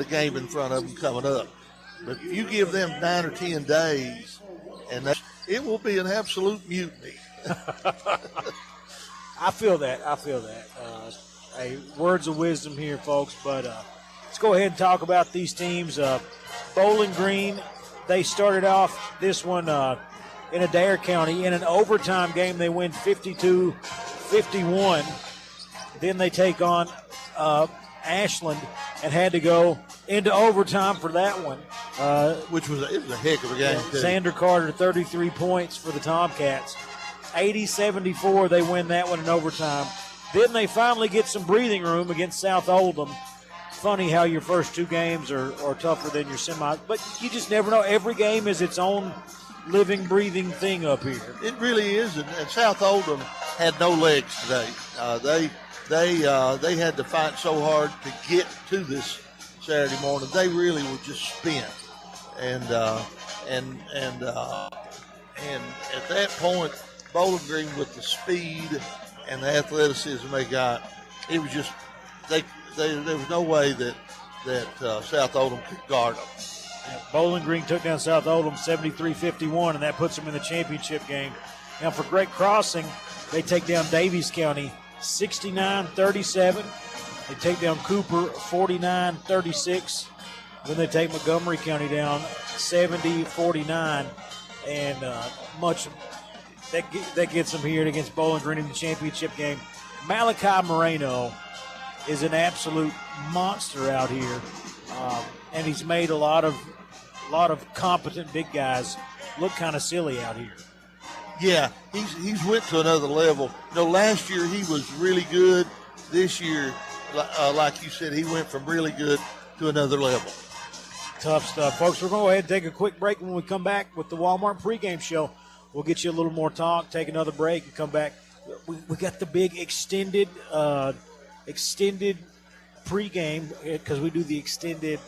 the game in front of them coming up. But if you give them 9 or 10 days, it will be an absolute mutiny. I feel that. Hey, words of wisdom here, folks. But let's go ahead and talk about these teams. Bowling Green, they started off this one in Adair County. In an overtime game, they win 52-51. Then they take on Ashland and had to go into overtime for that one. It was a heck of a game. Xander Carter, 33 points for the Tomcats. 80-74, they win that one in overtime. Then they finally get some breathing room against South Oldham. Funny how your first two games are tougher than your semis, but you just never know. Every game is its own living, breathing thing up here. It really is, and South Oldham had no legs today. They had to fight so hard to get to this Saturday morning. They really were just spent, and at that point, Bowling Green with the speed and the athleticism they got, it was just there was no way that South Oldham could guard them. Yeah, Bowling Green took down South Oldham 73-51, and that puts them in the championship game. Now for Great Crossing, they take down Davies County 69-37. They take down Cooper 49-36. Then they take Montgomery County down 70-49, and that gets them here against Bowling Green in the championship game. Malachi Moreno is an absolute monster out here, and he's made a lot of competent big guys look kind of silly out here. Yeah, he's went to another level. Last year he was really good. This year, like you said, he went from really good to another level. Tough stuff. Folks, we're going to go ahead and take a quick break. When we come back with the Walmart pregame show, we'll get you a little more talk, take another break, and come back. We got the big extended pregame because we do the extended.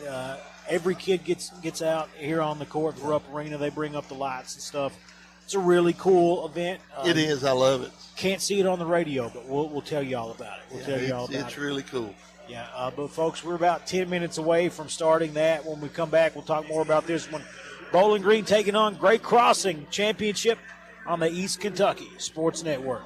Every kid gets out here on the court for Up Arena. They bring up the lights and stuff. It's a really cool event. It is. I love it. Can't see it on the radio, but we'll tell you all about it. It's really cool. Yeah, but folks, we're about 10 minutes away from starting that. When we come back, we'll talk more about this one. Bowling Green taking on Great Crossing Championship on the East Kentucky Sports Network.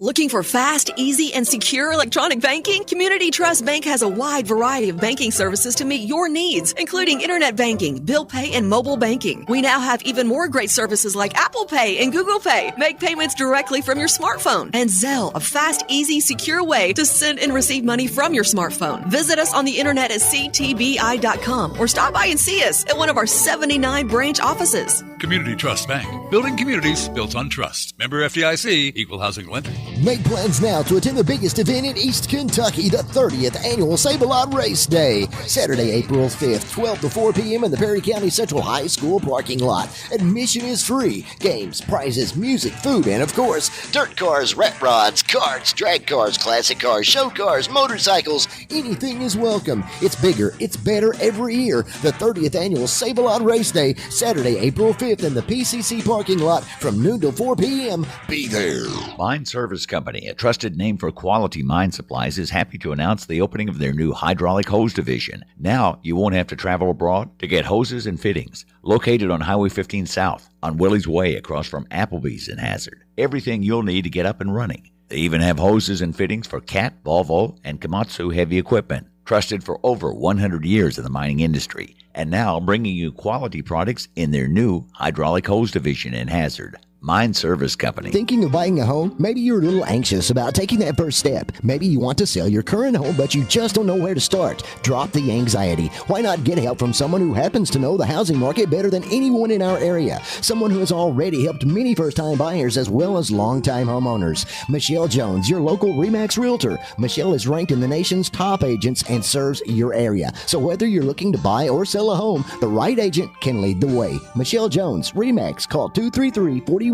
Looking for fast, easy, and secure electronic banking? Community Trust Bank has a wide variety of banking services to meet your needs, including internet banking, bill pay, and mobile banking. We now have even more great services like Apple Pay and Google Pay. Make payments directly from your smartphone. And Zelle, a fast, easy, secure way to send and receive money from your smartphone. Visit us on the internet at ctbi.com or stop by and see us at one of our 79 branch offices. Community Trust Bank. Building communities built on trust. Member FDIC, Equal Housing Lender. Make plans now to attend the biggest event in East Kentucky, the 30th Annual Save-A-Lot Race Day. Saturday, April 5th, 12 to 4 p.m. in the Perry County Central High School parking lot. Admission is free. Games, prizes, music, food, and of course, dirt cars, rat rods, karts, drag cars, classic cars, show cars, motorcycles. Anything is welcome. It's bigger, it's better every year. The 30th Annual Save-A-Lot Race Day, Saturday, April 5th in the PCC parking lot from noon to 4 p.m. Be there. Mine Service Company, a trusted name for quality mine supplies, is happy to announce the opening of their new hydraulic hose division. Now you won't have to travel abroad to get hoses and fittings. Located on Highway 15 South, on Willie's Way across from Applebee's in Hazard. Everything you'll need to get up and running. They even have hoses and fittings for Cat, Volvo, and Komatsu heavy equipment. Trusted for over 100 years in the mining industry. And now bringing you quality products in their new hydraulic hose division in Hazard. Mine Service Company. Thinking of buying a home? Maybe you're a little anxious about taking that first step. Maybe you want to sell your current home, but you just don't know where to start. Drop the anxiety. Why not get help from someone who happens to know the housing market better than anyone in our area? Someone who has already helped many first-time buyers as well as long-time homeowners. Michelle Jones, your local RE/MAX Realtor. Michelle is ranked in the nation's top agents and serves your area. So whether you're looking to buy or sell a home, the right agent can lead the way. Michelle Jones, RE/MAX. Call 233-4185.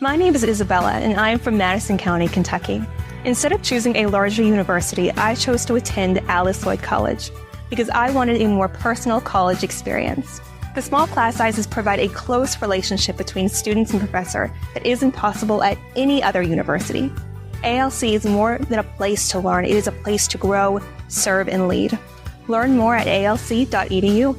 My name is Isabella, and I am from Madison County, Kentucky. Instead of choosing a larger university, I chose to attend Alice Lloyd College because I wanted a more personal college experience. The small class sizes provide a close relationship between students and professor that isn't possible at any other university. ALC is more than a place to learn. It is a place to grow, serve, and lead. Learn more at alc.edu.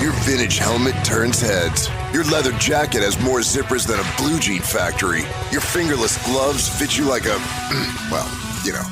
Your vintage helmet turns heads. Your leather jacket has more zippers than a blue jean factory. Your fingerless gloves fit you like a, well, you know,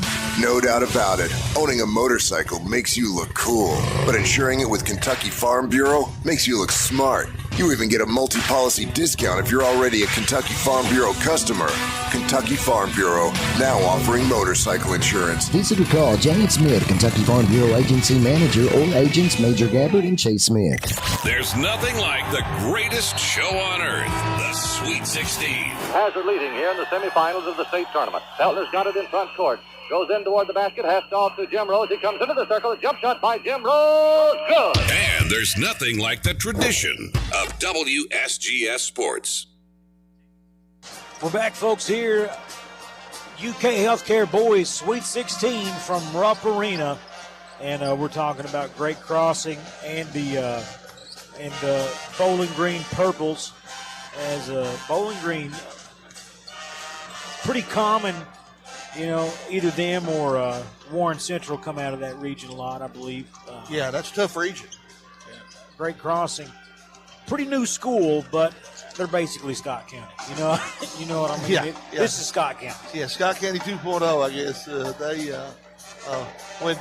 no doubt about it. Owning a motorcycle makes you look cool, but insuring it with Kentucky Farm Bureau makes you look smart. You even get a multi-policy discount if you're already a Kentucky Farm Bureau customer. Kentucky Farm Bureau, now offering motorcycle insurance. Visit or call Janet Smith, Kentucky Farm Bureau Agency Manager, or agents Major Gabbard and Chase Smith. There's nothing like the greatest show on earth, the Sweet 16. Hazard leading here in the semifinals of the state tournament. Feltner's got it in front court. Goes in toward the basket, has to off to Jim Rose. He comes into the circle. A jump shot by Jim Rose. Good. And there's nothing like the tradition of WSGS Sports. We're back, folks, here. UK Healthcare Boys Sweet 16 from Rupp Arena. And we're talking about Great Crossing and the Bowling Green Purples. As Bowling Green, pretty common. You know, either them or Warren Central come out of that region a lot, I believe. Yeah, that's a tough region. Yeah. Great Crossing, pretty new school, but they're basically Scott County. You know what I mean? Yeah, This is Scott County. Yeah, Scott County 2.0, I guess.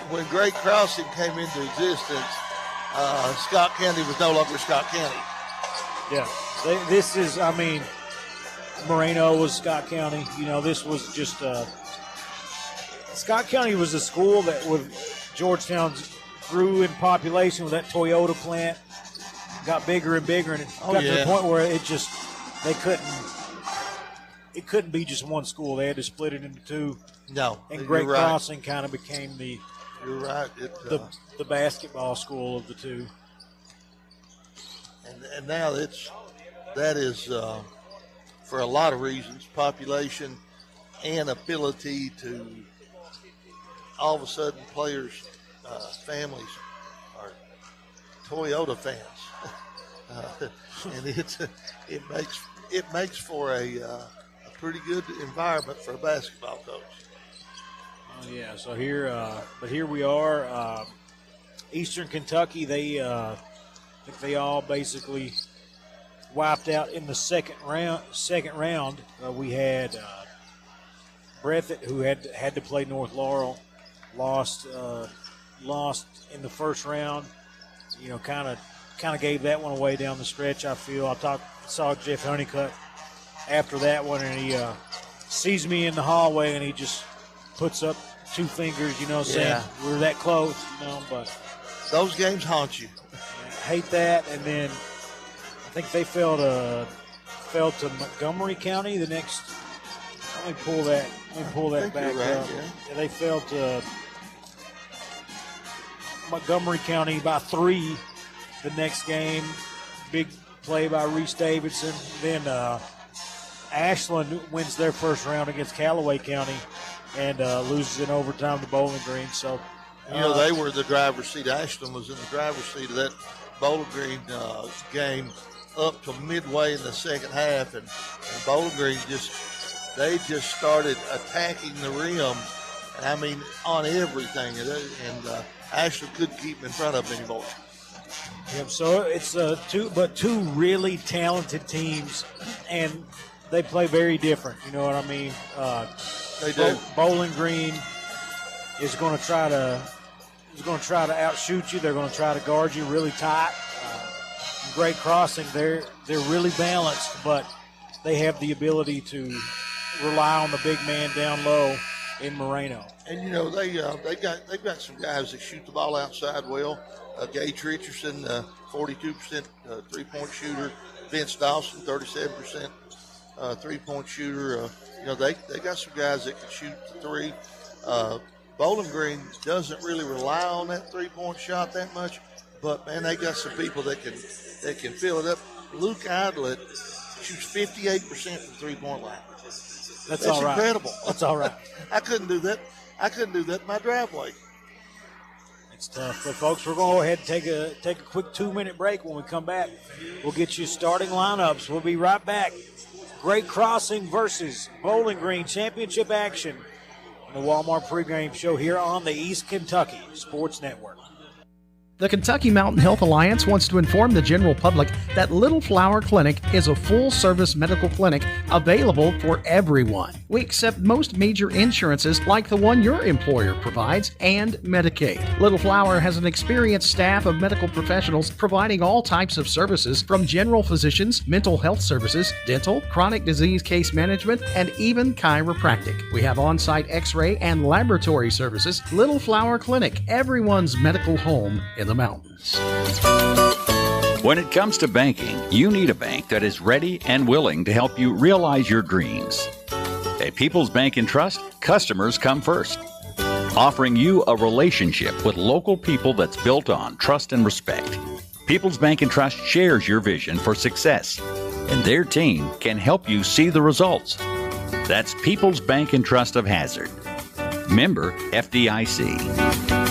When Great Crossing came into existence, Scott County was no longer Scott County. Yeah, this is, I mean, Moreno was Scott County. You know, this was just Scott County was a school that with Georgetown's grew in population with that Toyota plant, got bigger and bigger, and it got to the point where it couldn't be just one school. They had to split it into two. No, and Great Crossing kind of became the the basketball school of the two. And now that is for a lot of reasons, population and ability to all of a sudden players' families are Toyota fans, and it makes for a pretty good environment for a basketball coach. Oh yeah, so here we are, Eastern Kentucky. I think they all basically wiped out in the second round. We had Breathitt, who had to play North Laurel, lost in the first round. You know, kind of gave that one away down the stretch. I feel saw Jeff Honeycutt after that one, and he sees me in the hallway, and he just puts up two fingers, you know, saying we're that close, you know. But those games haunt you. I hate that. And then I think they fell to Montgomery County the next. Let me pull that back up. Yeah, they fell to Montgomery County by 3 the next game. Big play by Reese Davidson. Then Ashland wins their first round against Callaway County and loses in overtime to Bowling Green. So, they were the driver's seat. Ashland was in the driver's seat of that Bowling Green game up to midway in the second half, and Bowling Green just started attacking the rim. I mean, on everything, and Ashland couldn't keep them in front of them anymore. Yep. So it's two really talented teams, and they play very different. You know what I mean? They do. Bowling Green is going to try to outshoot you. They're going to try to guard you really tight. Great Crossing, they're really balanced, but they have the ability to rely on the big man down low in Moreno. And they've got some guys that shoot the ball outside well. Gage Richardson, 42% three-point shooter. Vince Dawson, 37% three-point shooter. They got some guys that can shoot the three. Bowling Green doesn't really rely on that three-point shot that much, but man, they got some people that can fill it up. Luke Idlet shoots 58% from the three-point line. That's all right. Incredible. That's all right. I couldn't do that. In my driveway. It's tough. But folks, we're going to go ahead and take a quick 2-minute break. When we come back, we'll get you starting lineups. We'll be right back. Great Crossing versus Bowling Green championship action on the Walmart pregame show here on the East Kentucky Sports Network. The Kentucky Mountain Health Alliance wants to inform the general public that Little Flower Clinic is a full-service medical clinic available for everyone. We accept most major insurances like the one your employer provides and Medicaid. Little Flower has an experienced staff of medical professionals providing all types of services from general physicians, mental health services, dental, chronic disease case management, and even chiropractic. We have on-site x-ray and laboratory services. Little Flower Clinic, everyone's medical home in the mountains. When it comes to banking, you need a bank that is ready and willing to help you realize your dreams. At People's Bank and Trust, customers come first, offering you a relationship with local people that's built on trust and respect. People's Bank and Trust shares your vision for success, and their team can help you see the results. That's People's Bank and Trust of Hazard. Member FDIC.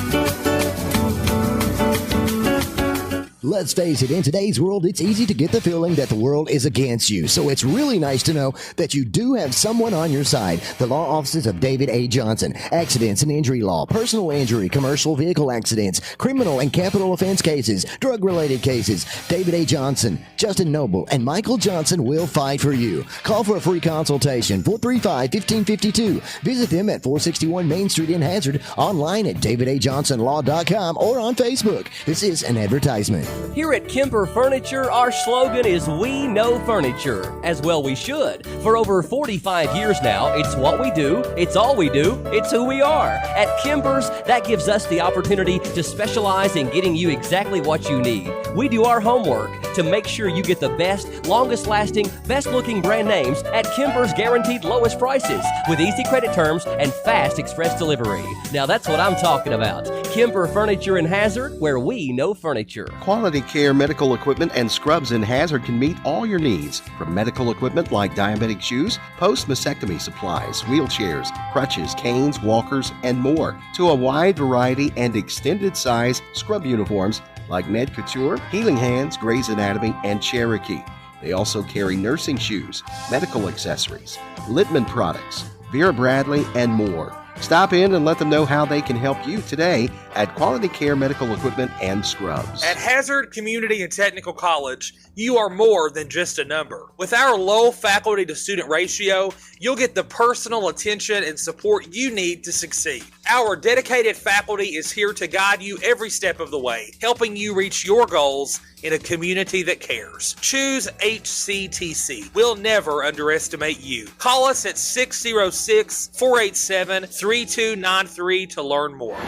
Let's face it, in today's world, it's easy to get the feeling that the world is against you. So it's really nice to know that you do have someone on your side. The law offices of David A. Johnson. Accidents and injury law, personal injury, commercial vehicle accidents, criminal and capital offense cases, drug-related cases. David A. Johnson, Justin Noble, and Michael Johnson will fight for you. Call for a free consultation, 435-1552. Visit them at 461 Main Street in Hazard, online at davidajohnsonlaw.com or on Facebook. This is an advertisement. Here at Kemper Furniture, our slogan is "We Know Furniture." As well we should. For over 45 years now, it's what we do, it's all we do, it's who we are. At Kemper's, that gives us the opportunity to specialize in getting you exactly what you need. We do our homework to make sure you get the best, longest-lasting, best-looking brand names at Kemper's guaranteed lowest prices with easy credit terms and fast express delivery. Now that's what I'm talking about. Kemper Furniture in Hazard, where we know furniture. Quality Care Medical Equipment and Scrubs in Hazard can meet all your needs, from medical equipment like diabetic shoes, post-mastectomy supplies, wheelchairs, crutches, canes, walkers, and more, to a wide variety and extended size scrub uniforms like Med Couture, Healing Hands, Grey's Anatomy, and Cherokee. They also carry nursing shoes, medical accessories, Littman products, Vera Bradley, and more. Stop in and let them know how they can help you today at Quality Care Medical Equipment and Scrubs. At Hazard Community and Technical College, you are more than just a number. With our low faculty to student ratio, you'll get the personal attention and support you need to succeed. Our dedicated faculty is here to guide you every step of the way, helping you reach your goals in a community that cares. Choose HCTC. We'll never underestimate you. Call us at 606-487-3293 to learn more.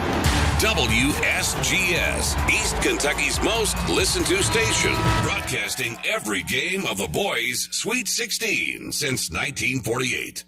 WSGS, East Kentucky's most listened to station, broadcasting every game of the boys' Sweet 16 since 1948.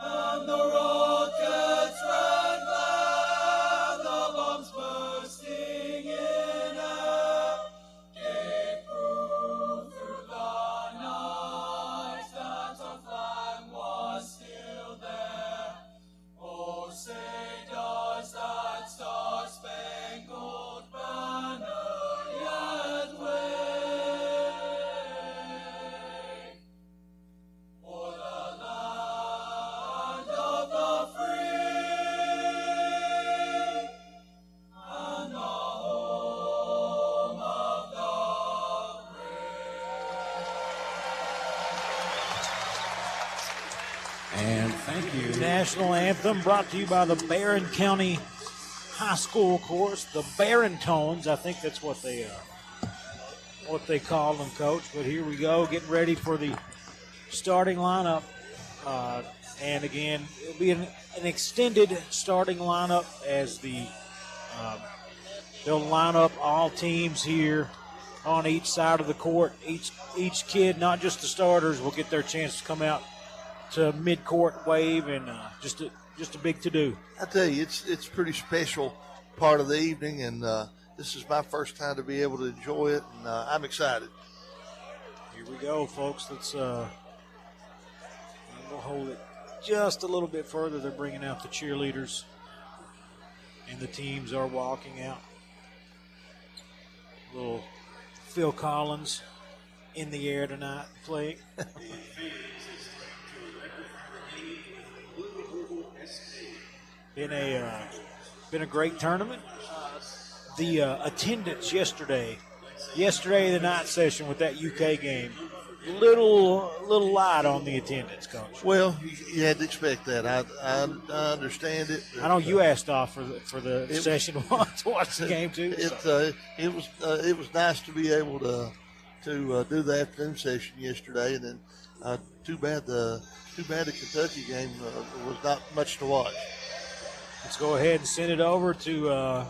And the rockets ran by, the bombs bursting in air, gave proof through the night that our flag was still there. Oh, say does that star-spangled banner yet wave? For the land of the free and the home of the And thank you. National anthem brought to you by the Barron County High School course, the Barron Tones. I think that's what they call them, Coach. But here we go, getting ready for the starting lineup. And again, it'll be an extended starting lineup as they'll line up all teams here on each side of the court. Each kid, not just the starters, will get their chance to come out to mid-court wave, and just a big to-do. I tell you, it's a pretty special part of the evening, and this is my first time to be able to enjoy it, and I'm excited. Here we go, folks. Let's we'll hold it just a little bit further. They're bringing out the cheerleaders, and the teams are walking out. Little Phil Collins in the air tonight playing. Been a great tournament. The attendance yesterday, the night session with that UK game, little light on the attendance, Coach. Well, you had to expect that. I understand it. I know you asked off for the session to watch the game too. It was nice to be able to do the afternoon session yesterday, and then too bad the Kentucky game was not much to watch. Let's go ahead and send it over to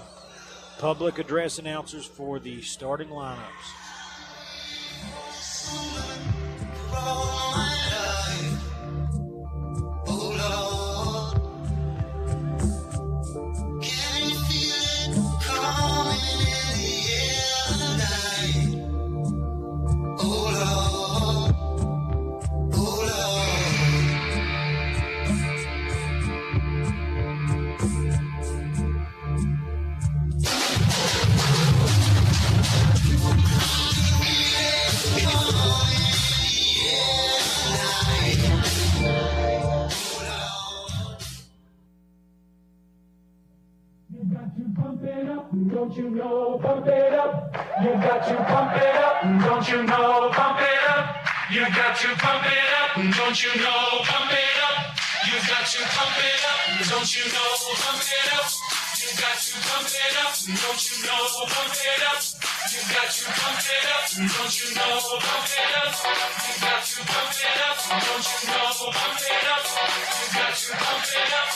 public address announcers for the starting lineups. Don't you know, pump it up. You got to pump it up. Don't you know, pump it up. You got to pump it up. Don't you know, pump it up. You got to pump it up. Don't you know, pump it up. You got to pump it up. Don't you know, pump it up. You got to pump it up. Don't you know, pump it up. You got to pump it up. Don't you know, pump it up. You got to pump it up. Don't you know, pump it up. You got to pump it up.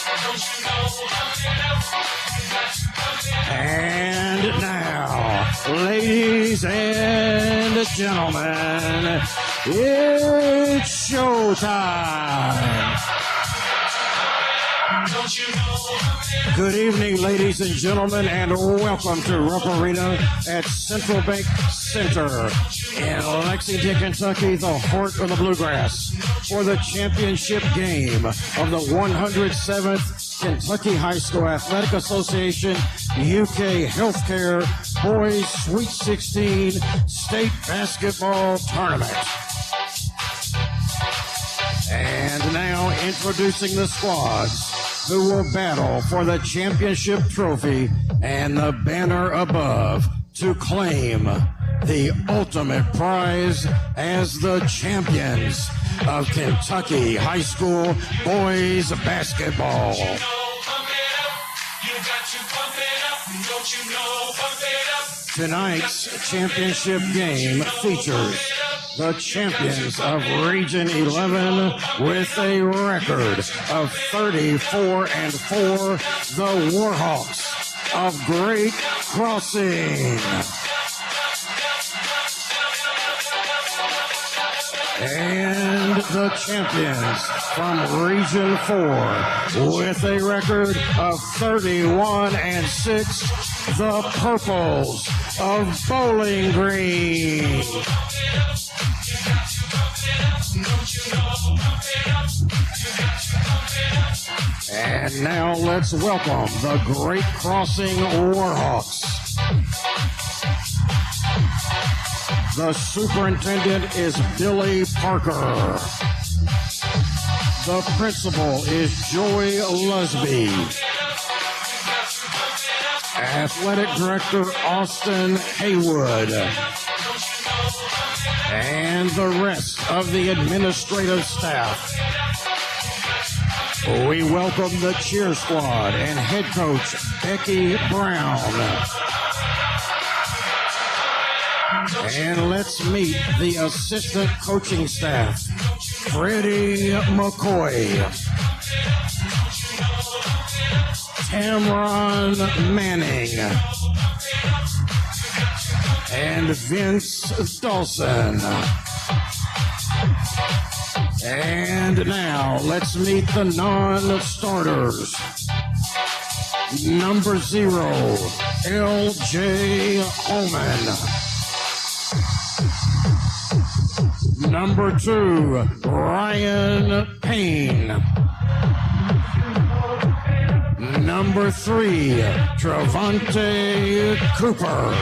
And now, ladies and gentlemen, it's showtime. Good evening, ladies and gentlemen, and welcome to Rupp Arena at Central Bank Center in Lexington, Kentucky, the heart of the Bluegrass, for the championship game of the 107th Kentucky High School Athletic Association UK Healthcare Boys Sweet 16 State Basketball Tournament. And now introducing the squads who will battle for the championship trophy and the banner above to claim the ultimate prize as the champions of Kentucky High School Boys Basketball. Tonight's championship game features the champions of Region 11 with a record of 34-4, the Warhawks of Great Crossing. And the champions from Region 4 with a record of 31-6, the Purples of Bowling Green. And now let's welcome the Great Crossing Warhawks. The superintendent is Billy Parker. The principal is Joy Lusby. Athletic Director Austin Haywood. And the rest of the administrative staff. We welcome the cheer squad and head coach Becky Brown. And let's meet the assistant coaching staff, Freddie McCoy, Tamron Manning, and Vince Dawson. And now let's meet the non-starters. Number 0, L.J. Holman. Number 2, Ryan Payne. Number 3, Travante Cooper.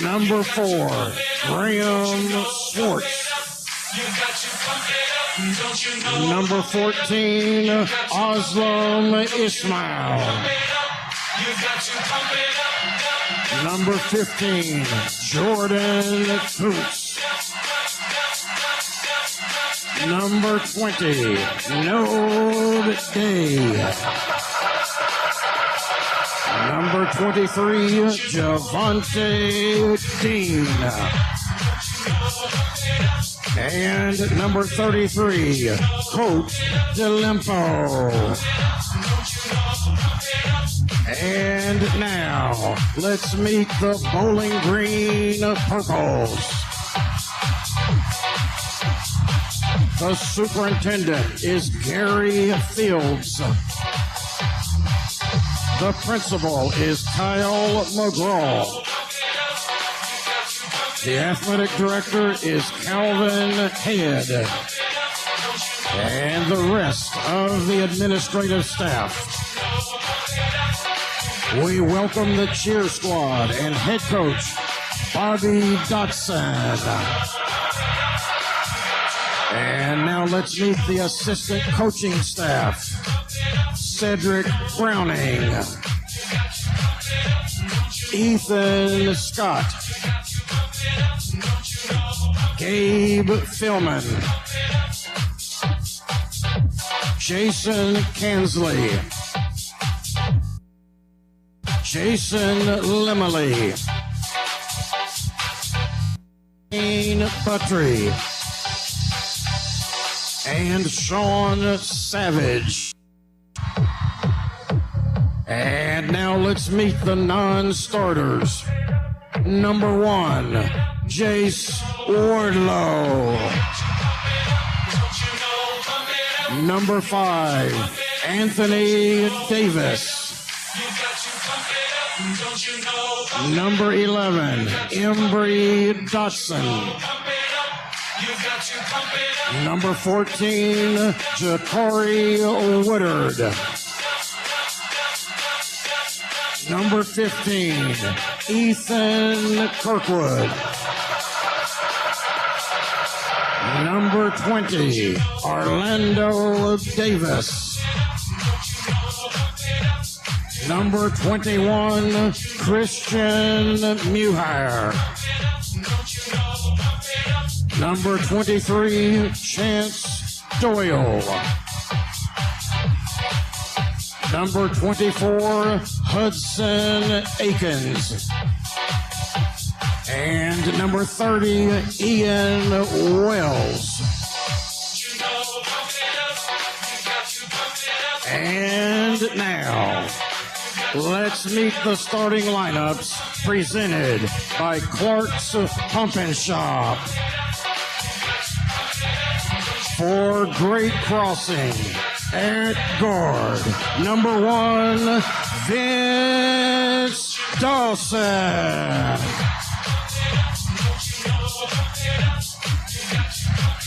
Number 4, Graham Swartz. Number 14, Aslam Ismail. Number 15, Jordan Coots. Number 20, Node Day. Number 23, Javante Dean. And number 33, Coach DeLimpo. And now, let's meet the Bowling Green Purples. The superintendent is Gary Fields. The principal is Kyle McGraw. The athletic director is Calvin Head. And the rest of the administrative staff. We welcome the cheer squad and head coach, Bobby Dotson. And now let's meet the assistant coaching staff. Cedric Browning. Ethan Scott. Gabe Philman. Jason Kansley. Jason Limley. Shane Buttrey. And Sean Savage. And now let's meet the non-starters. Number 1, Jace Wardlow. Number 5, Anthony Davis. Number 11, Embry Dotson. Number 14, Ja'Cory Woodard. Number 15, Ethan Kirkwood. Number 20, Orlando Davis. Number 21, Christian Muhire. Number 23, Chance Doyle. Number 24, Hudson Akins. And number 30, Ian Wells. And now, let's meet the starting lineups presented by Clark's Pump and Shop. For Great Crossing at guard, number 1, Vince Dawson.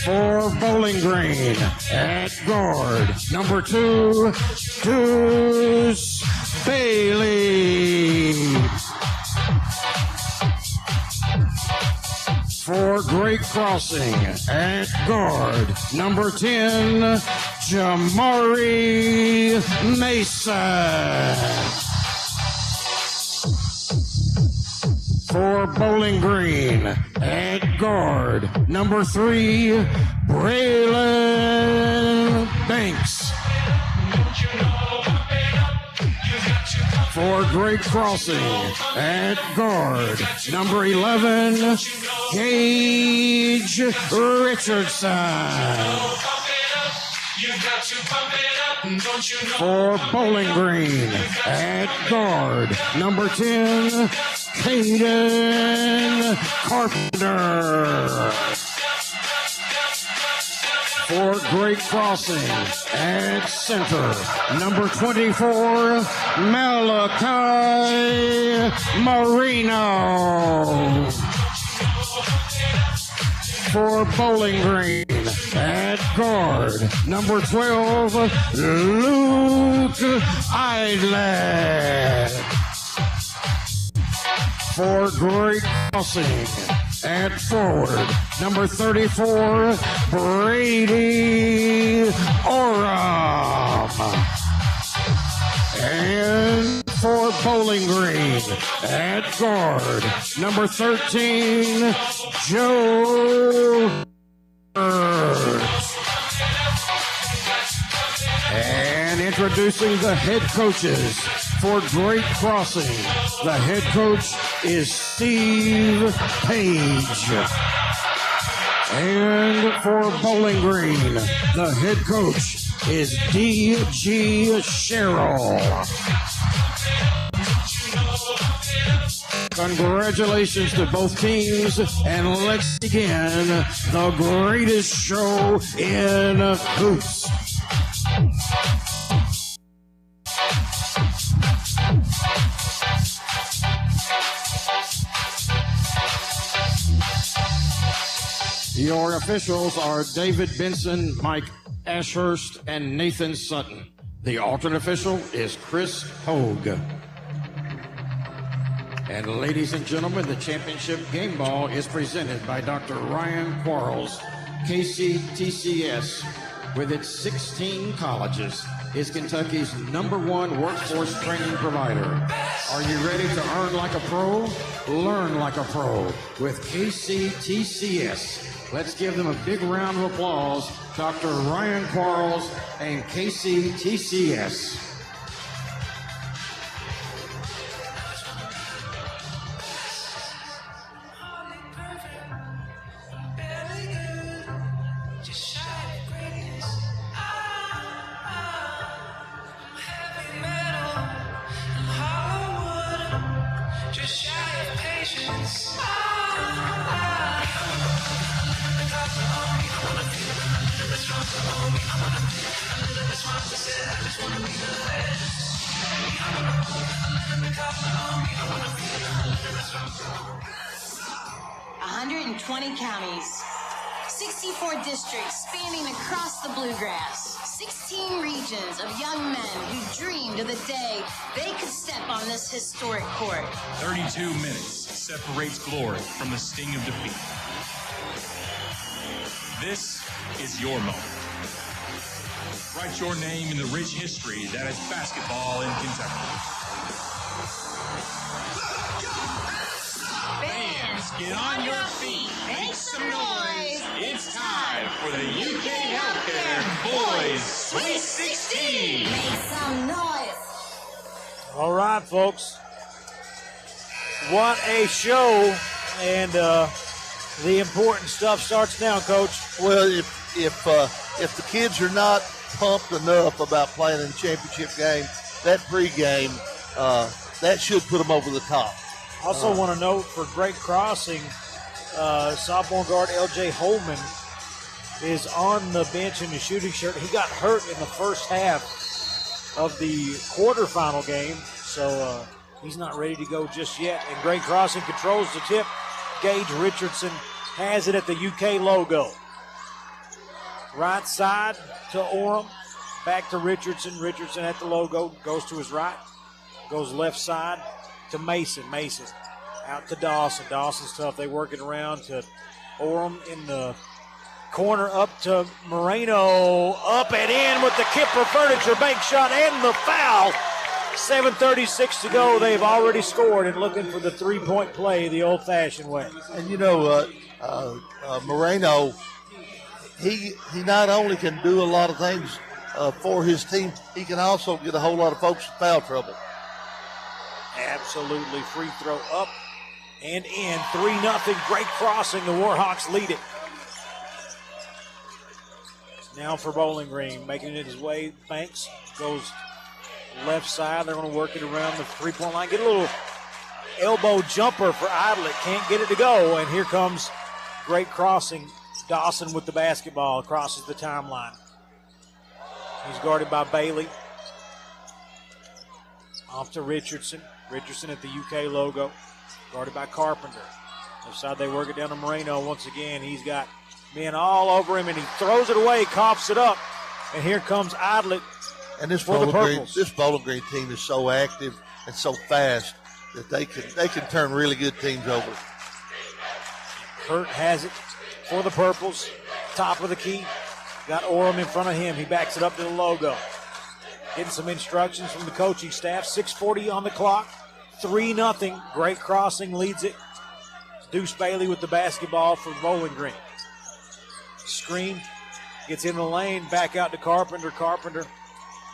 For Bowling Green at guard, number 2, Deuce Bailey. For Great Crossing at guard, number 10, Jamari Mason. For Bowling Green at guard, number 3, Braylon Banks. For Great Crossing at guard, number 11, Gage Richardson. For Bowling Green at guard, number 10, Caden Carpenter. For For Great Crossing at center, number 24, Malachi Marino. For Bowling Green at guard, number 12, Luke Idlet. For Great Crossing at forward, number 34, Brady Oram. And for Bowling Green at guard, number 13, Joe Hurt. And introducing the head coaches for Great Crossing. The head coach is Steve Page. And for Bowling Green, the head coach is D.G. Sherrill. Congratulations to both teams, and let's begin the greatest show in hoops. Your officials are David Benson, Mike Ashurst, and Nathan Sutton. The alternate official is Chris Hogue. And ladies and gentlemen, the championship game ball is presented by Dr. Ryan Quarles. KCTCS, with its 16 colleges, is Kentucky's #1 workforce training provider. Are you ready to earn like a pro? Learn like a pro with KCTCS. Let's give them a big round of applause, Dr. Ryan Quarles and KCTCS. Counties, 64 districts spanning across the Bluegrass, 16 regions of young men who dreamed of the day they could step on this historic court. 32 minutes separates glory from the sting of defeat. This is your moment. Write your name in the rich history that is basketball in Kentucky. Fans, get on your feet. Make some noise. It's time for the UK Healthcare Boys Sweet 16. Make some noise. All right, folks. What a show. And the important stuff starts now, Coach. Well, if the kids are not pumped enough about playing in the championship game, that pregame, that should put them over the top. Also want to note for Great Crossing, sophomore guard L.J. Holman is on the bench in the shooting shirt. He got hurt in the first half of the quarterfinal game, so he's not ready to go just yet. And Great Crossing controls the tip. Gage Richardson has it at the UK logo. Right side to Orem, back to Richardson. Richardson at the logo, goes to his right, goes left side to Mason. Mason out to Dawson. Dawson's tough. They work it around to Orem in the corner, up to Moreno, up and in with the Kipper Furniture bank shot and the foul. 7:36 to go. They've already scored and looking for the three-point play the old-fashioned way. And you know, Moreno, he not only can do a lot of things for his team, he can also get a whole lot of folks in foul trouble. Absolutely. Free throw up and in. 3-0. Great Crossing. The Warhawks lead it. Now for Bowling Green, making it his way. Banks goes left side. They're going to work it around the three-point line. Get a little elbow jumper for Idlet. Can't get it to go. And here comes Great Crossing Dawson with the basketball crosses the timeline. He's guarded by Bailey. Off to Richardson. Richardson at the UK logo. Guarded by Carpenter. Left side they work it down to Moreno once again. He's got men all over him, and he throws it away, coughs it up. And here comes Idlet. And this for the Bowling Purples. Green team is so active and so fast that they can turn really good teams over. Hurt has it for the Purples. Top of the key. Got Orem in front of him. He backs it up to the logo. Getting some instructions from the coaching staff. 6:40 on the clock. 3-0. Great crossing leads it. Deuce Bailey with the basketball for Bowling Green. Screen. Gets in the lane. Back out to Carpenter. Carpenter.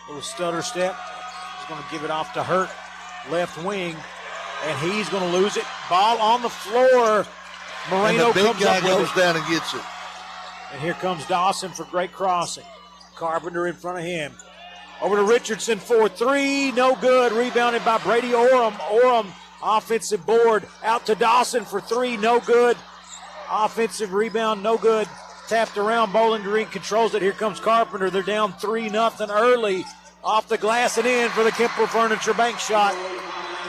Little stutter step. He's going to give it off to Hurt. Left wing. And he's going to lose it. Ball on the floor. Moreno and the big comes guy up with goes it. down and gets it. And here comes Dawson for great crossing. Carpenter in front of him. Over to Richardson for 3. No good. Rebounded by Brady Orem. Orem, offensive board. Out to Dawson for 3. No good. Offensive rebound. No good. Tapped around. Bowling Green controls it. Here comes Carpenter. They're down 3-0 early. Off the glass and in for the Kemper Furniture bank shot.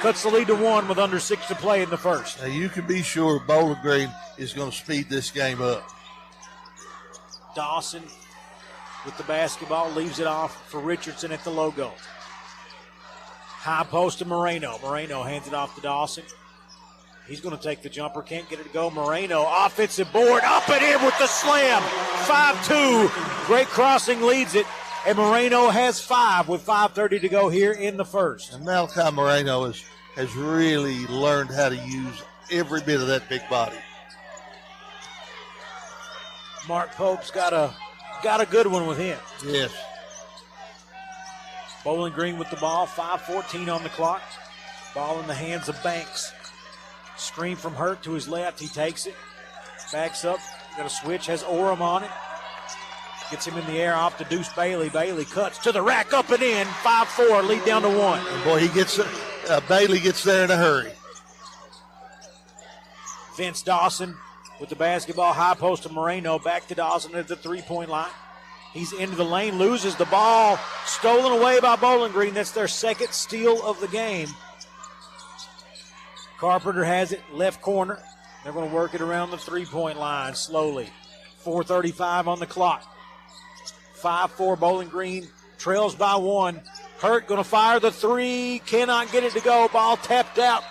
Cuts the lead to 1 with under 6 to play in the first. Now you can be sure Bowling Green is going to speed this game up. Dawson with the basketball, leaves it off for Richardson at the logo. High post to Moreno. Moreno hands it off to Dawson. He's going to take the jumper, can't get it to go. Moreno, offensive board, up and in with the slam. 5-2. Great crossing leads it, and Moreno has 5 with 5:30 to go here in the first. And Malachi Moreno has really learned how to use every bit of that big body. Mark Pope's got a good one with him. Yes. Bowling Green with the ball, 5:14 on the clock. Ball in the hands of Banks. Screen from Hurt to his left, he takes it. Backs up, got a switch, has Orem on it. Gets him in the air off to Deuce Bailey. Bailey cuts to the rack, up and in. 5-4, lead down to 1. And boy, Bailey gets there in a hurry. Vince Dawson with the basketball, high post to Moreno, back to Dawson at the three-point line. He's into the lane, loses the ball, stolen away by Bowling Green. That's their second steal of the game. Carpenter has it, left corner. They're going to work it around the three-point line slowly. 4:35 on the clock. 5-4 Bowling Green, trails by 1. Hurt going to fire the 3, cannot get it to go. Ball tapped out.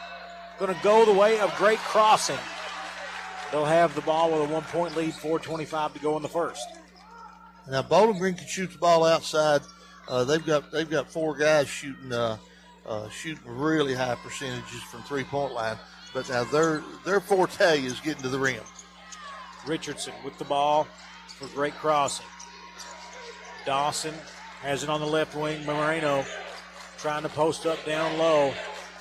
Going to go the way of great crossing. They'll have the ball with a 1-point lead, 4:25 to go in the first. Now Bowling Green can shoot the ball outside. They've got 4 guys shooting really high percentages from three-point line. But now their forte is getting to the rim. Richardson with the ball for great crossing. Dawson has it on the left wing. Moreno trying to post up down low.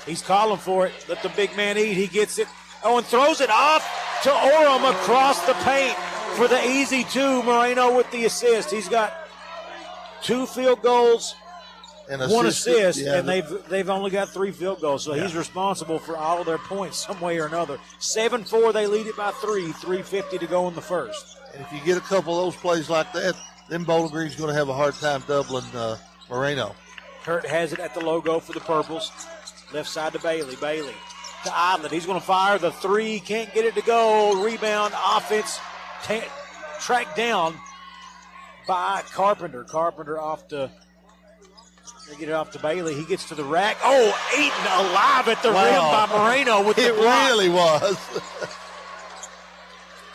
He's calling for it. Let the big man eat. He gets it. Oh, and throws it off to Orem across the paint for the easy 2. Moreno with the assist. He's got 2 field goals, and 1 assist, yeah, and they've only got 3 field goals. So he's responsible for all of their points some way or another. 7-4, they lead it by 3. 3:50 to go in the first. And if you get a couple of those plays like that, then Bowling Green's going to have a hard time doubling Moreno. Hurt has it at the logo for the Purples. Left side to Bailey. Bailey to Idlet. He's going to fire the 3. Can't get it to go. Rebound, offense, tracked down by Carpenter. Carpenter off to, they get it off to Bailey. He gets to the rack. Oh, eaten alive at the rim by Moreno with the block. It really was.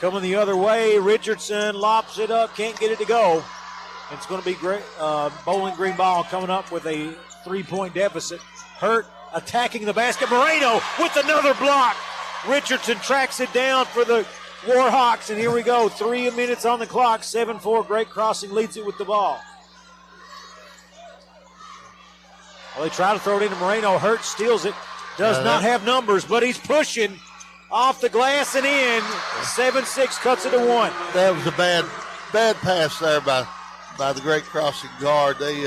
Coming the other way, Richardson lops it up, can't get it to go. It's going to be great. Bowling Green ball coming up with a 3-point deficit. Hurt attacking the basket. Moreno with another block. Richardson tracks it down for the Warhawks, and here we go. 3 minutes on the clock. 7-4. Great crossing leads it with the ball. Well, they try to throw it into Moreno. Hurt steals it. Does not have numbers, but he's pushing off the glass and in. 7-6 cuts it to 1. That was a bad pass there by the great crossing guard. They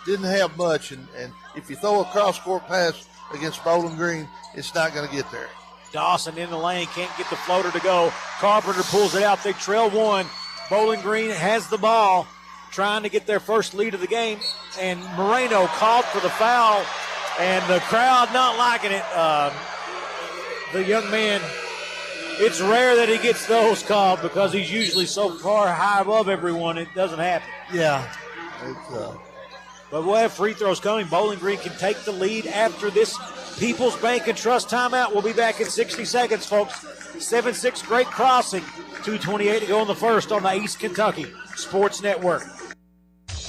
didn't have much, and if you throw a cross-court pass against Bowling Green, it's not going to get there. Dawson in the lane, can't get the floater to go. Carpenter pulls it out. They trail one. Bowling Green has the ball, trying to get their first lead of the game, and Moreno called for the foul, and the crowd not liking it. The young man, it's rare that he gets those called because he's usually so far high above everyone, it doesn't happen. Yeah. But we'll have free throws coming. Bowling Green can take the lead after this People's Bank and Trust timeout. We'll be back in 60 seconds, folks. 7-6, Great Crossing. 2:28 to go in the first on the East Kentucky Sports Network.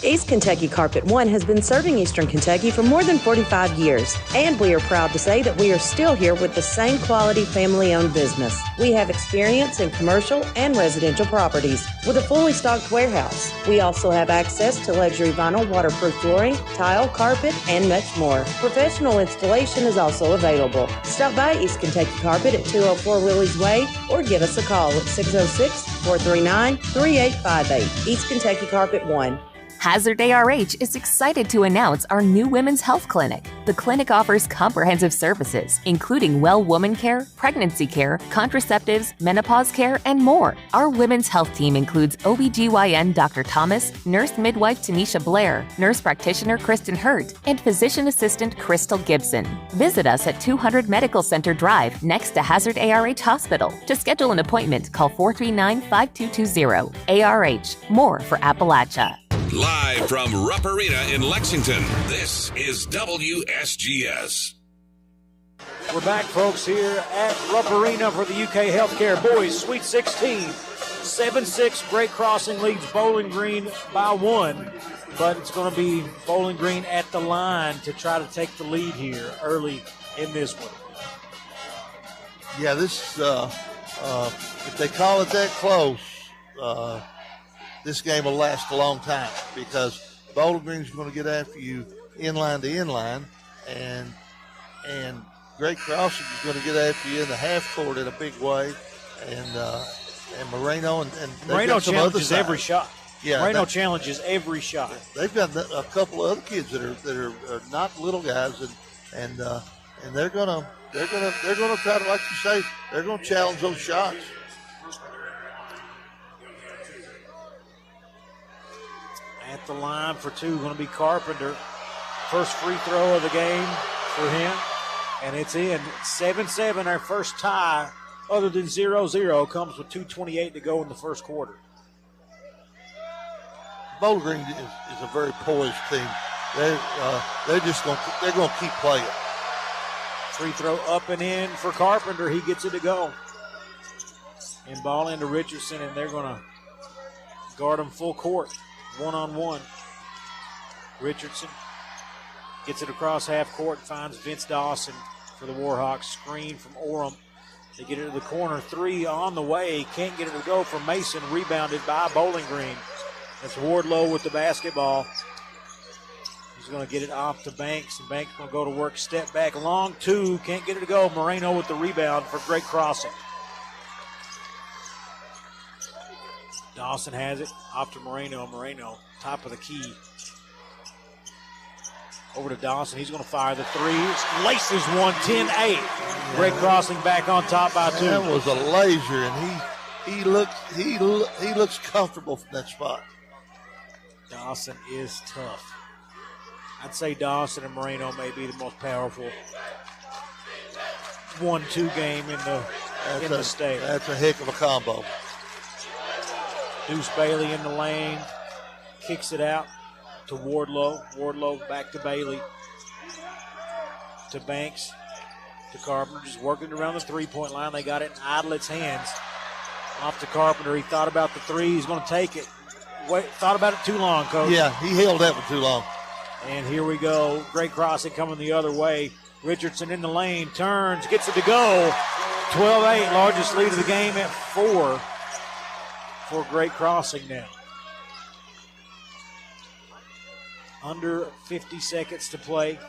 East Kentucky Carpet One has been serving Eastern Kentucky for more than 45 years, and we are proud to say that we are still here with the same quality family-owned business. We have experience in commercial and residential properties with a fully stocked warehouse. We also have access to luxury vinyl waterproof flooring, tile, carpet, and much more. Professional installation is also available. Stop by East Kentucky Carpet at 204 Willie's Way or give us a call at 606-439-3858. East Kentucky Carpet One. Hazard ARH is excited to announce our new women's health clinic. The clinic offers comprehensive services, including well woman care, pregnancy care, contraceptives, menopause care, and more. Our women's health team includes OBGYN Dr. Thomas, nurse midwife Tanisha Blair, nurse practitioner Kristen Hurt, and physician assistant Crystal Gibson. Visit us at 200 Medical Center Drive next to Hazard ARH Hospital. To schedule an appointment, call 439-5220. ARH, more for Appalachia. Live from Rupp Arena in Lexington, this is WSGS. We're back, folks, here at Rupp Arena for the UK Healthcare Boys Sweet 16. 7-6, Great Crossing leads Bowling Green by 1, but it's going to be Bowling Green at the line to try to take the lead here early in this one. Yeah, this if they call it that close, this game will last a long time because Bowling Green's going to get after you inline to inline, and Great Crossing is going to get after you in the half court in a big way, and Moreno and Moreno challenges every shot. Yeah, Moreno challenges every shot. They've got a couple of other kids that are not little guys, and they're gonna try to, like you say, they're gonna challenge those shots. At the line for two, going to be Carpenter. First free throw of the game for him, and it's in. 7-7, our first tie, other than 0-0, comes with 2:28 to go in the first quarter. Bowling Green is a very poised team. They're going to keep playing. Free throw up and in for Carpenter. He gets it to go. And ball into Richardson, and they're going to guard him full court. One-on-one. Richardson gets it across half court, finds Vince Dawson for the Warhawks. Screen from Orem. They get it to the corner. Three on the way. Can't get it to go from Mason. Rebounded by Bowling Green. That's Wardlow with the basketball. He's going to get it off to Banks, and Banks going to go to work. Step back, long two. Can't get it to go. Moreno with the rebound for Great Crossing. Dawson has it, off to Moreno. Moreno, top of the key. Over to Dawson. He's going to fire the three. Laces one, 10-8. Great Crossing back on top by 2. That was a laser, and he looks comfortable from that spot. Dawson is tough. I'd say Dawson and Moreno may be the most powerful 1-2 game in the state. That's a heck of a combo. Deuce Bailey in the lane, kicks it out to Wardlow. Wardlow back to Bailey, to Banks, to Carpenter, just working around the three-point line. They got it in Idlet's hands. Off to Carpenter. He thought about the three. He's going to take it. Thought about it too long, Coach. Yeah, he held that one too long. And here we go. Great Crossing coming the other way. Richardson in the lane, turns, gets it to go. 12-8, largest lead of the game at 4. For Great Crossing now. Under 50 seconds to play.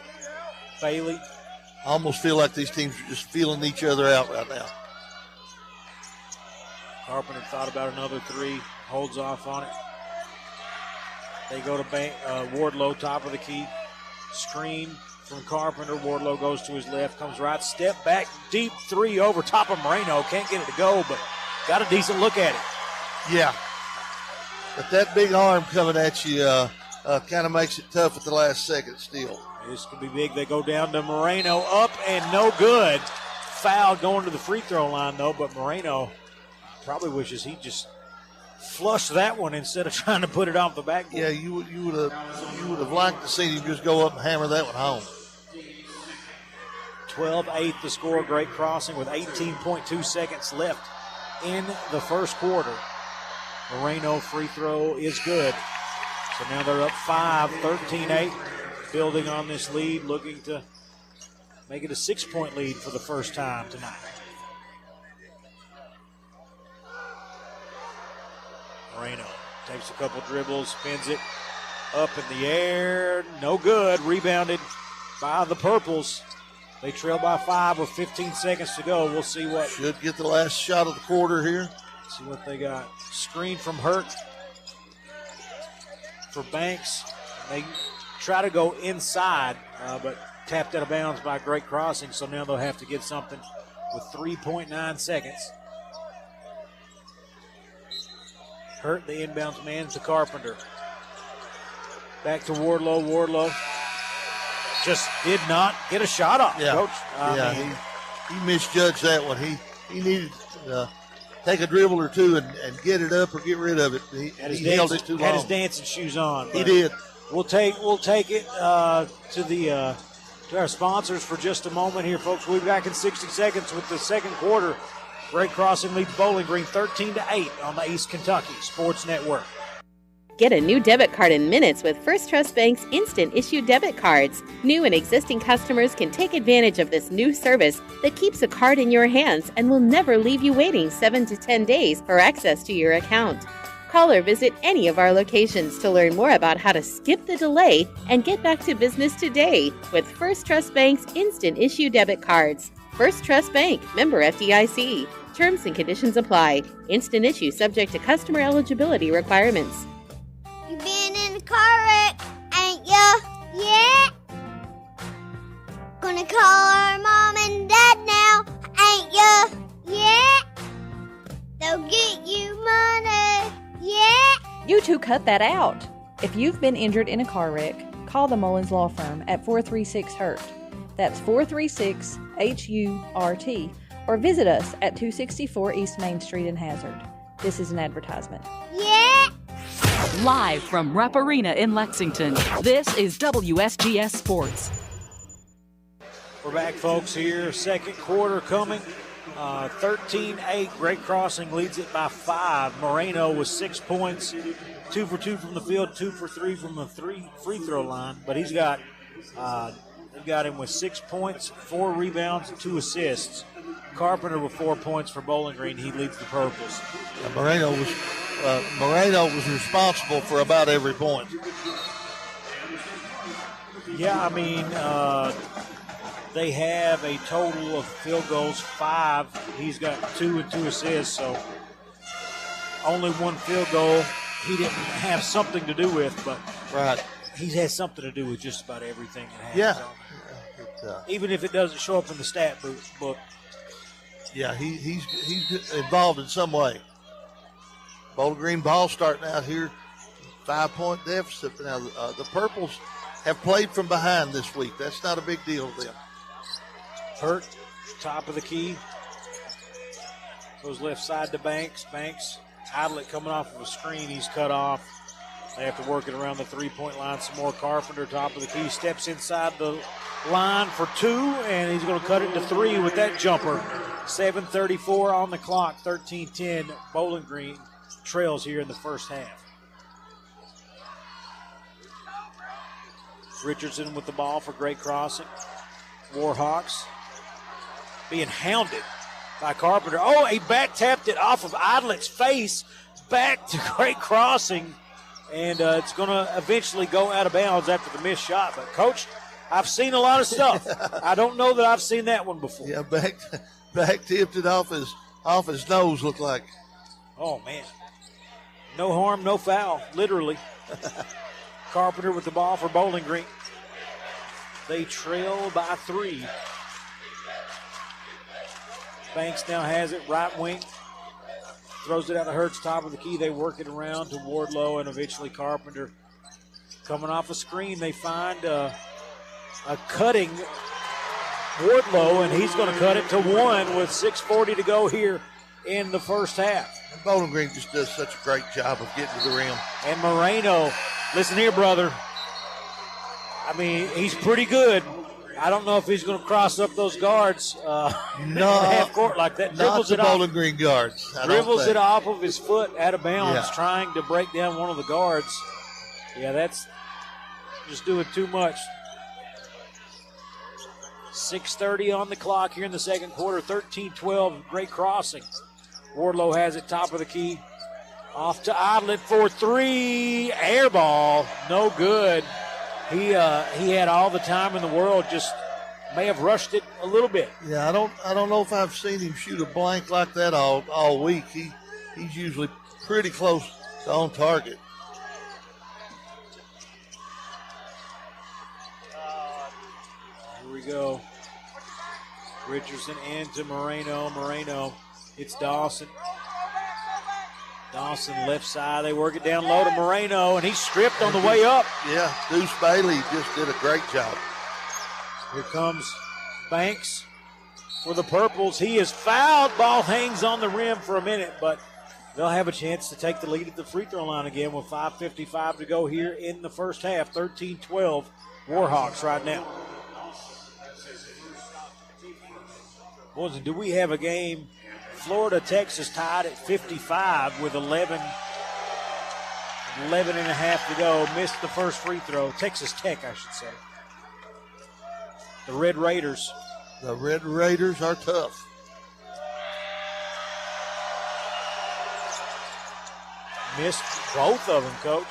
Bailey. I almost feel like these teams are just feeling each other out right now. Carpenter thought about another three. Holds off on it. They go to Wardlow, top of the key. Screen from Carpenter. Wardlow goes to his left, comes right, step back, deep three over top of Moreno. Can't get it to go, but got a decent look at it. Yeah. But that big arm coming at you kind of makes it tough at the last second still. This could be big. They go down to Moreno, up and no good. Foul going to the free throw line, though, but Moreno probably wishes he just flushed that one instead of trying to put it off the backboard. Yeah, you would have liked to see him just go up and hammer that one home. 12-8 the score. Great crossing with 18.2 seconds left in the first quarter. Moreno free throw is good. So now they're up 5, 13-8, building on this lead, looking to make it a 6-point lead for the first time tonight. Moreno takes a couple dribbles, spins it up in the air. No good. Rebounded by the Purples. They trail by 5 with 15 seconds to go. We'll see what. Should get the last shot of the quarter here. See what they got. Screen from Hurt for Banks. They try to go inside, but tapped out of bounds by Great Crossing, so now they'll have to get something with 3.9 seconds. Hurt, the inbounds man, to Carpenter. Back to Wardlow. Wardlow just did not get a shot off, Coach. He misjudged that one. He needed to take a dribble or two and get it up or get rid of it. He held it too long. Had his dancing shoes on. He did. We'll take it to our sponsors for just a moment here, folks. We'll be back in 60 seconds with the second quarter. Great Crossing leads Bowling Green 13-8 on the East Kentucky Sports Network. Get a new debit card in minutes with First Trust Bank's instant issue debit cards. New and existing customers can take advantage of this new service that keeps a card in your hands and will never leave you waiting 7 to 10 days for access to your account. Call or visit any of our locations to learn more about how to skip the delay and get back to business today with First Trust Bank's instant issue debit cards. First Trust Bank, member FDIC. Terms and conditions apply. Instant issue subject to customer eligibility requirements. You been in a car wreck, ain't ya? Yeah? Gonna call our mom and dad now, ain't ya? Yeah? They'll get you money, yeah? You two cut that out. If you've been injured in a car wreck, call the Mullins Law Firm at 436-HURT. That's 436-HURT. Or visit us at 264 East Main Street in Hazard. This is an advertisement. Yeah? Live from Rupp Arena in Lexington, this is WSGS Sports. We're back, folks, here. Second quarter coming. 13-8. Great Crossing leads it by 5. Moreno with 6 points. 2 for 2 from the field, 2 for 3 from the free throw line. But he's got him with 6 points, 4 rebounds, 2 assists. Carpenter with 4 points for Bowling Green. He leads the Purples. Moreno was responsible for about every point. Yeah, I mean, they have a total of field goals 5. He's got 2 and 2 assists, so only 1 field goal he didn't have something to do with, but right, he has something to do with just about everything that happens. Yeah. Even if it doesn't show up in the stat book. Yeah, he's involved in some way. Bowling Green ball starting out here, 5-point deficit. Now, the Purples have played from behind this week. That's not a big deal to them. Hurt, top of the key. Goes left side to Banks. Banks, Idlet coming off of a screen. He's cut off. They have to work it around the three-point line some more. Carpenter, top of the key, steps inside the line for 2, and he's going to cut it to 3 with that jumper. 7:34 on the clock, 13-10. Bowling Green trails here in the first half. Richardson with the ball for Great Crossing. Warhawks being hounded by Carpenter. Oh, he back tapped it off of Idlet's face back to Great Crossing, and it's going to eventually go out of bounds after the missed shot. But, Coach, I've seen a lot of stuff. I don't know that I've seen that one before. Yeah, back tipped it off his nose, looked like. Oh, man. No harm, no foul, literally. Carpenter with the ball for Bowling Green. They trail by 3. Banks now has it, right wing. Throws it out to Hurts, top of the key. They work it around to Wardlow and eventually Carpenter. Coming off a screen, they find a cutting Wardlow, and he's going to cut it to 1 with 6:40 to go here in the first half. And Bowling Green just does such a great job of getting to the rim. And Moreno, listen here, brother. I mean, he's pretty good. I don't know if he's going to cross up those guards half court like that. Not the Bowling Green guards. Dribbles it off of his foot out of bounds, trying to break down one of the guards. Yeah, that's just doing too much. 6:30 on the clock here in the second quarter. 13-12, great crossing. Wardlow has it, top of the key. Off to Idlet for 3. Air ball, no good. He had all the time in the world, just may have rushed it a little bit. Yeah, I don't know if I've seen him shoot a blank like that all week. He's usually pretty close to on target. Here we go. Richardson into Moreno. Moreno, it's Dawson. Dawson left side. They work it down low to Moreno, and he's stripped on the way up. Yeah, Deuce Bailey just did a great job. Here comes Banks for the Purples. He is fouled. Ball hangs on the rim for a minute, but they'll have a chance to take the lead at the free throw line again with 5:55 to go here in the first half. 13-12 Warhawks right now. Boys, do we have a game? Florida, Texas tied at 55 with 11 and a half to go. Missed the first free throw. Texas Tech, I should say. The Red Raiders. The Red Raiders are tough. Missed both of them, Coach.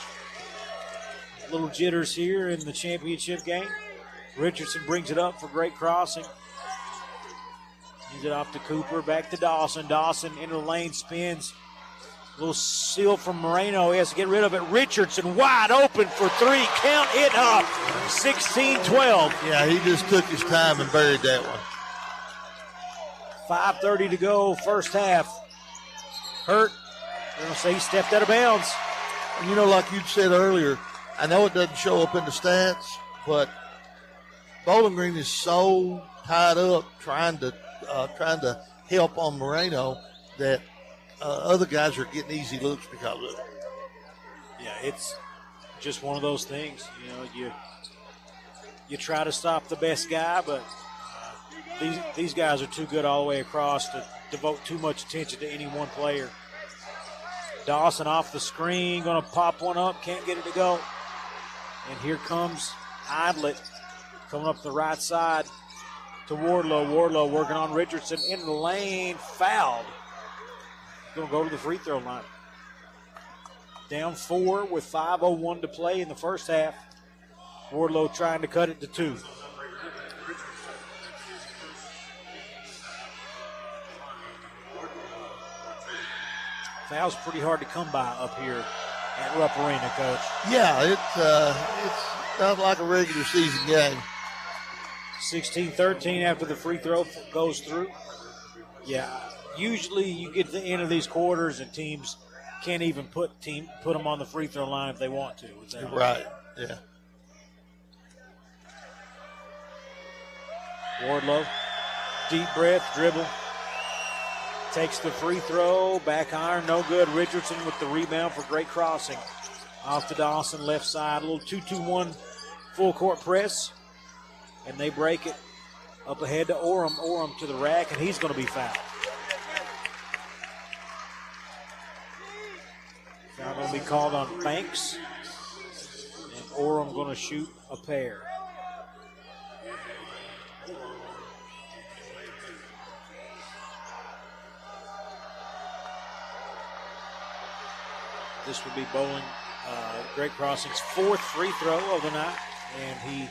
Little jitters here in the championship game. Richardson brings it up for great crossing. Gives it off to Cooper, back to Dawson. Dawson into the lane, spins. A little seal from Moreno. He has to get rid of it. Richardson wide open for 3. Count it up. 16-12. Yeah, he just took his time and buried that one. 5:30 to go, first half. Hurt. They're going to say he stepped out of bounds. You know, like you said earlier, I know it doesn't show up in the stats, but Bowling Green is so tied up trying to help on Moreno that other guys are getting easy looks because of it. Yeah, it's just one of those things. You know, you try to stop the best guy, but these guys are too good all the way across to devote too much attention to any one player. Dawson off the screen, going to pop one up, can't get it to go. And here comes Idlet coming up the right side to Wardlow. Wardlow working on Richardson in the lane, fouled. Going to go to the free throw line. Down 4 with 5:01 to play in the first half. Wardlow trying to cut it to 2. Foul's pretty hard to come by up here at Rupp Arena, Coach. Yeah, it's not like a regular season game. 16-13 after the free throw goes through. Yeah, usually you get to the end of these quarters and teams can't even put them on the free throw line if they want to. Right, yeah. Wardlow, deep breath, dribble. Takes the free throw, back iron, no good. Richardson with the rebound for great crossing. Off to Dawson, left side, a little 2-2-1 full court press. And they break it up ahead to Orem. Orem to the rack, and he's going to be fouled. Foul going to be called on Banks. And Orem going to shoot a pair. This would be Bowling, Great Crossing's 4th free throw of the night, and he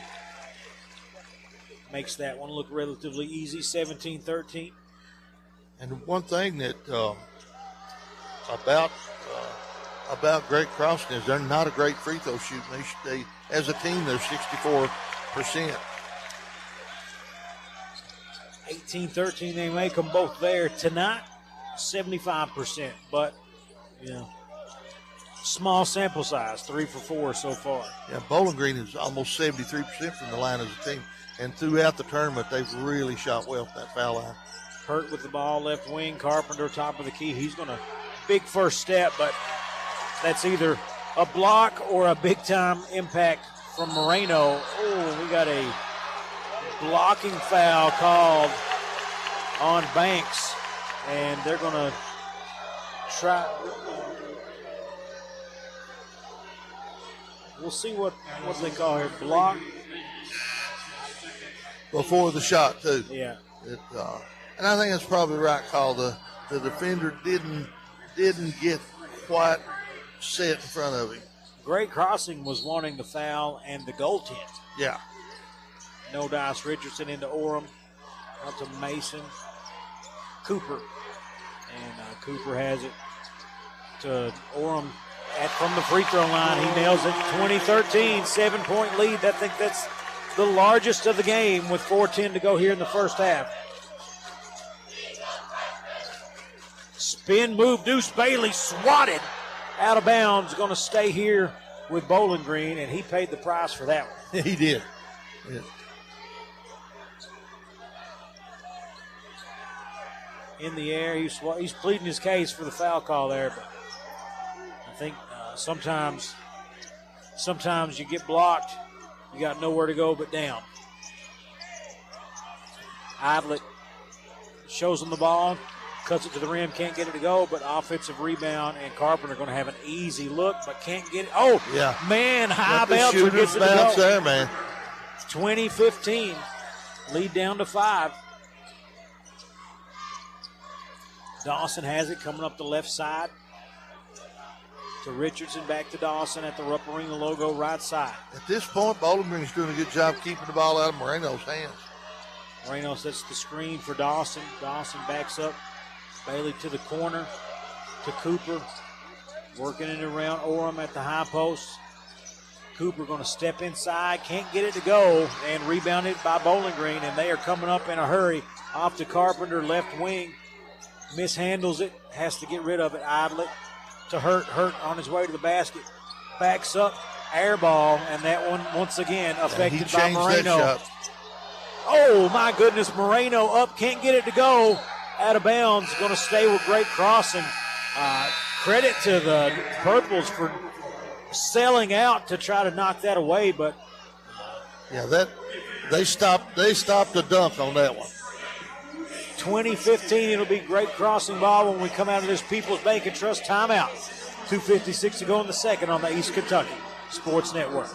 makes that one look relatively easy, 17-13. And one thing that about Great Crossing is they're not a great free throw shooting. They as a team, they're 64%. 18-13, they make them both there. Tonight, 75%, but, small sample size, 3 for 4 so far. Yeah, Bowling Green is almost 73% from the line as a team, and throughout the tournament, they've really shot well from that foul line. Hurt with the ball, left wing. Carpenter, top of the key. He's going to big first step, but that's either a block or a big-time impact from Moreno. Oh, we got a blocking foul called on Banks, and they're going to try. We'll see what they call here. Block. Before the shot, too. Yeah. And I think that's probably the right call. The defender didn't get quite set in front of him. Great Crossing was wanting the foul and the goaltend. Yeah. No dice. Richardson into Orem. Out to Mason. Cooper. And Cooper has it to Orem from the free throw line. He nails it. 20-13, 7-point lead. I think that's the largest of the game with 4:10 to go here in the first half. Spin move. Deuce Bailey swatted out of bounds. Going to stay here with Bowling Green, and he paid the price for that one. He did. Yeah. In the air, he's pleading his case for the foul call there, but I think sometimes you get blocked, you got nowhere to go but down. Idlet shows him the ball, cuts it to the rim, can't get it to go, but offensive rebound, and Carpenter going to have an easy look, but can't get it. Oh, yeah, man, high bouncer gets it to bounce go. There, man. 20-15, lead down to 5. Dawson has it coming up the left side to Richardson, back to Dawson at the Rupp Arena logo right side. At this point, Bowling Green's doing a good job keeping the ball out of Moreno's hands. Moreno sets the screen for Dawson. Dawson backs up. Bailey to the corner to Cooper. Working it around Orem at the high post. Cooper going to step inside. Can't get it to go. And rebounded by Bowling Green. And they are coming up in a hurry. Off to Carpenter, left wing. Mishandles it. Has to get rid of it. Idlet to Hurt on his way to the basket. Backs up. Air ball. And that one, once again, affected by Moreno. Oh, my goodness. Moreno up. Can't get it to go. Out of bounds. Going to stay with Great Crossing. Credit to the Purples for selling out to try to knock that away, but yeah, they stopped the dunk on that one. 20-15, it'll be Great Crossing ball when we come out of this People's Bank and Trust timeout. 2:56 to go in the second on the East Kentucky Sports Network.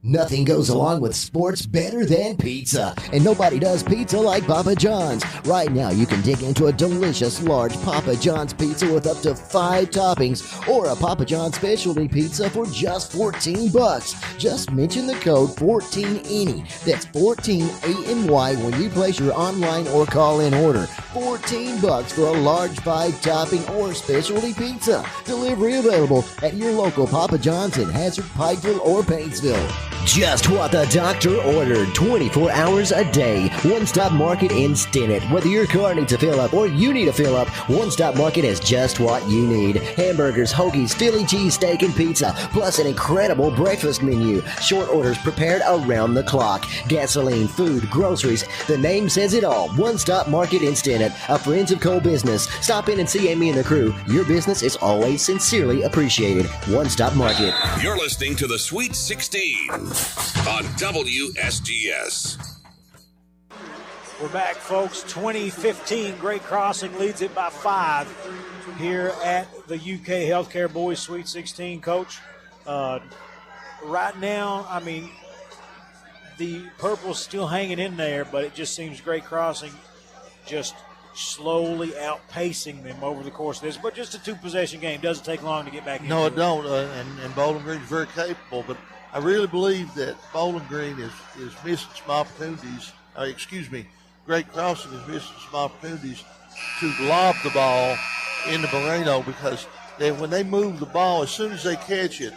Nothing goes along with sports better than pizza, and nobody does pizza like Papa John's. Right now, you can dig into a delicious, large Papa John's pizza with up to 5 toppings, or a Papa John's specialty pizza for just $14. Just mention the code 14ANY. That's 14ANY when you place your online or call-in order. $14 for a large 5-topping or specialty pizza. Delivery available at your local Papa John's in Hazard, Pikeville, or Paintsville. Just what the doctor ordered, 24 hours a day. One Stop Market in Stinnett. Whether your car needs a fill up or you need a fill up, One Stop Market has just what you need. Hamburgers, hoagies, Philly cheesesteak, and pizza, plus an incredible breakfast menu. Short orders prepared around the clock. Gasoline, food, groceries. The name says it all. One Stop Market in Stinnett, a Friends of Coal business. Stop in and see Amy and the crew. Your business is always sincerely appreciated. One Stop Market. You're listening to the Sweet 16 on WSGS. We're back, folks. 20-15. Great Crossing leads it by 5 here at the UK Healthcare Boys Sweet 16. Coach, right now, I mean, the Purple's still hanging in there, but it just seems Great Crossing just slowly outpacing them over the course of this. But just a 2-possession game. Doesn't take long to get back into it. No, it don't, and Bowling Green's very capable, but I really believe that Bowling Green is missing some opportunities. Great Crossing is missing some opportunities to lob the ball into Moreno, because when they move the ball, as soon as they catch it,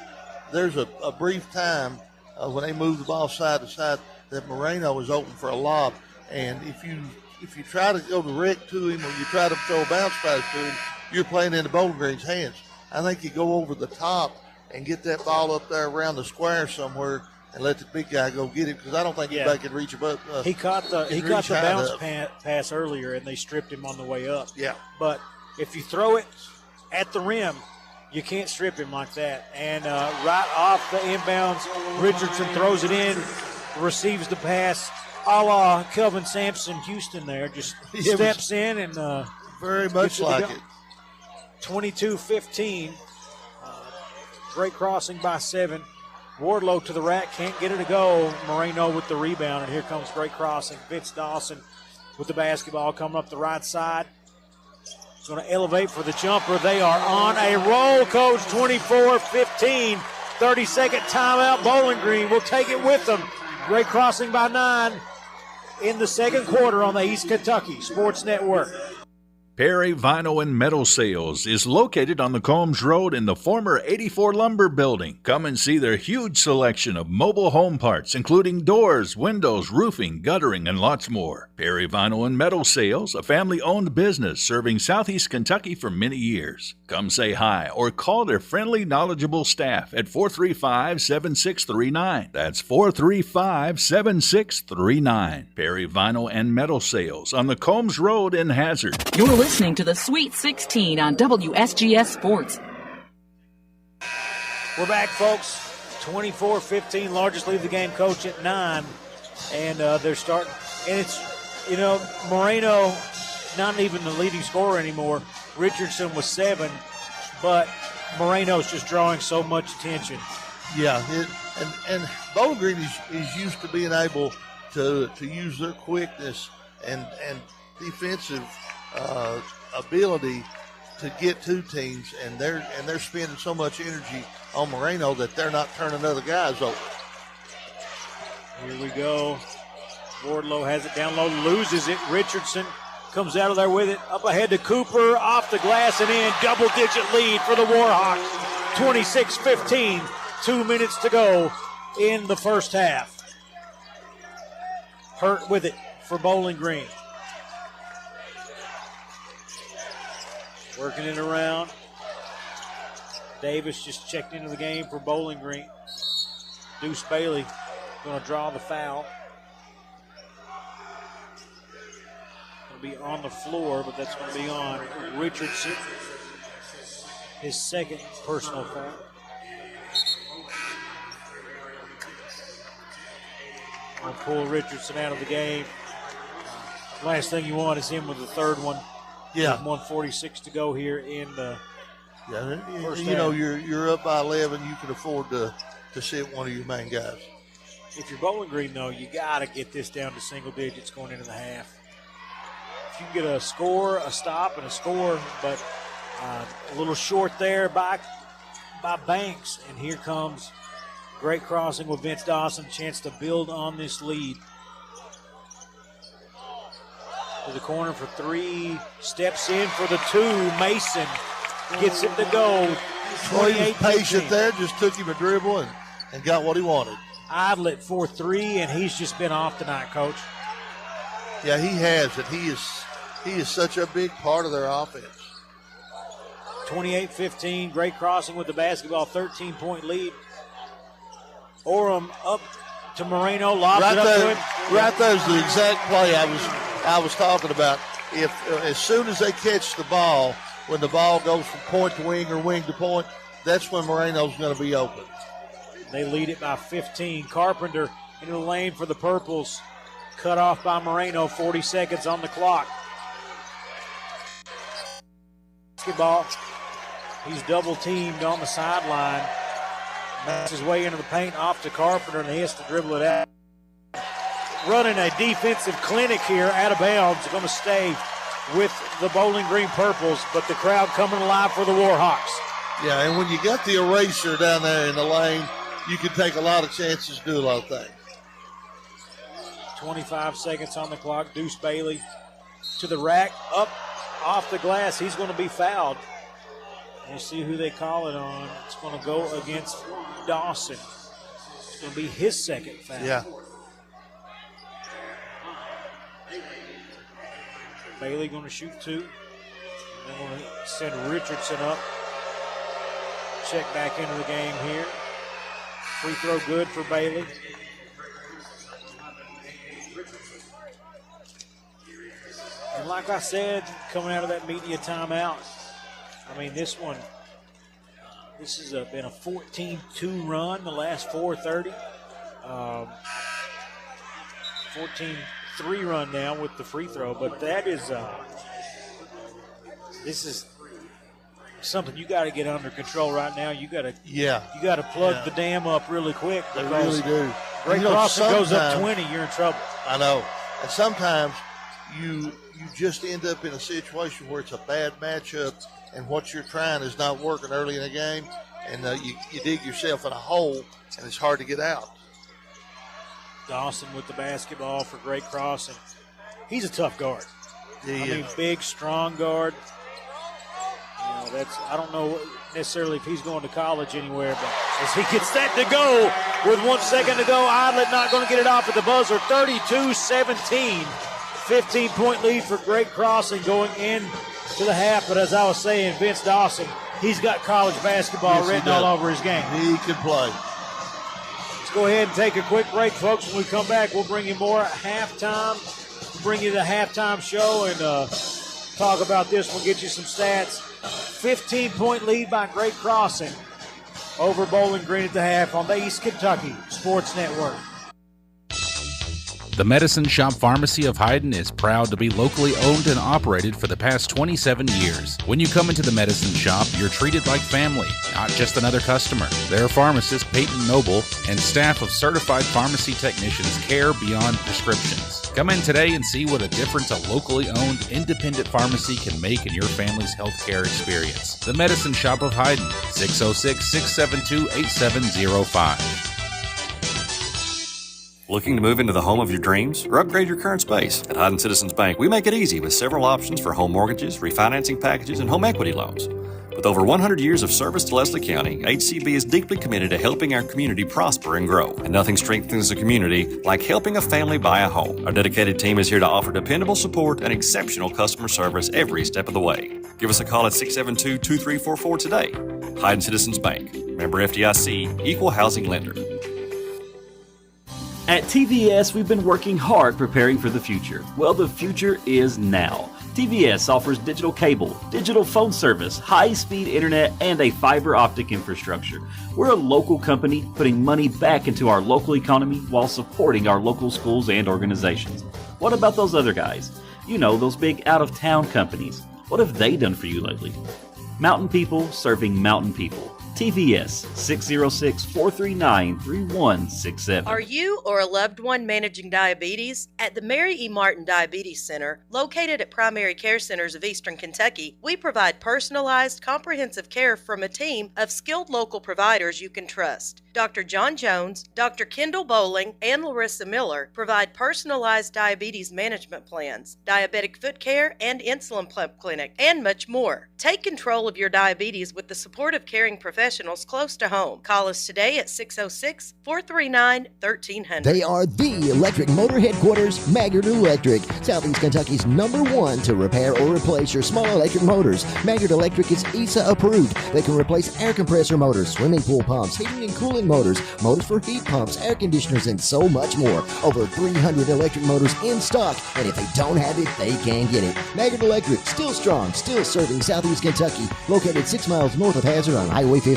there's a brief time when they move the ball side to side that Moreno is open for a lob. And if you if you try to go direct to him or you try to throw a bounce pass to him, you're playing into Bowling Green's hands. I think you go over the top and get that ball up there around the square somewhere and let the big guy go get it, because I don't think anybody can reach above. He caught the bounce pass earlier, and they stripped him on the way up. Yeah. But if you throw it at the rim, you can't strip him like that. And right off the inbounds, Richardson throws it in, receives the pass, a la Kelvin Sampson, Houston there, just steps in and very much like it. 22-15. Great crossing by 7. Wardlow to the rack, can't get it to go. Moreno with the rebound, and here comes great crossing. Vince Dawson with the basketball coming up the right side. He's going to elevate for the jumper. They are on a roll, Coach. 24-15. 30-second timeout. Bowling Green will take it with them. Great crossing by 9 in the second quarter on the East Kentucky Sports Network. Perry Vinyl and Metal Sales is located on the Combs Road in the former 84 Lumber Building. Come and see their huge selection of mobile home parts, including doors, windows, roofing, guttering, and lots more. Perry Vinyl and Metal Sales, a family-owned business serving Southeast Kentucky for many years. Come say hi or call their friendly, knowledgeable staff at 435-7639. That's 435-7639. Perry Vinyl and Metal Sales on the Combs Road in Hazard. You're listening to the Sweet 16 on WSGS Sports. We're back, folks. 24-15, largest lead of the game, Coach, at 9. And they're starting. And it's, Moreno, not even the leading scorer anymore. Richardson was 7, but Moreno's just drawing so much attention. Yeah, and Bowling Green is used to being able to use their quickness and defensive ability to get to teams, and they're spending so much energy on Moreno that they're not turning other guys over. Here we go. Wardlow has it down low, loses it. Richardson comes out of there with it. Up ahead to Cooper, off the glass and in. Double-digit lead for the Warhawks. 26-15. 2 minutes to go in the first half. Hurt with it for Bowling Green. Working it around. Davis just checked into the game for Bowling Green. Deuce Bailey going to draw the foul. Going to be on the floor, but that's going to be on Richardson. His second personal foul. Going to pull Richardson out of the game. Last thing you want is him with the third one. Yeah. 1:46 to go here in the first half. You're up by 11. You can afford to sit one of your main guys. If you're Bowling Green, though, you got to get this down to single digits going into the half. If you can get a score, a stop, and a score, but a little short there by Banks. And here comes great crossing with Vince Dawson. Chance to build on this lead. To the corner for 3, steps in for the 2. Mason gets it to go. 28. He was patient there, just took him a dribble and got what he wanted. Idlet for 3, and he's just been off tonight, Coach. Yeah, he has it. He is such a big part of their offense. 28-15, great crossing with the basketball, 13-point lead. Orem up to Moreno, lobs it up to him. Right there's the exact play I was talking about. If as soon as they catch the ball, when the ball goes from point to wing or wing to point, that's when Moreno's going to be open. They lead it by 15. Carpenter into the lane for the Purples. Cut off by Moreno, 40 seconds on the clock. Basketball. He's double teamed on the sideline. Makes his way into the paint, off to Carpenter, and he has to dribble it out. Running a defensive clinic here out of bounds. Going to stay with the Bowling Green Purples, but the crowd coming alive for the Warhawks. Yeah, and when you got the eraser down there in the lane, you can take a lot of chances, do a lot of things. 25 seconds on the clock. Deuce Bailey to the rack, up off the glass. He's going to be fouled. We'll see who they call it on. It's going to go against Dawson. It's going to be his second foul. Yeah. Bailey going to shoot 2. They're going to send Richardson up. Check back into the game here. Free throw good for Bailey. And like I said, coming out of that media timeout, I mean, this has been a 14-2 run the last 4:30. 14-3 run now with the free throw, but that is this is something you got to get under control right now. You got to plug the dam up really quick. They really do. Great Crossing goes up 20, you're in trouble. I know. And sometimes you just end up in a situation where it's a bad matchup and what you're trying is not working early in the game, and you dig yourself in a hole, and it's hard to get out. Dawson with the basketball for Great Crossing. He's a tough guard. Big, strong guard. I don't know necessarily if he's going to college anywhere, but as he gets that to go with 1 second to go, Idlet not going to get it off at the buzzer. 32-17, 15-point lead for Great Crossing going into the half. But as I was saying, Vince Dawson, he's got college basketball written all over his game. He can play. Let's go ahead and take a quick break, folks. When we come back, we'll bring you more halftime. We'll bring you the halftime show and talk about this. We'll get you some stats. 15-point lead by Great Crossing over Bowling Green at the half on the East Kentucky Sports Network. The Medicine Shop Pharmacy of Hyden is proud to be locally owned and operated for the past 27 years. When you come into the Medicine Shop, you're treated like family, not just another customer. Their pharmacist, Peyton Noble, and staff of certified pharmacy technicians care beyond prescriptions. Come in today and see what a difference a locally owned, independent pharmacy can make in your family's healthcare experience. The Medicine Shop of Hyden, 606-672-8705. Looking to move into the home of your dreams or upgrade your current space? At Hyden Citizens Bank, we make it easy with several options for home mortgages, refinancing packages, and home equity loans. With over 100 years of service to Leslie County, HCB is deeply committed to helping our community prosper and grow. And nothing strengthens a community like helping a family buy a home. Our dedicated team is here to offer dependable support and exceptional customer service every step of the way. Give us a call at 672-2344 today. Hyden Citizens Bank, member FDIC, equal housing lender. At TVS, we've been working hard preparing for the future. Well, the future is now. TVS offers digital cable, digital phone service, high-speed internet, and a fiber optic infrastructure. We're a local company putting money back into our local economy while supporting our local schools and organizations. What about those other guys? You know, those big out-of-town companies. What have they done for you lately? Mountain people serving mountain people. TVS 606-439-3167. Are you or a loved one managing diabetes? At the Mary E. Martin Diabetes Center, located at Primary Care Centers of Eastern Kentucky, we provide personalized, comprehensive care from a team of skilled local providers you can trust. Dr. John Jones, Dr. Kendall Bowling, and Larissa Miller provide personalized diabetes management plans, diabetic foot care, and insulin pump clinic, and much more. Take control of your diabetes with the support of caring professionals close to home. Call us today at 606-439-1300. They are the electric motor headquarters, Maggard Electric, Southeast Kentucky's #1 to repair or replace your small electric motors. Maggard Electric is ESA approved. They can replace air compressor motors, swimming pool pumps, heating and cooling motors, motors for heat pumps, air conditioners, and so much more. Over 300 electric motors in stock, and if they don't have it, they can get it. Maggard Electric, still strong, still serving Southeast Kentucky, located 6 miles north of Hazard on Highway 15.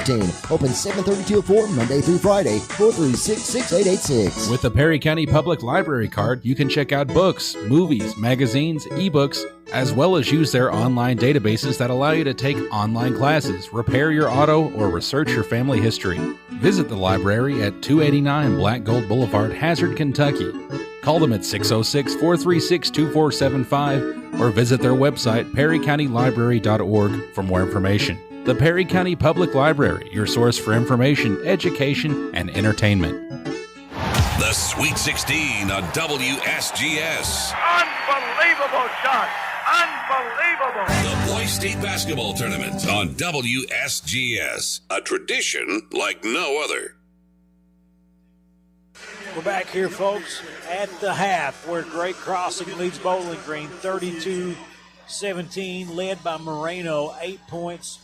Open 7:30 till 4, Monday through Friday, 436-6886. With the Perry County Public Library card, you can check out books, movies, magazines, ebooks, as well as use their online databases that allow you to take online classes, repair your auto, or research your family history. Visit the library at 289 Black Gold Boulevard, Hazard, Kentucky. Call them at 606-436-2475 or visit their website, perrycountylibrary.org, for more information. The Perry County Public Library, your source for information, education, and entertainment. The Sweet 16 on WSGS. Unbelievable shot. Unbelievable. The Boys State Basketball Tournament on WSGS. A tradition like no other. We're back here, folks, at the half where Great Crossing leads Bowling Green 32-17. 17, led by Moreno, 8 points,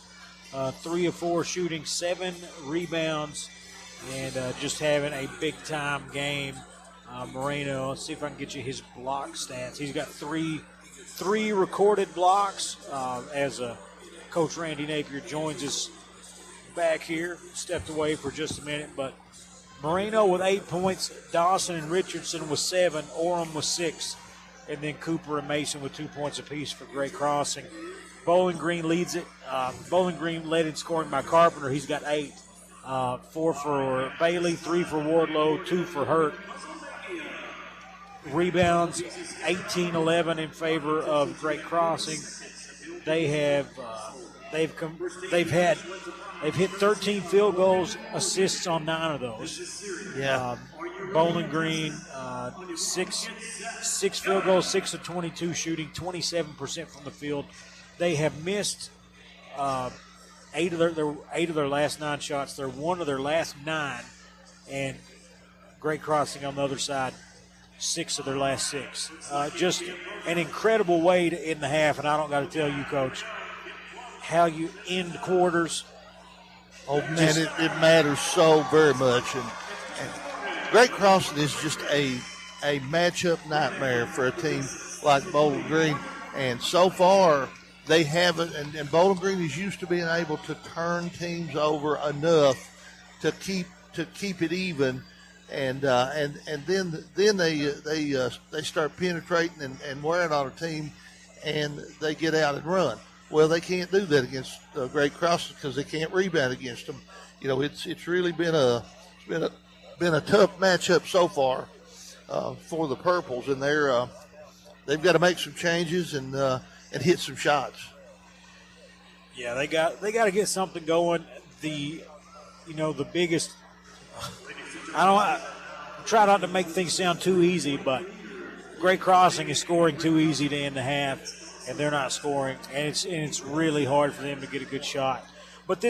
3 of 4 shooting, 7 rebounds, and just having a big-time game. Moreno, let's see if I can get you his block stats. He's got three recorded blocks as Coach Randy Napier joins us back here. Stepped away for just a minute, but Moreno with 8 points, Dawson and Richardson with 7, Orem with 6, and then Cooper and Mason with 2 points apiece for Great Crossing. Bowling Green leads it. Bowling Green led in scoring by Carpenter. He's got 8. 4 for Bailey, 3 for Wardlow, 2 for Hurt. Rebounds, 18-11 in favor of Great Crossing. They have they've hit 13 field goals, assists on 9 of those. Yeah. Bowling Green, 6 field goals, 6 of 22 shooting, 27% from the field. They have missed 8 of their last 9 shots. They're 1 of their last 9, and Great Crossing on the other side, 6 of their last 6. Just an incredible way to end the half, and I don't got to tell you, Coach, how you end quarters. Oh, man, it matters so very much. And Great Crossing is just a matchup nightmare for a team like Bowling Green. And so far, they haven't, and Bowling Green is used to being able to turn teams over enough to keep it even. And then they start penetrating and wearing on a team, and they get out and run. Well, they can't do that against Great Crossing because they can't rebound against them. You know, it's really been a tough matchup so far for the Purples, and they've got to make some changes and hit some shots. Yeah, they got to get something going. The biggest. I try not to make things sound too easy, but Great Crossing is scoring too easy to end the half, and they're not scoring, and it's really hard for them to get a good shot. But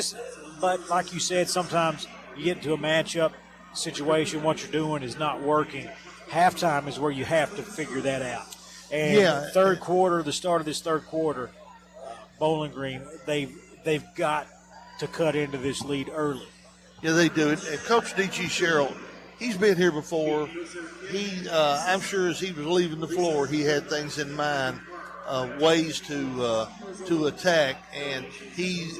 like you said, sometimes you get into a matchup situation, what you're doing is not working. Halftime is where you have to figure that out. And the start of this third quarter, Bowling Green, they've got to cut into this lead early. Yeah, they do. And Coach D.G. Sherrill, he's been here before. I'm sure as he was leaving the floor, he had things in mind, ways to attack, and he's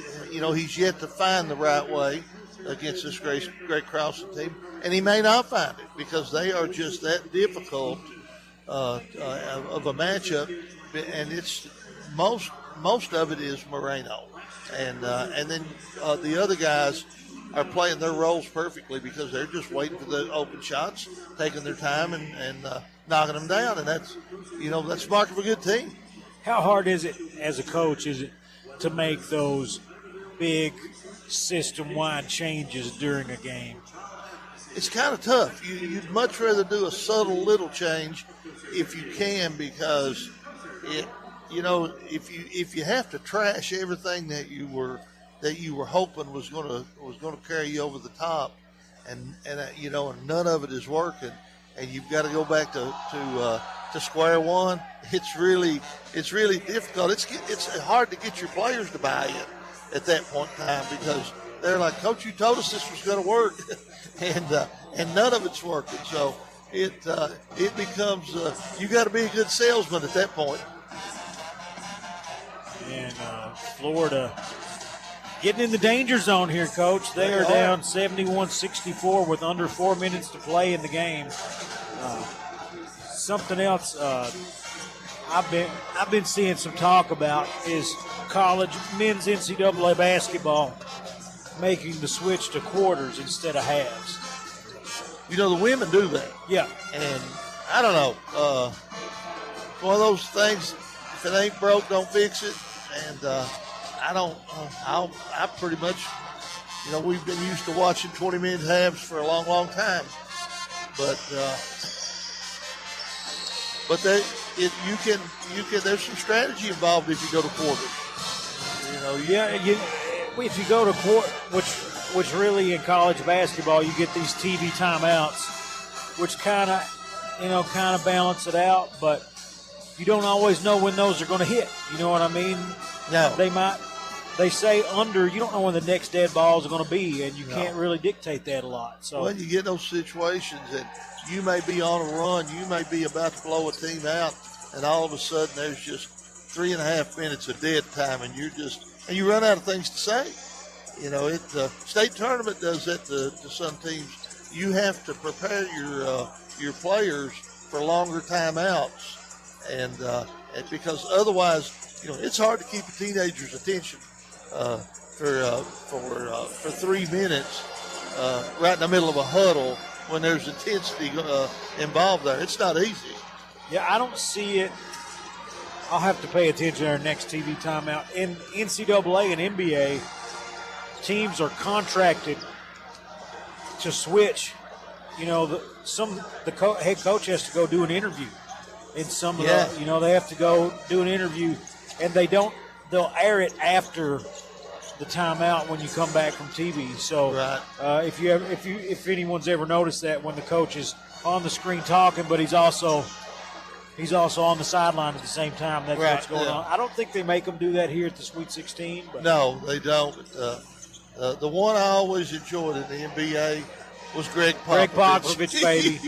yet to find the right way against this Great Crossing team, and he may not find it because they are just that difficult of a matchup, and it's most of it is Moreno, and then the other guys are playing their roles perfectly because they're just waiting for the open shots, taking their time and knocking them down, and that's the mark of a good team. How hard is it as a coach to make those big system-wide changes during a game? It's kind of tough. You'd much rather do a subtle little change if you can, because if you have to trash everything that you were hoping was going to carry you over the top, and none of it is working, and you've got to go back to square one. It's really difficult. It's hard to get your players to buy in at that point in time because they're like, Coach, you told us this was going to work, and none of it's working. So it becomes you got to be a good salesman at that point. And Florida getting in the danger zone here, Coach. They are down 71-64 with under 4 minutes to play in the game. Something else I've been seeing some talk about is college men's NCAA basketball making the switch to quarters instead of halves. The women do that. Yeah. And I don't know. One of those things, if it ain't broke, don't fix it. And I pretty much, we've been used to watching 20-minute halves for a long, long time. But you can. There's some strategy involved if you go to quarters. If you go to quarter, which really in college basketball you get these TV timeouts, which kind of balance it out. But you don't always know when those are going to hit. You know what I mean? No. They say under, you don't know when the next dead balls are going to be, and you can't really dictate that a lot. So when you get those situations that you may be on a run, you may be about to blow a team out, and all of a sudden there's just 3.5 minutes of dead time, and you run out of things to say. You know, state tournament does that to some teams. You have to prepare your players for longer timeouts, and because otherwise, you know, it's hard to keep a teenager's attention for 3 minutes right in the middle of a huddle when there's intensity involved there. It's not easy. Yeah, I don't see it. I'll have to pay attention to our next TV timeout. In NCAA and NBA, teams are contracted to switch. You know, the head coach has to go do an interview. In some of the, you know, they have to go do an interview, and they'll air it after the timeout when you come back from TV. So if anyone's ever noticed that, when the coach is on the screen talking, but he's also on the sideline at the same time. That's what's going on. I don't think they make them do that here at the Sweet 16. But. No, they don't. The one I always enjoyed in the NBA was Greg Popovich. Greg Popovich, baby.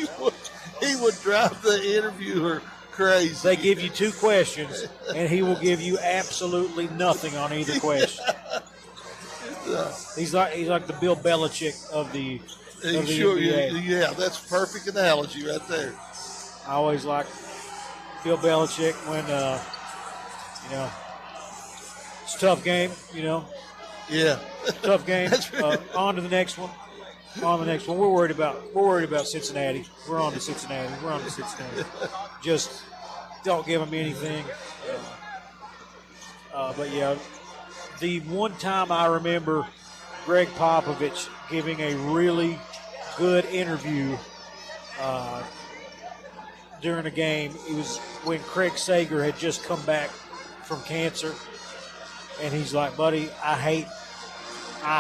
He would drive the interviewer crazy. They give you 2 questions, and he will give you absolutely nothing on either question. He's like the Bill Belichick of the NBA. Yeah, that's a perfect analogy right there. I always like Bill Belichick when, you know, it's a tough game, you know. Yeah. Tough game. On to the next one. We're worried about Cincinnati. We're on to Cincinnati. Just don't give them anything. But, yeah, the one time I remember Greg Popovich giving a really good interview during a game, it was when Craig Sager had just come back from cancer, and he's like, buddy, I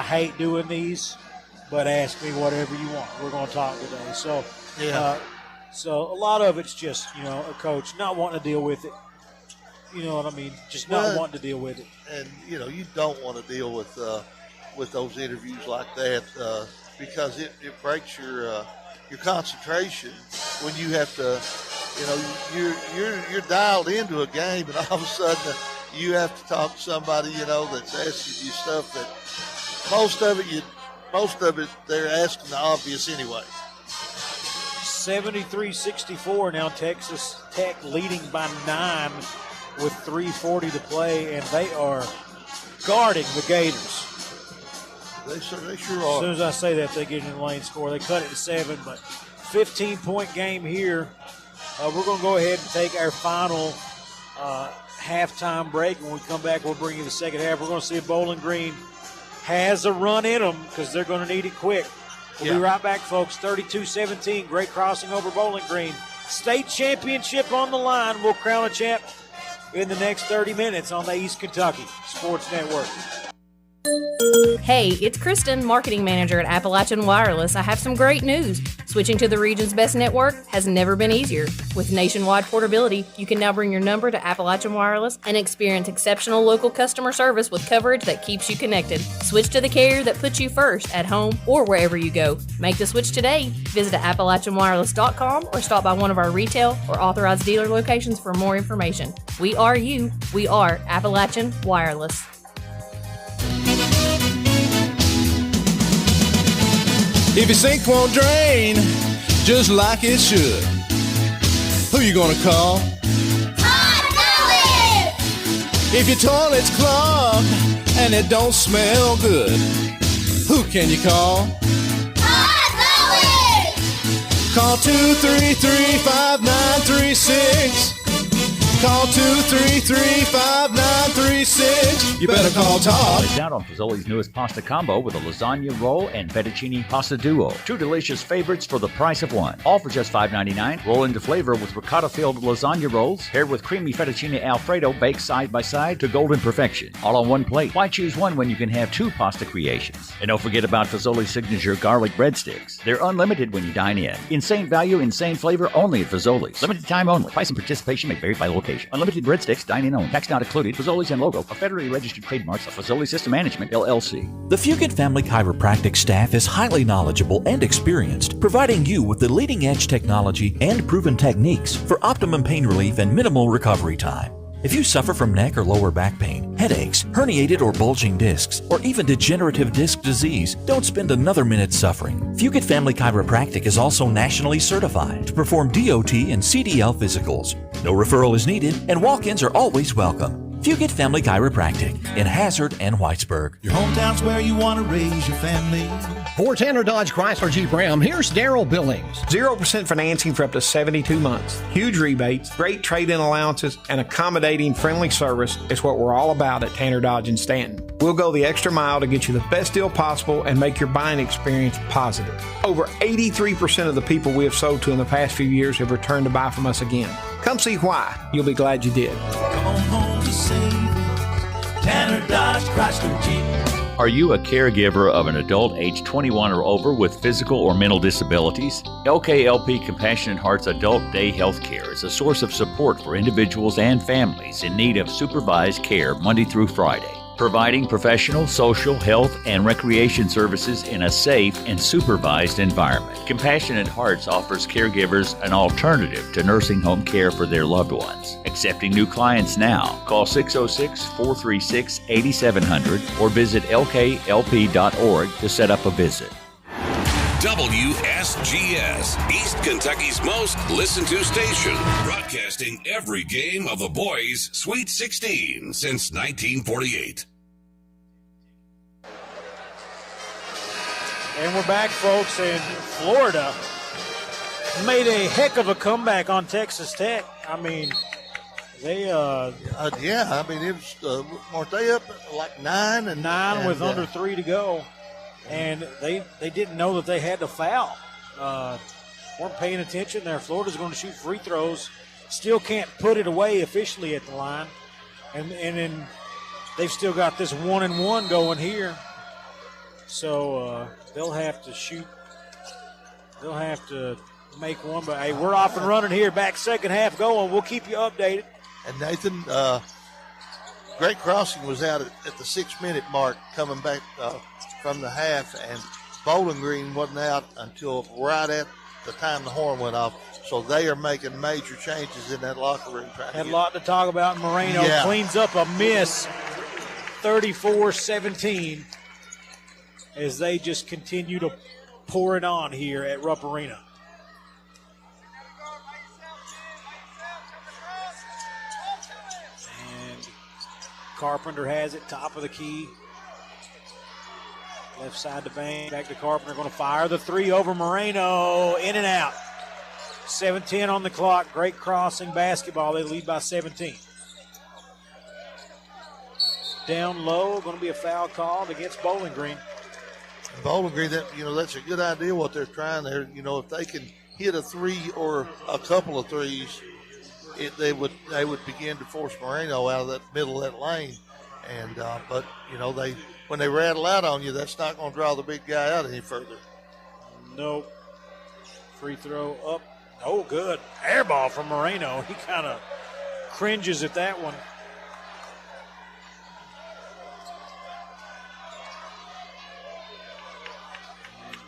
hate doing these, but ask me whatever you want. We're going to talk today. So, so a lot of it's just, you know, a coach not wanting to deal with it. You know what I mean? Just not wanting to deal with it. And, you know, you don't want to deal with those interviews like that because it breaks your concentration when you have to, you know, you're dialed into a game, and all of a sudden you have to talk to somebody, you know, that's asking you stuff that most of it they're asking the obvious anyway. 73-64 now, Texas Tech leading by 9 with 3:40 to play, and they are guarding the Gators. They sure are. As soon as I say that, they get in the lane score. They cut it to 7, but 15-point game here. We're going to go ahead and take our final halftime break. When we come back, we'll bring you the second half. We're going to see if Bowling Green has a run in them because they're going to need it quick. We'll be right back, folks. 32-17, great crossing over Bowling Green. State championship on the line. We'll crown a champ in the next 30 minutes on the East Kentucky Sports Network. Hey, it's Kristen, Marketing Manager at Appalachian Wireless. I have some great news. Switching to the region's best network has never been easier. With nationwide portability, you can now bring your number to Appalachian Wireless and experience exceptional local customer service with coverage that keeps you connected. Switch to the carrier that puts you first at home or wherever you go. Make the switch today. Visit AppalachianWireless.com or stop by one of our retail or authorized dealer locations for more information. We are you. We are Appalachian Wireless. If your sink won't drain just like it should, who you gonna call? Hot Toilet! If your toilet's clogged and it don't smell good, who can you call? Hot Toilet! Call 233-5936. Call 233-5936. You better call Todd. Miss out on Fazoli's newest pasta combo with a lasagna roll and fettuccine pasta duo. 2 delicious favorites for the price of 1. All for just $5.99. Roll into flavor with ricotta-filled lasagna rolls paired with creamy fettuccine Alfredo baked side by side to golden perfection. All on one plate. Why choose one when you can have 2 pasta creations? And don't forget about Fazoli's signature garlic breadsticks. They're unlimited when you dine in. Insane value, insane flavor only at Fazoli's. Limited time only. Price and participation may vary by location. location. Unlimited breadsticks, dine-in only. Tax not included. Fazoli's and logo are federally registered trademarks of Fazoli System Management, LLC. The Fugit Family Chiropractic staff is highly knowledgeable and experienced, providing you with the leading-edge technology and proven techniques for optimum pain relief and minimal recovery time. If you suffer from neck or lower back pain, headaches, herniated or bulging discs, or even degenerative disc disease, don't spend another minute suffering. Fugit Family Chiropractic is also nationally certified to perform DOT and CDL physicals. No referral is needed, and walk-ins are always welcome. Fugit Family Chiropractic in Hazard and Whitesburg. Your hometown's where you want to raise your family. For Tanner Dodge Chrysler Jeep Ram, here's Daryl Billings. 0% financing for up to 72 months. Huge rebates, great trade-in allowances, and accommodating friendly service is what we're all about at Tanner Dodge in Stanton. We'll go the extra mile to get you the best deal possible and make your buying experience positive. Over 83% of the people we have sold to in the past few years have returned to buy from us again. Come see why. You'll be glad you did. Come on home to savings. Tanner Dodge Chrysler Jeep. Are you a caregiver of an adult age 21 or over with physical or mental disabilities? LKLP Compassionate Hearts Adult Day Health Care is a source of support for individuals and families in need of supervised care Monday through Friday, providing professional, social, health, and recreation services in a safe and supervised environment. Compassionate Hearts offers caregivers an alternative to nursing home care for their loved ones. Accepting new clients now. Call 606-436-8700 or visit lklp.org to set up a visit. WSGS, East Kentucky's most listened to station, broadcasting every game of the boys' Sweet 16 since 1948. And we're back, folks, and Florida made a heck of a comeback on Texas Tech. I mean, they it was weren't they up like 9 with under 3 to go. And they didn't know that they had to foul. Weren't paying attention there. Florida's going to shoot free throws. Still can't put it away officially at the line. And then they've still got this 1-and-1 going here. So they'll have to shoot. They'll have to make one. But, hey, we're off and running here. Back second half going. We'll keep you updated. And, Nathan, Great Crossing was out at the 6-minute mark coming back from the half, and Bowling Green wasn't out until right at the time the horn went off. So they are making major changes in that locker room. Had a lot to talk about. Moreno cleans up a miss, 34-17, as they just continue to pour it on here at Rupp Arena. And Carpenter has it, top of the key. Left side to Bain, back to Carpenter, going to fire the three over Moreno, in and out. 7:10 on the clock, Great Crossing basketball, they lead by 17. Down low, going to be a foul called against Bowling Green. Bowling Green, that's a good idea what they're trying there. If they can hit a three or a couple of threes, they would begin to force Moreno out of that middle of that lane. And but when they rattle out on you, that's not going to draw the big guy out any further. Nope. Free throw up. Oh, good. Air ball from Moreno. He kind of cringes at that one.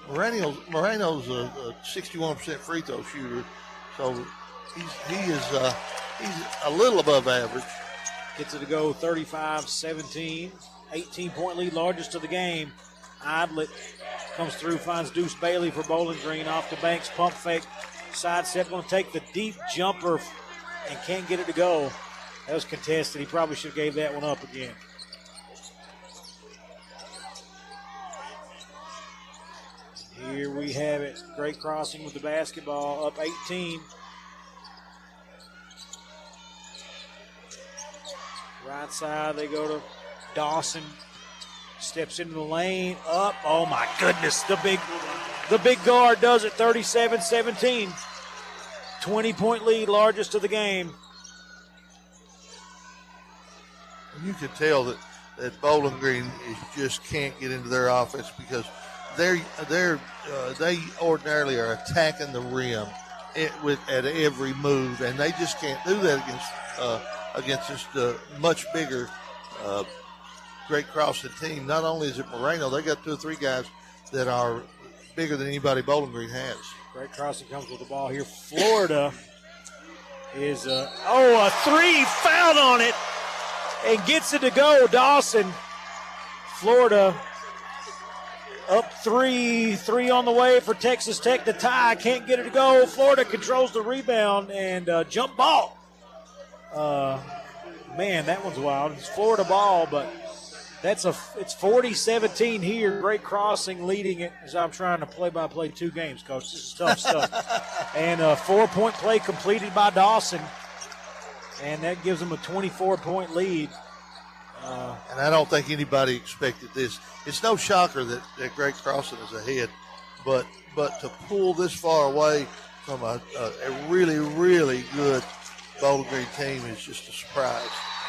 Moreno's a 61% free throw shooter, so he's a little above average. Gets it to go 35-17. 18-point lead, largest of the game. Idlet comes through, finds Deuce Bailey for Bowling Green off the Banks pump fake. Side step, going to take the deep jumper and can't get it to go. That was contested. He probably should have gave that one up again. Here we have it. Great Crossing with the basketball, up 18. Right side, they go to Dawson. Steps into the lane, up. Oh my goodness, the big guard does it, 37-17. 20-point lead, largest of the game. You could tell that Bowling Green just can't get into their offense because they ordinarily are attacking the rim at every move, and they just can't do that against against this much bigger Great Crossing team. Not only is it Moreno, they got 2 or 3 guys that are bigger than anybody Bowling Green has. Great Crossing comes with the ball here. Florida is a 3, fouled on it, and gets it to go. Dawson, Florida up 3 on the way for Texas Tech to tie. Can't get it to go. Florida controls the rebound and jump ball. Man, that one's wild. It's Florida ball, but it's 40-17 here. Great Crossing leading it as I'm trying to play-by-play 2 games, Coach. This is tough stuff. And a 4-point play completed by Dawson, and that gives them a 24-point lead. And I don't think anybody expected this. It's no shocker that Great Crossing is ahead, but to pull this far away from a really, really good Bowling Green team is just a surprise.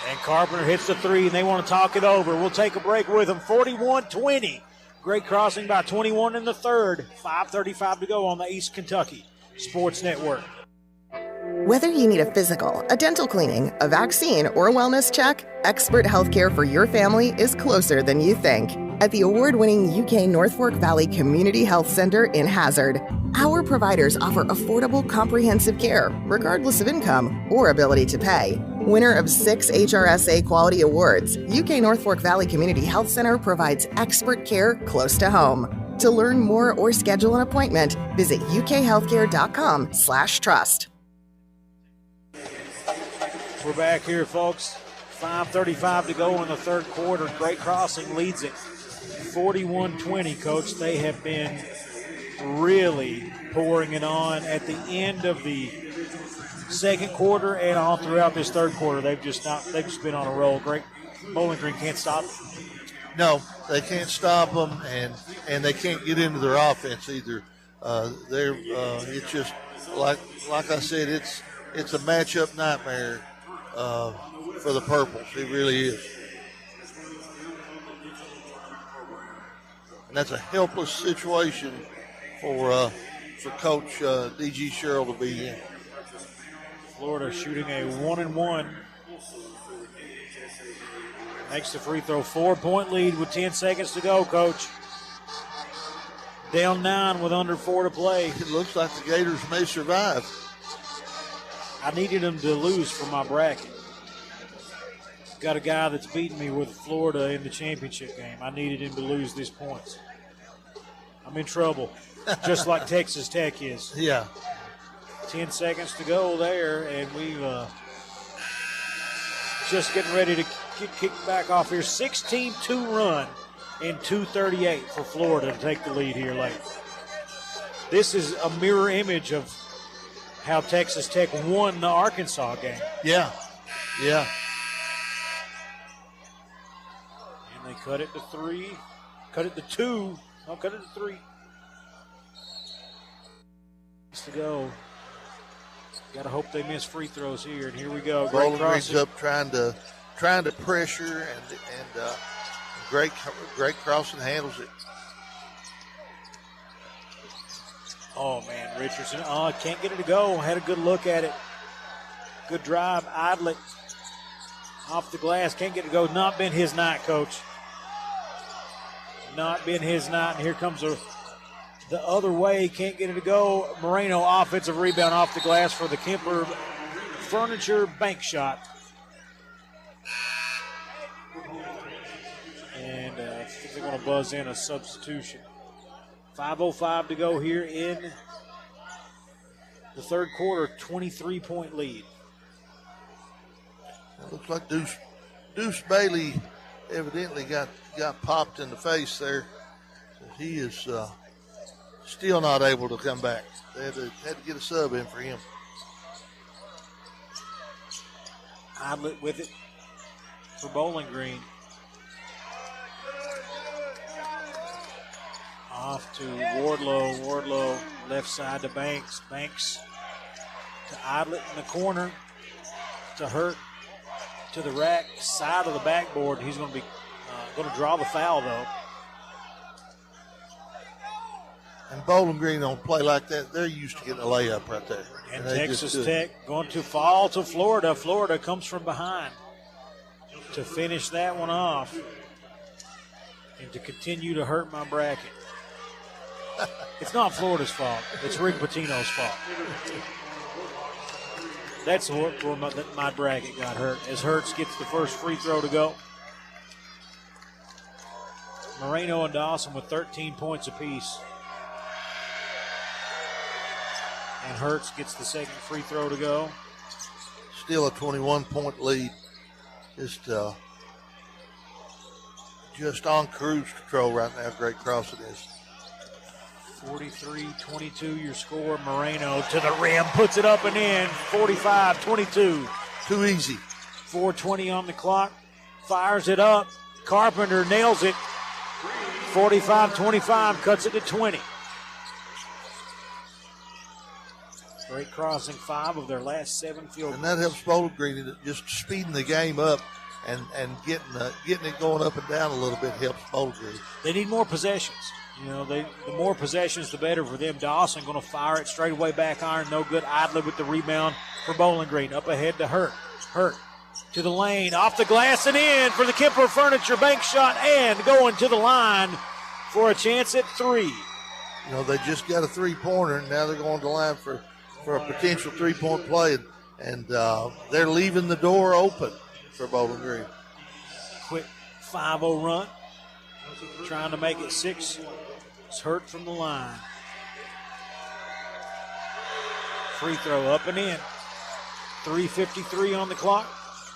And Carpenter hits the 3, and they want to talk it over. We'll take a break with them. 41-20. Great Crossing by 21 in the third. 5:35 to go on the East Kentucky Sports Network. Whether you need a physical, a dental cleaning, a vaccine, or a wellness check, expert healthcare for your family is closer than you think. At the award-winning UK North Fork Valley Community Health Centre in Hazard, our providers offer affordable, comprehensive care, regardless of income or ability to pay. Winner of 6 HRSA quality awards, UK North Fork Valley Community Health Centre provides expert care close to home. To learn more or schedule an appointment, visit ukhealthcare.com/trust. We're back here, folks. 5:35 to go in the third quarter. Great Crossing leads it 41-20, Coach. They have been really pouring it on at the end of the second quarter and all throughout this third quarter. They've just been on a roll. Great Bowling Green can't stop them. No, they can't stop them, and they can't get into their offense either. It's just like I said, it's a matchup nightmare for the Purples. It really is. And that's a helpless situation for Coach D.G. Sherrill to be in. Florida shooting a 1-and-1. Makes the free throw. 4-point lead with 10 seconds to go, Coach. Down 9 with under 4 to play. It looks like the Gators may survive. I needed them to lose for my bracket. Got a guy that's beaten me with Florida in the championship game. I needed him to lose these points. I'm in trouble, just like Texas Tech is. Yeah. 10 seconds to go there, and we've just getting ready to kick back off here. 16-2 run in 2:38 for Florida to take the lead here late. This is a mirror image of how Texas Tech won the Arkansas game. Yeah. And they cut it to 3, cut it to 2, no, cut it to 3. To go. Got to hope they miss free throws here, and here we go. Bowling Green's up trying to pressure, and Great Crossing handles it. Oh, man, Richardson. Oh, can't get it to go. Had a good look at it. Good drive. Idlet off the glass. Can't get it to go. Not been his night, Coach. Not been his night. And here comes the other way. Can't get it to go. Moreno offensive rebound off the glass for the Kemper Furniture bank shot. And I think they're going to buzz in a substitution. 5:05 to go here in the third quarter, 23-point lead. It looks like Deuce Bailey evidently got popped in the face there. He is still not able to come back. They had to get a sub in for him. Idlet with it for Bowling Green. Off to Wardlow. Wardlow left side to Banks. Banks to Idlet in the corner. To Hurt to the rack side of the backboard. He's going to be going to draw the foul though. And Bowling Green on play like that, they're used to getting a layup right there. And they Texas just do it. Tech going to fall to Florida. Florida comes from behind to finish that one off and to continue to hurt my bracket. It's not Florida's fault. It's Rick Pitino's fault. That's where my bracket got hurt, as Hertz gets the first free throw to go. Moreno and Dawson with 13 points apiece. And Hertz gets the second free throw to go. Still a 21-point lead. Just on cruise control right now. Great cross it is. 43-22 your score. Moreno to the rim, puts it up and in. 45-22. Too easy. 4:20 on the clock. Fires it up. Carpenter nails it. 45-25, cuts it to 20. Great crossing, 5 of their last 7 field goals. And that helps Bowling Green in just speeding the game up and getting it going up and down a little bit helps Bowling Green. They need more possessions. You know, the more possessions, the better for them. Dawson going to fire it straight away back iron. No good. Idler with the rebound for Bowling Green. Up ahead to Hurt. Hurt to the lane. Off the glass and in for the Kemper Furniture bank shot and going to the line for a chance at 3. You know, they just got a three-pointer, and now they're going to the line for a potential three-point play, and they're leaving the door open for Bowling Green. Quick 5-0 run. Trying to make it 6. It's Hurt from the line. Free throw up and in. 3:53 on the clock.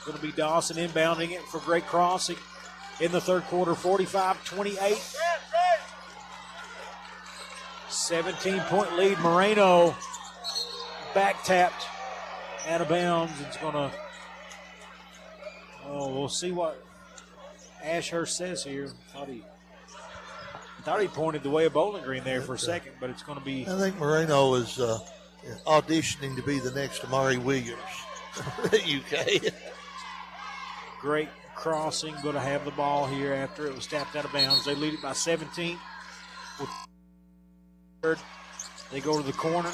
Going to be Dawson inbounding it for great crossing in the third quarter. 45-28. 17-point lead. Moreno back tapped out of bounds. It's going to, we'll see what Ashurst says here. I thought he pointed the way of Bowling Green there for a second, but it's going to be. I think Moreno is auditioning to be the next Amari Williams at UK. Great crossing. Going to have the ball here after it was tapped out of bounds. They lead it by 17. They go to the corner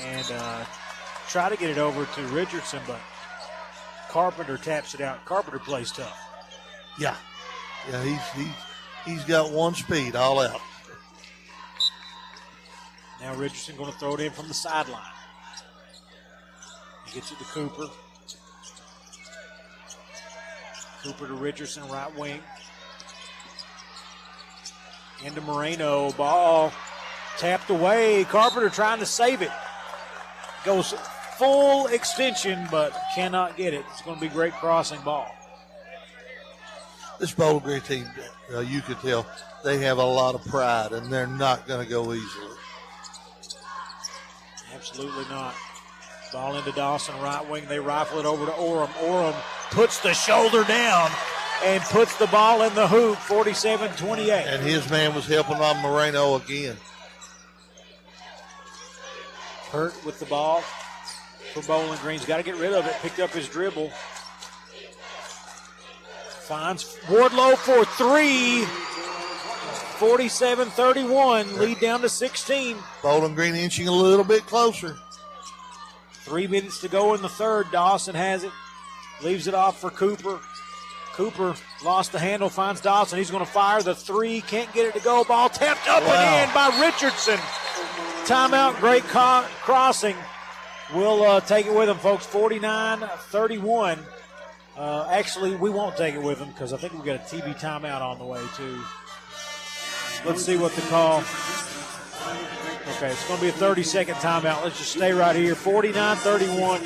and try to get it over to Richardson, but Carpenter taps it out. Carpenter plays tough. Yeah, he's got one speed all out. Now Richardson going to throw it in from the sideline. He gets it to Cooper. Cooper to Richardson, right wing. Into Moreno. Ball tapped away. Carpenter trying to save it. Goes full extension, but cannot get it. It's going to be great crossing ball. This Bowling Green team, you can tell, they have a lot of pride, and they're not going to go easily. Absolutely not. Ball into Dawson, right wing. They rifle it over to Orem. Orem puts the shoulder down and puts the ball in the hoop, 47-28. And his man was helping on Moreno again. Hurt with the ball for Bowling Green's got to get rid of it. Picked up his dribble. Finds Wardlow for 3. 47-31. Lead down to 16. Bowling Green inching a little bit closer. 3 minutes to go in the third. Dawson has it. Leaves it off for Cooper. Cooper lost the handle, finds Dawson. He's going to fire the 3. Can't get it to go. Ball tapped up and in by Richardson. Timeout. Great crossing. We'll take it with him, folks. 49-31. Actually, we won't take it with him because I think we've got a TV timeout on the way, too. Let's see what the call. Okay, it's going to be a 30-second timeout. Let's just stay right here. 49-31.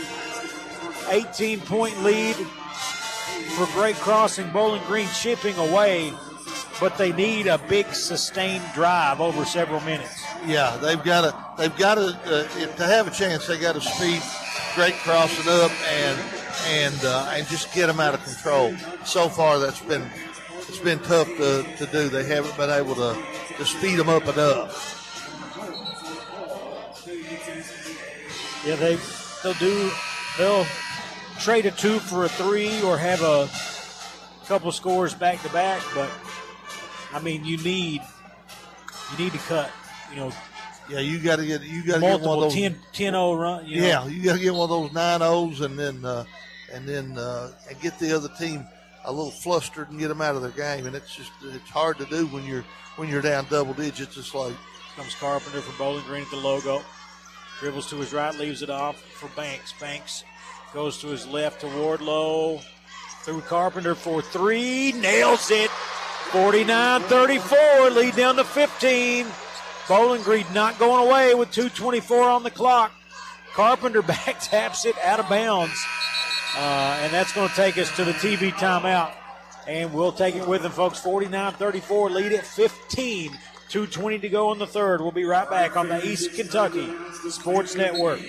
18-point lead for great crossing. Bowling Green chipping away, but they need a big sustained drive over several minutes. Yeah, they've got to have a chance. They got to speed great crossing up and just get them out of control. So far, it's been tough to do. They haven't been able to speed them up enough. Yeah, they'll trade a 2 for a 3 or have a couple scores back to back, but I mean you need You need to cut, Yeah, you got to get multiple one of those 10-0 run. Yeah, you got to get one of those 9-0s and then get the other team a little flustered and get them out of their game. And it's hard to do when you're down double digits. It's like comes Carpenter from Bowling Green at the logo. Dribbles to his right, leaves it off for Banks. Banks goes to his left to Wardlow. Through Carpenter for three. Nails it. 49-34. Lead down to 15. Bowling Green not going away with 2:24 on the clock. Carpenter back taps it out of bounds. And that's going to take us to the TV timeout. And we'll take it with them, folks. 49-34. Lead at 15. 2:20 to go in the third. We'll be right back on the East Kentucky Sports Network.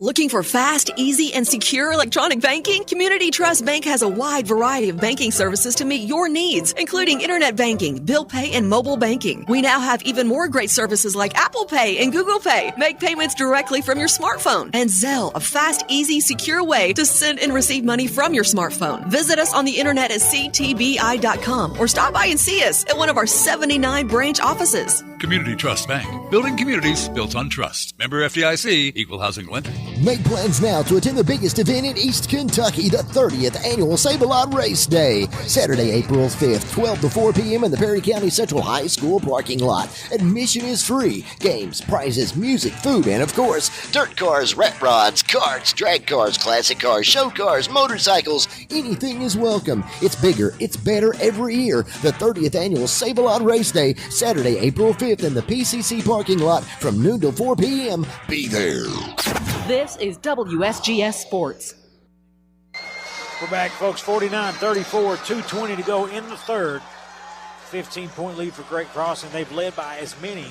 Looking for fast, easy, and secure electronic banking? Community Trust Bank has a wide variety of banking services to meet your needs, including internet banking, bill pay, and mobile banking. We now have even more great services like Apple Pay and Google Pay. Make payments directly from your smartphone. And Zelle, a fast, easy, secure way to send and receive money from your smartphone. Visit us on the internet at ctbi.com or stop by and see us at one of our 79 branch offices. Community Trust Bank. Building communities built on trust. Member FDIC, Equal Housing Lender. Make plans now to attend the biggest event in East Kentucky, the 30th Annual Save-A-Lot Race Day. Saturday, April 5th, 12 to 4 p.m. in the Perry County Central High School parking lot. Admission is free. Games, prizes, music, food, and of course, dirt cars, rat rods, karts, drag cars, classic cars, show cars, motorcycles. Anything is welcome. It's bigger, it's better every year. The 30th Annual Save-A-Lot Race Day, Saturday, April 5th in the PCC parking lot from noon to 4 p.m. Be there. This is WSGS Sports. We're back, folks. 49-34, 2:20 to go in the third. 15-point lead for Great Crossing. They've led by as many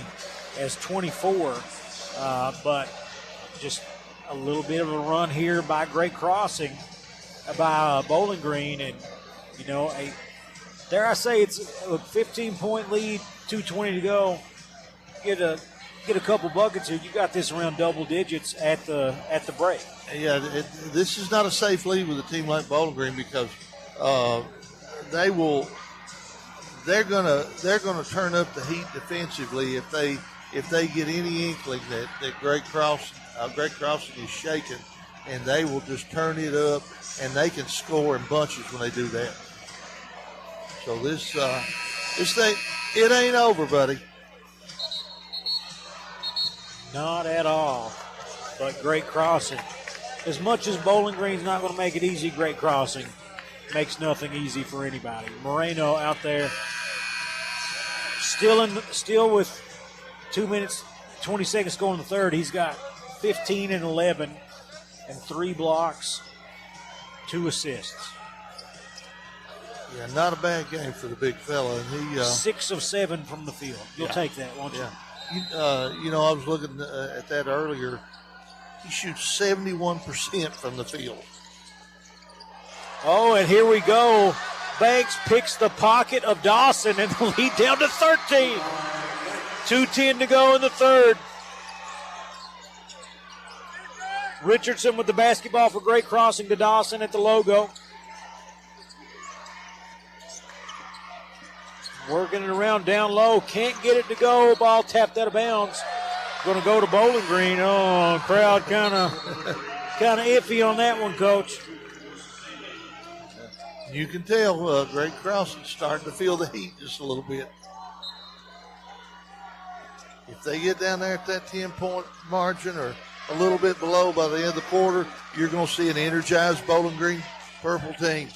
as 24, but just a little bit of a run here by Great Crossing, by Bowling Green. And, dare I say it's a 15-point lead, 2:20 to go. Get a couple buckets here. You got this around double digits at the break. Yeah, this is not a safe lead with a team like Bowling Green because they're gonna turn up the heat defensively if they get any inkling that Great Crossing is shaking, and they will just turn it up, and they can score in bunches when they do that. So this thing, it ain't over, buddy. Not at all, but Great Crossing. As much as Bowling Green's not going to make it easy, Great Crossing makes nothing easy for anybody. Moreno out there, still with 2 minutes, 20 seconds going in the third. He's got 15 and 11 and 3 blocks, 2 assists. Yeah, not a bad game for the big fella. And he 6 of 7 from the field. You'll take that, won't you? I was looking at that earlier. He shoots 71% from the field. Oh, and here we go. Banks picks the pocket of Dawson and the lead down to 13. 2:10 to go in the third. Richardson with the basketball for Great Crossing to Dawson at the logo. Working it around down low. Can't get it to go. Ball tapped out of bounds. Going to go to Bowling Green. Oh, crowd kind of iffy on that one, Coach. You can tell Great Crossing's starting to feel the heat just a little bit. If they get down there at that 10-point margin or a little bit below by the end of the quarter, you're going to see an energized Bowling Green purple team.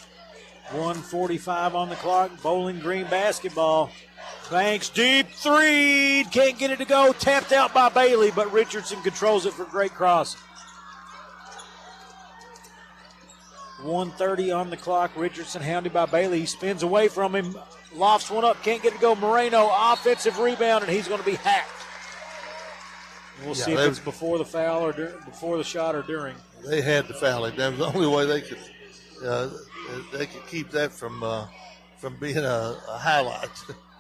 1:45 on the clock. Bowling Green basketball. Banks deep three. Can't get it to go. Tapped out by Bailey, but Richardson controls it for Great Crossing. 1:30 on the clock. Richardson hounded by Bailey. He spins away from him. Lofts one up. Can't get it to go. Moreno, offensive rebound, and he's going to be hacked. We'll see if it's before the foul or before the shot or during. They had to foul him. That was the only way they could keep that from being a highlight.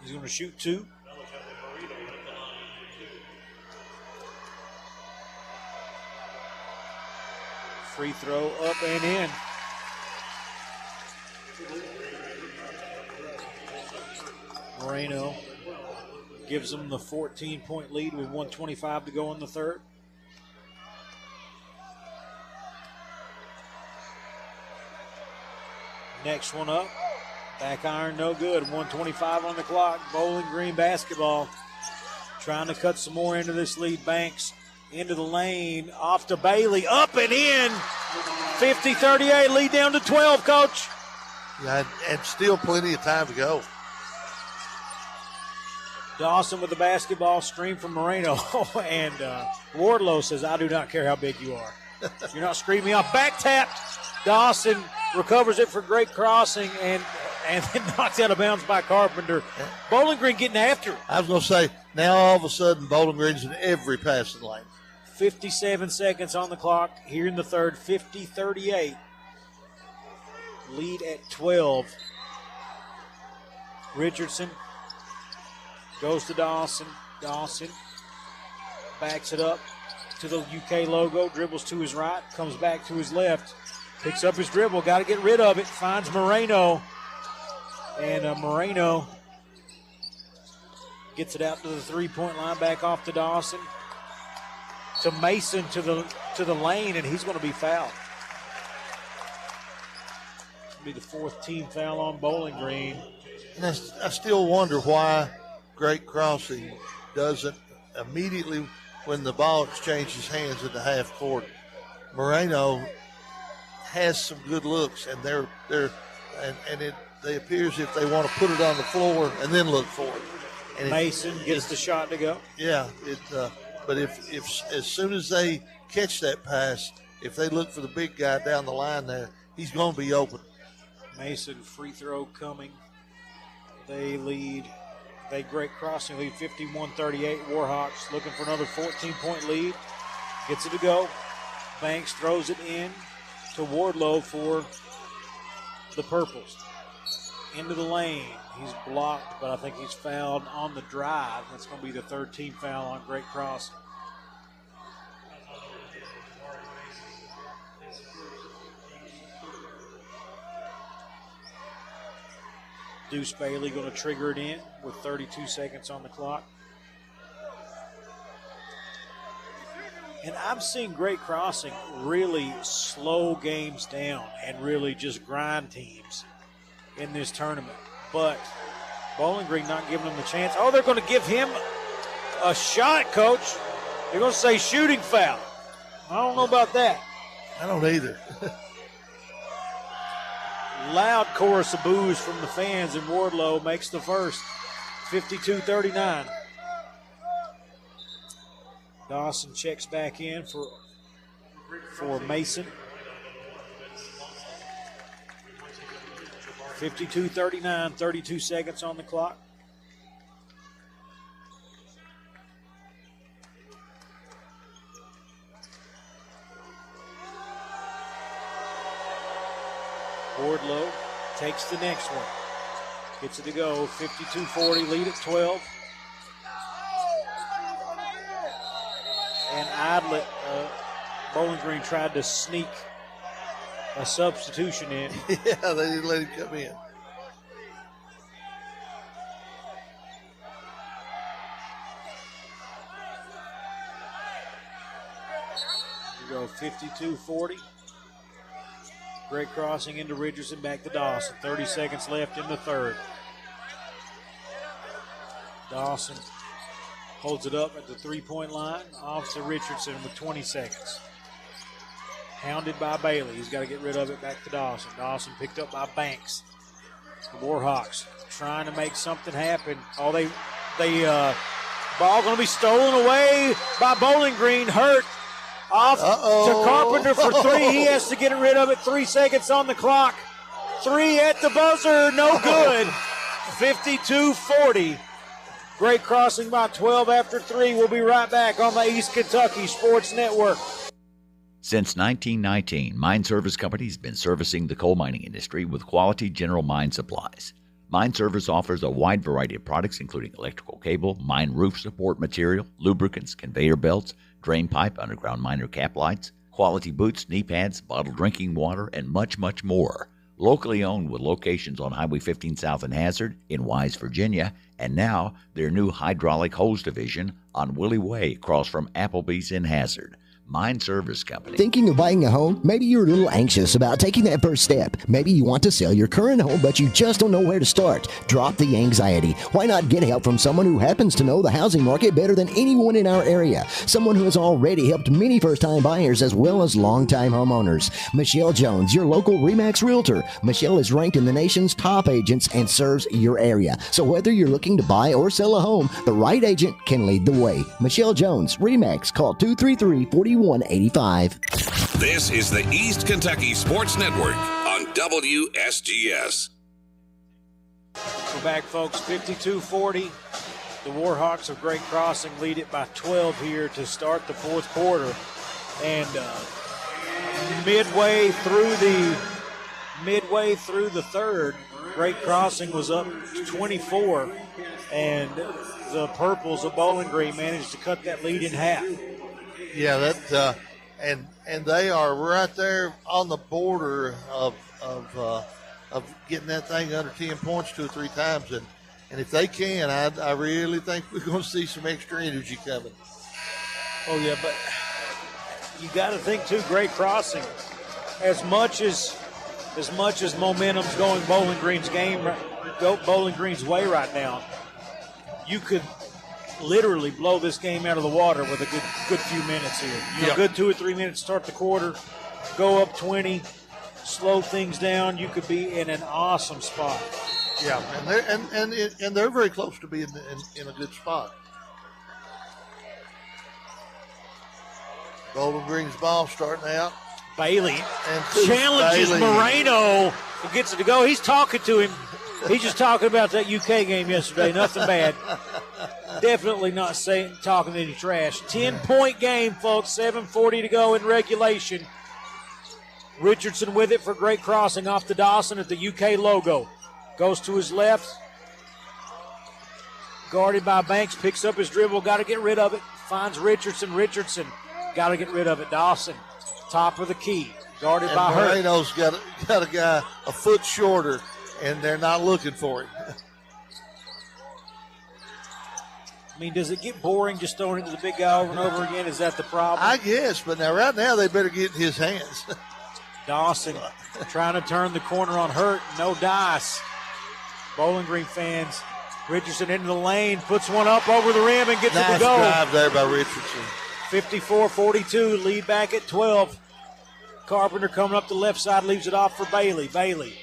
He's going to shoot 2. Free throw up and in. Moreno gives them the 14-point lead with 1:25 to go in the third. Next one up. Back iron, no good. 1:25 on the clock. Bowling Green basketball trying to cut some more into this lead. Banks into the lane. Off to Bailey. Up and in. 50-38. Lead down to 12, Coach. Yeah, and still plenty of time to go. Dawson with the basketball. Screen from Moreno. And Wardlow says, I do not care how big you are. You're not screaming me off. Back tapped. Dawson recovers it for great crossing and then knocked out of bounds by Carpenter. Bowling Green getting after it. I was going to say, now all of a sudden, Bowling Green's in every passing lane. 57 seconds on the clock here in the third. 50-38. Lead at 12. Richardson goes to Dawson. Dawson backs it up to the UK logo. Dribbles to his right. Comes back to his left. Picks up his dribble. Got to get rid of it. Finds Moreno. And Moreno gets it out to the three-point line. Back off to Dawson. To Mason to the lane, and he's going to be fouled. It'll be the fourth team foul on Bowling Green. And I still wonder why Great Crossing doesn't immediately, when the ball exchanges hands in the half court, Moreno has some good looks, and they appear as if they want to put it on the floor and then look for it. And Mason gets the shot to go. Yeah, but if as soon as they catch that pass, if they look for the big guy down the line there, he's going to be open. Mason free throw coming. They Great Crossing lead 51-38. Warhawks looking for another 14-point lead. Gets it to go. Banks throws it in to Wardlow for the Purples. Into the lane. He's blocked, but I think he's fouled on the drive. That's going to be the third team foul on Great Crossing. Deuce Bailey going to trigger it in with 32 seconds on the clock. And I've seen Great Crossing really slow games down and really just grind teams in this tournament. But Bowling Green not giving him the chance. Oh, they're going to give him a shot, Coach. They're going to say shooting foul. I don't know about that. I don't either. Loud chorus of boos from the fans, and Wardlow makes the first. 52-39. Dawson checks back in for Mason. 52-39, 32 seconds on the clock. Wardlow takes the next one. Gets it to go. 52-40, lead at 12. And Idlet, Bowling Green tried to sneak a substitution in. Yeah, they didn't let him come in. We go 52-40. Great Crossing into Richardson, back to Dawson. 30 seconds left in the third. Dawson holds it up at the three-point line. Off to Richardson with 20 seconds. Hounded by Bailey. He's got to get rid of it. Back to Dawson. Dawson picked up by Banks. The Warhawks trying to make something happen. Oh, ball going to be stolen away by Bowling Green. Hurt. Off to Carpenter for three. He has to get rid of it. 3 seconds on the clock. Three at the buzzer. No good. 52-40. Great Crossing by 12 after 3. We'll be right back on the East Kentucky Sports Network. Since 1919, Mine Service Company has been servicing the coal mining industry with quality general mine supplies. Mine Service offers a wide variety of products, including electrical cable, mine roof support material, lubricants, conveyor belts, drain pipe, underground miner cap lights, quality boots, knee pads, bottled drinking water, and much, much more. Locally owned with locations on Highway 15 South in Hazard, in Wise, Virginia, and now their new hydraulic hose division on Willie Way across from Applebee's in Hazard. Mine Service Company. Thinking of buying a home? Maybe you're a little anxious about taking that first step. Maybe you want to sell your current home, but you just don't know where to start. Drop the anxiety. Why not get help from someone who happens to know the housing market better than anyone in our area? Someone who has already helped many first-time buyers as well as long-time homeowners. Michelle Jones, your local RE/MAX Realtor. Michelle is ranked in the nation's top agents and serves your area. So whether you're looking to buy or sell a home, the right agent can lead the way. Michelle Jones, RE/MAX. Call 233-4185. This is the East Kentucky Sports Network on WSGS. We're back, folks. 52-40. The Warhawks of Great Crossing lead it by 12 here to start the fourth quarter. And midway through the third, Great Crossing was up 24, and the Purples of Bowling Green managed to cut that lead in half. Yeah, that and they are right there on the border of getting that thing under 10 points 2 or 3 times, and if they can, I really think we're going to see some extra energy coming. Oh yeah, but you got to think too, Great Crossing, as much as momentum's going Bowling Green's way right now, you could literally blow this game out of the water with a good few minutes here. Good 2 or 3 minutes to start the quarter, go up 20, slow things down. You could be in an awesome spot. Yeah, and they're very close to being in a good spot. Bowling Green's ball starting out. Bailey challenges Moreno and gets it to go. He's talking to him. He's just talking about that UK game yesterday. Nothing bad. Definitely not talking any trash. 10-point game, folks. 7:40 to go in regulation. Richardson with it for Great Crossing off to Dawson at the UK logo. Goes to his left. Guarded by Banks. Picks up his dribble. Got to get rid of it. Finds Richardson. Got to get rid of it. Dawson, top of the key. Guarded by Hurt. Moreno's got a guy a foot shorter, and they're not looking for him. I mean, does it get boring just throwing it to the big guy over and over again? Is that the problem? I guess, but right now they better get in his hands. Dawson trying to turn the corner on Hurt. No dice. Bowling Green fans. Richardson into the lane, puts one up over the rim and gets it to go. Nice drive there by Richardson. 54-42, lead back at 12. Carpenter coming up the left side, leaves it off for Bailey. Bailey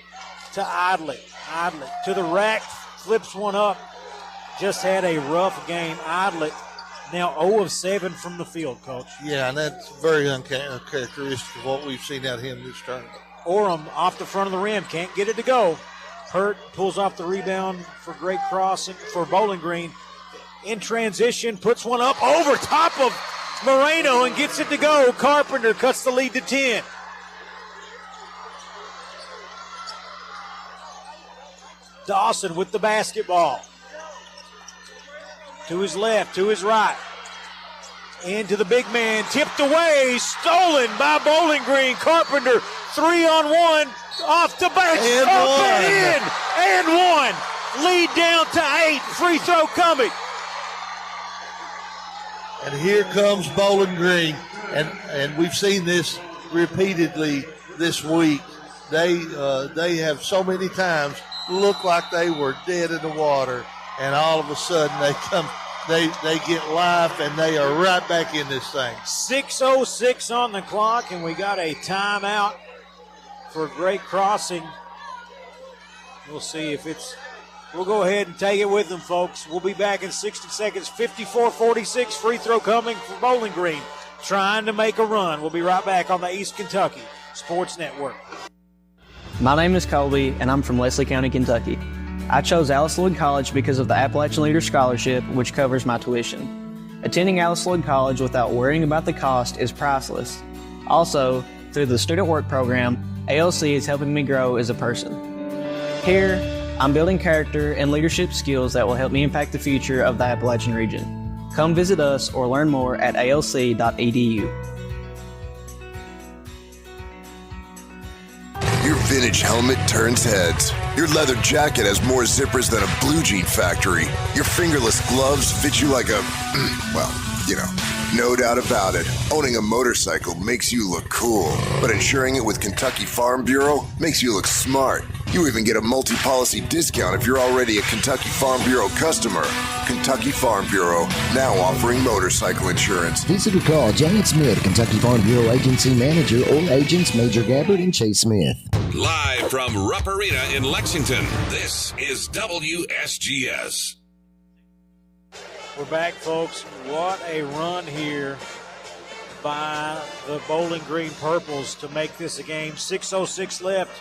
to Idley. Idley to the rack, flips one up. Just had a rough game. Idley now 0 of 7 from the field, Coach. Yeah, and that's very uncharacteristic of what we've seen out of him this tournament. Orem off the front of the rim, can't get it to go. Hurt pulls off the rebound for Great Crossing, for Bowling Green. In transition, puts one up over top of Moreno and gets it to go. Carpenter cuts the lead to 10. Dawson with the basketball. To his left, to his right. Into the big man, tipped away, stolen by Bowling Green. Carpenter, 3-on-1, off the Banks, up and in, and 1. Lead down to 8, free throw coming. And here comes Bowling Green, and we've seen this repeatedly this week. They have so many times looked like they were dead in the water, and all of a sudden they get life, and they are right back in this thing. 6:06 on the clock, and we got a timeout for Great Crossing. We'll see if it's. We'll go ahead and take it with them, folks. We'll be back in 60 seconds. 54-46, free throw coming for Bowling Green, trying to make a run. We'll be right back on the East Kentucky Sports Network. My name is Colby, and I'm from Leslie County, Kentucky. I chose Alice Lloyd College because of the Appalachian Leader Scholarship, which covers my tuition. Attending Alice Lloyd College without worrying about the cost is priceless. Also, through the Student Work Program, ALC is helping me grow as a person. Here, I'm building character and leadership skills that will help me impact the future of the Appalachian region. Come visit us or learn more at alc.edu. Your vintage vintage helmet turns heads. Your leather jacket has more zippers than a blue jean factory. Your fingerless gloves fit you like a, well, you know. No doubt about it, owning a motorcycle makes you look cool, but insuring it with Kentucky Farm Bureau makes you look smart. You even get a multi-policy discount if you're already a Kentucky Farm Bureau customer. Kentucky Farm Bureau, now offering motorcycle insurance. Visit or call Janet Smith, Kentucky Farm Bureau Agency Manager, or agents Major Gabbard and Chase Smith. Live from Rupp Arena in Lexington, this is WSGS. We're back, folks. What a run here by the Bowling Green Purples to make this a game. 6:06 left.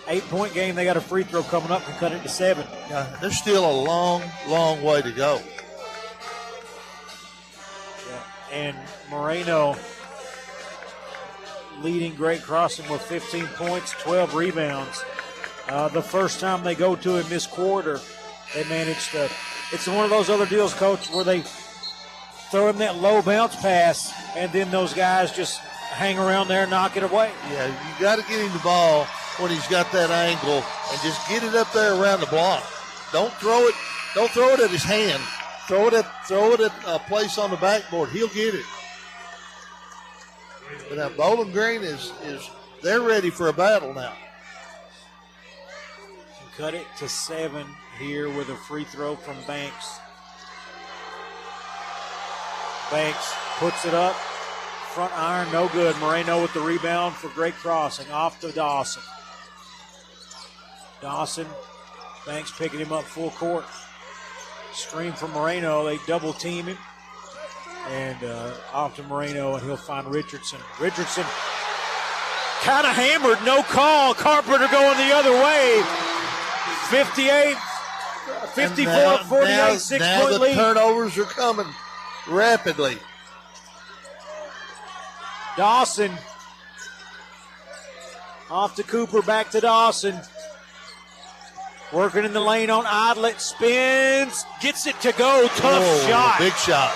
8-point game. They got a free throw coming up and cut it to 7. There's still a long, long way to go. Yeah. And Moreno leading Great Crossing with 15 points, 12 rebounds. The first time they go to him this quarter, they managed to. It's one of those other deals, Coach, where they throw him that low bounce pass, and then those guys just hang around there and knock it away. Yeah, you got to get him the ball when he's got that angle and just get it up there around the block. Don't throw it. Don't throw it at his hand. Throw it at a place on the backboard. He'll get it. But now Bowling Green is they're ready for a battle now. Cut it to 7 here with a free throw from Banks. Banks puts it up. Front iron, no good. Moreno with the rebound for Great Crossing. Off to Dawson. Dawson, Banks picking him up full court. Screen from Moreno. They double team him. And off to Moreno, and he'll find Richardson. Richardson kind of hammered, no call. Carpenter going the other way. 54-48, 6-point now the lead. turnovers are coming rapidly. Dawson off to Cooper, back to Dawson. Working in the lane on Idlet, spins, gets it to go. Tough shot. Big shot.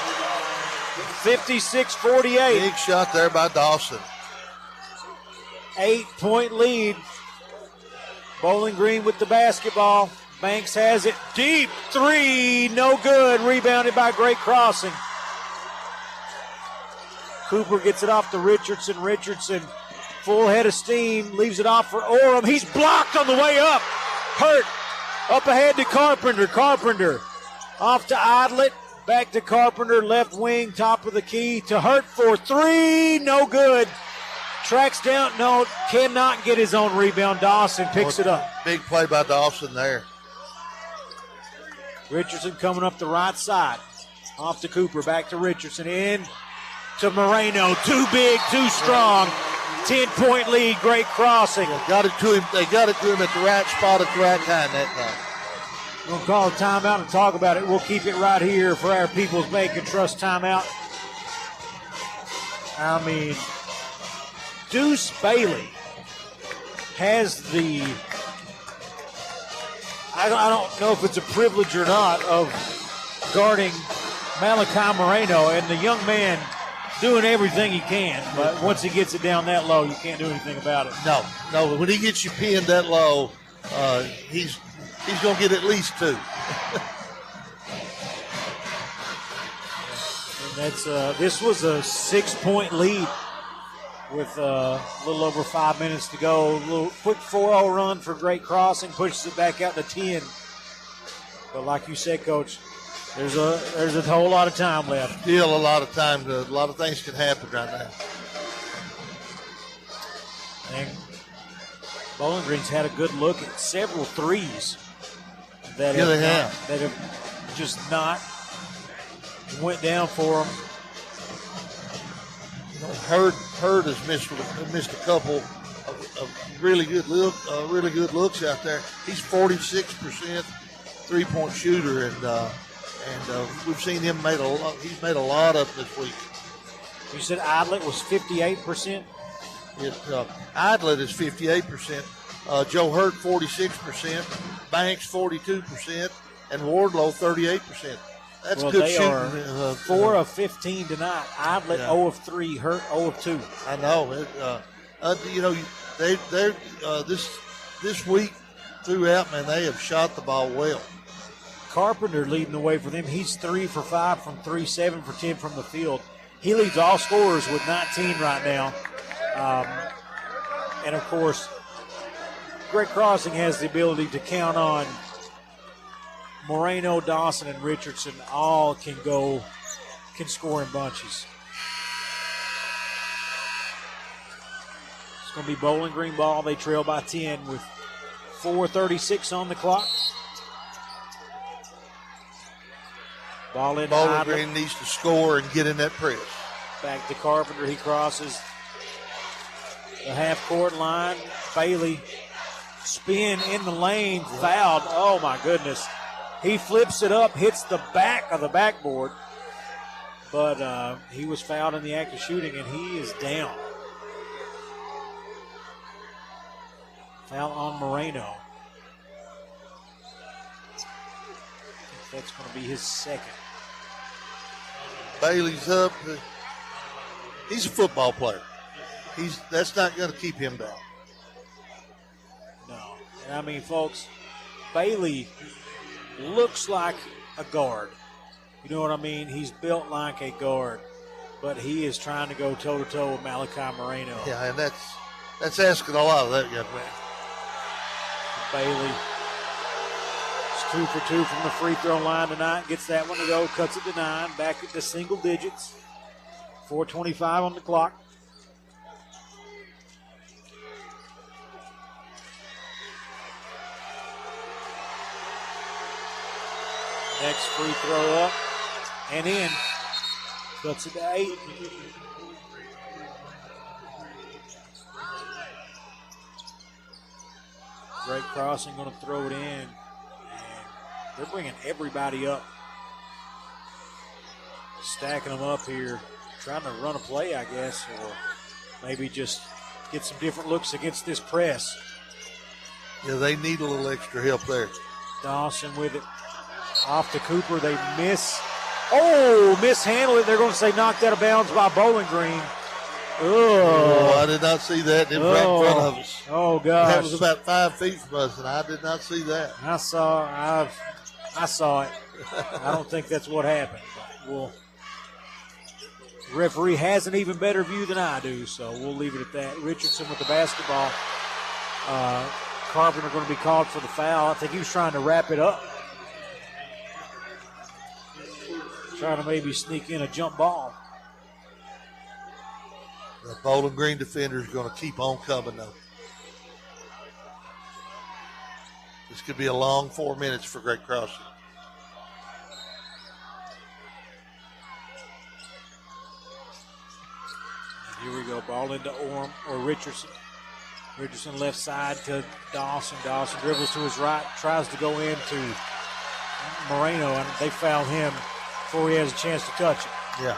56-48. Big shot there by Dawson. 8-point lead. Bowling Green with the basketball. Banks has it deep. 3, no good. Rebounded by Great Crossing. Cooper gets it off to Richardson. Richardson, full head of steam, leaves it off for Orem. He's blocked on the way up. Hurt. Up ahead to Carpenter. Carpenter off to Idlet. Back to Carpenter, left wing, top of the key to Hurt for 3. No good. Tracks down, no, cannot get his own rebound. Dawson picks it up. Big play by Dawson there. Richardson coming up the right side. Off to Cooper, back to Richardson, in to Moreno. Too big, too strong. 10-point lead, Great Crossing. Got it to him. They got it to him at the right spot at the right time that time. We'll call a timeout and talk about it. We'll keep it right here for our People's Bank and Trust timeout. I mean, Deuce Bailey has the, I don't know if it's a privilege or not, of guarding Malachi Moreno, and the young man doing everything he can, but once he gets it down that low, you can't do anything about it. No, when he gets you pinned that low, he's going to get at least 2. And that's this was a 6-point lead with a little over 5 minutes to go. A little quick 4-0 run for Great Crossing, pushes it back out to 10. But like you said, Coach, there's a whole lot of time left. Still a lot of time. A lot of things can happen right now. And Bowling Green's had a good look at several threes that have just not went down for them. Hurd has missed a couple of really good looks out there. He's 46% 3-point shooter, and we've seen him made a lot. He's made a lot of them this week. You said Idlet was 58%. Idlet is 58%. Joe Hurt 46%. Banks 42%, and Wardlow 38%. That's well, good they shooting. Are 4 of 15 tonight. Idlet 0 of 3. Hurt 0 of 2. I know. This this week throughout, man, they have shot the ball well. Carpenter leading the way for them. He's 3 for 5 from 3, 7 for 10 from the field. He leads all scorers with 19 right now. And, of course, Great Crossing has the ability to count on Moreno, Dawson, and Richardson. All can score in bunches. It's going to be Bowling Green ball. They trail by 10 with 4:36 on the clock. Ball in. Bowling Green needs to score and get in that press. Back to Carpenter. He crosses the half-court line. Bailey spin in the lane, fouled. Oh, my goodness. He flips it up, hits the back of the backboard. But he was fouled in the act of shooting, and he is down. Foul on Moreno. I think that's going to be his second. Bailey's up. He's a football player. That's not going to keep him down. No. And I mean, folks, Bailey looks like a guard. You know what I mean? He's built like a guard, but he is trying to go toe-to-toe with Malachi Moreno. Yeah, and that's asking a lot of that young man. Bailey is 2 for 2 from the free throw line tonight. Gets that one to go, cuts it to 9, back into single digits. 4:25 on the clock. Next free throw up and in. Cuts it to 8. Great Crossing going to throw it in. And they're bringing everybody up. Stacking them up here. Trying to run a play, I guess, or maybe just get some different looks against this press. Yeah, they need a little extra help there. Dawson with it. Off to Cooper. They miss. Oh, mishandle it. They're going to say knocked out of bounds by Bowling Green. Oh, I did not see that. It was right in front of us. Oh, gosh. That was about 5 feet from us, and I did not see that. I saw it. I don't think that's what happened. But the referee has an even better view than I do, so we'll leave it at that. Richardson with the basketball. Carpenter going to be called for the foul. I think he was trying to wrap it up. Trying to maybe sneak in a jump ball. The Bowling Green defender is going to keep on coming, though. This could be a long 4 minutes for Great Crossing. Here we go. Ball into Orem or Richardson. Richardson left side to Dawson. Dawson dribbles to his right, tries to go into Moreno, and they foul him before he has a chance to touch it. Yeah.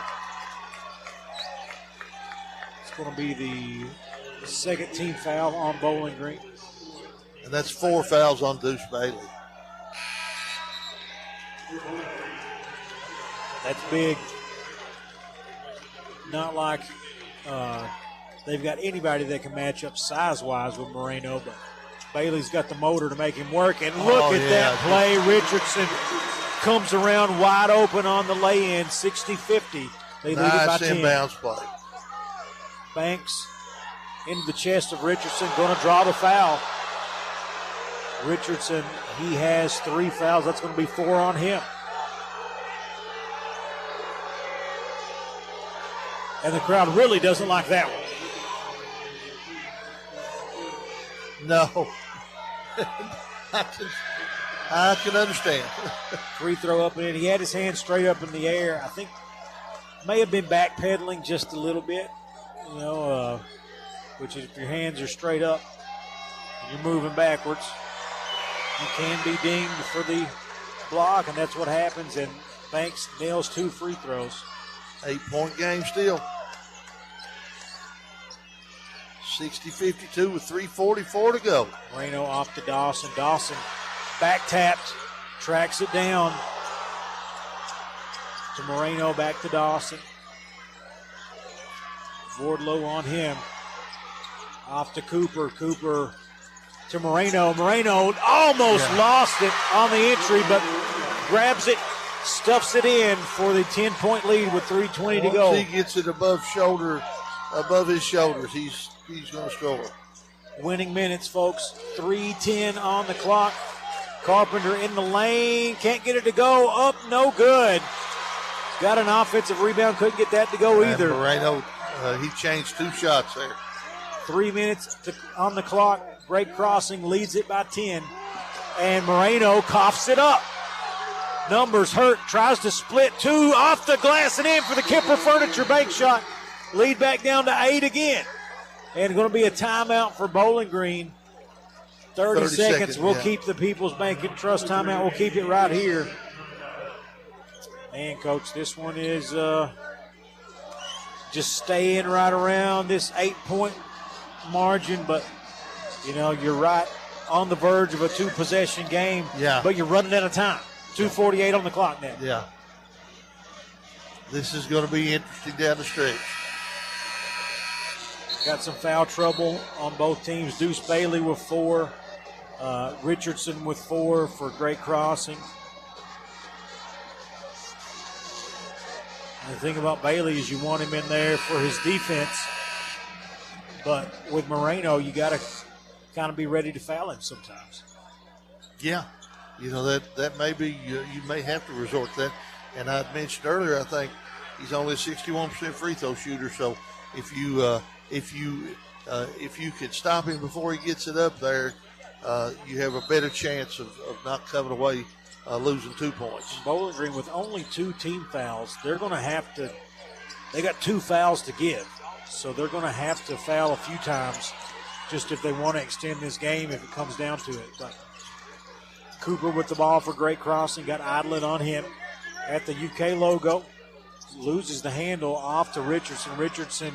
It's going to be the second team foul on Bowling Green. And that's 4 fouls on Deuce Bailey. That's big. Not like they've got anybody that can match up size-wise with Moreno, but Bailey's got the motor to make him work. And look at that play. Richardson comes around wide open on the lay-in, 60-50. They lead it by 10. Inbounds play. Banks into the chest of Richardson, going to draw the foul. Richardson, he has 3 fouls. That's going to be 4 on him. And the crowd really doesn't like that one. No. I can understand. Free throw up and in. He had his hands straight up in the air. I think may have been backpedaling just a little bit, which is if your hands are straight up and you're moving backwards, you can be dinged for the block, and that's what happens. And Banks nails 2 free throws. 8-point game still. 60-52 with 3:44 to go. Moreno off to Dawson. Dawson back tapped, tracks it down to Moreno, back to Dawson. Wardlow on him. Off to Cooper. Cooper to Moreno. Moreno almost lost it on the entry, but grabs it, stuffs it in for the 10-point lead with 3:20 to go. Once he gets it above his shoulders, he's going to score. Winning minutes, folks. 3:10 on the clock. Carpenter in the lane. Can't get it to go. Up, no good. Got an offensive rebound. Couldn't get that to go either. Moreno, he changed 2 shots there. 3 minutes on the clock. Great crossing. Leads it by 10. And Moreno coughs it up. Numbers hurt. Tries to split 2 off the glass and in for the Kipper Furniture bank shot. Lead back down to 8 again. And going to be a timeout for Bowling Green. 30 seconds. We'll keep the People's Bank and Trust timeout. We'll keep it right here. And, Coach, this one is just staying right around this 8-point margin. But, you're right on the verge of a 2-possession game. Yeah. But you're running out of time. 2:48 on the clock now. Yeah. This is going to be interesting down the stretch. Got some foul trouble on both teams. Deuce Bailey with 4. Richardson with 4 for great crossing. And the thing about Bailey is you want him in there for his defense. But with Moreno, you got to kind of be ready to foul him sometimes. Yeah. That may be, you may have to resort to that. And I mentioned earlier, I think he's only a 61% free throw shooter. So if you could stop him before he gets it up there, you have a better chance of not coming away losing 2 points. Bowling Green with only 2 team fouls, they're going to have to. They got 2 fouls to give, so they're going to have to foul a few times, just if they want to extend this game if it comes down to it. But Cooper with the ball for great crossing, got idling on him at the UK logo, loses the handle off to Richardson. Richardson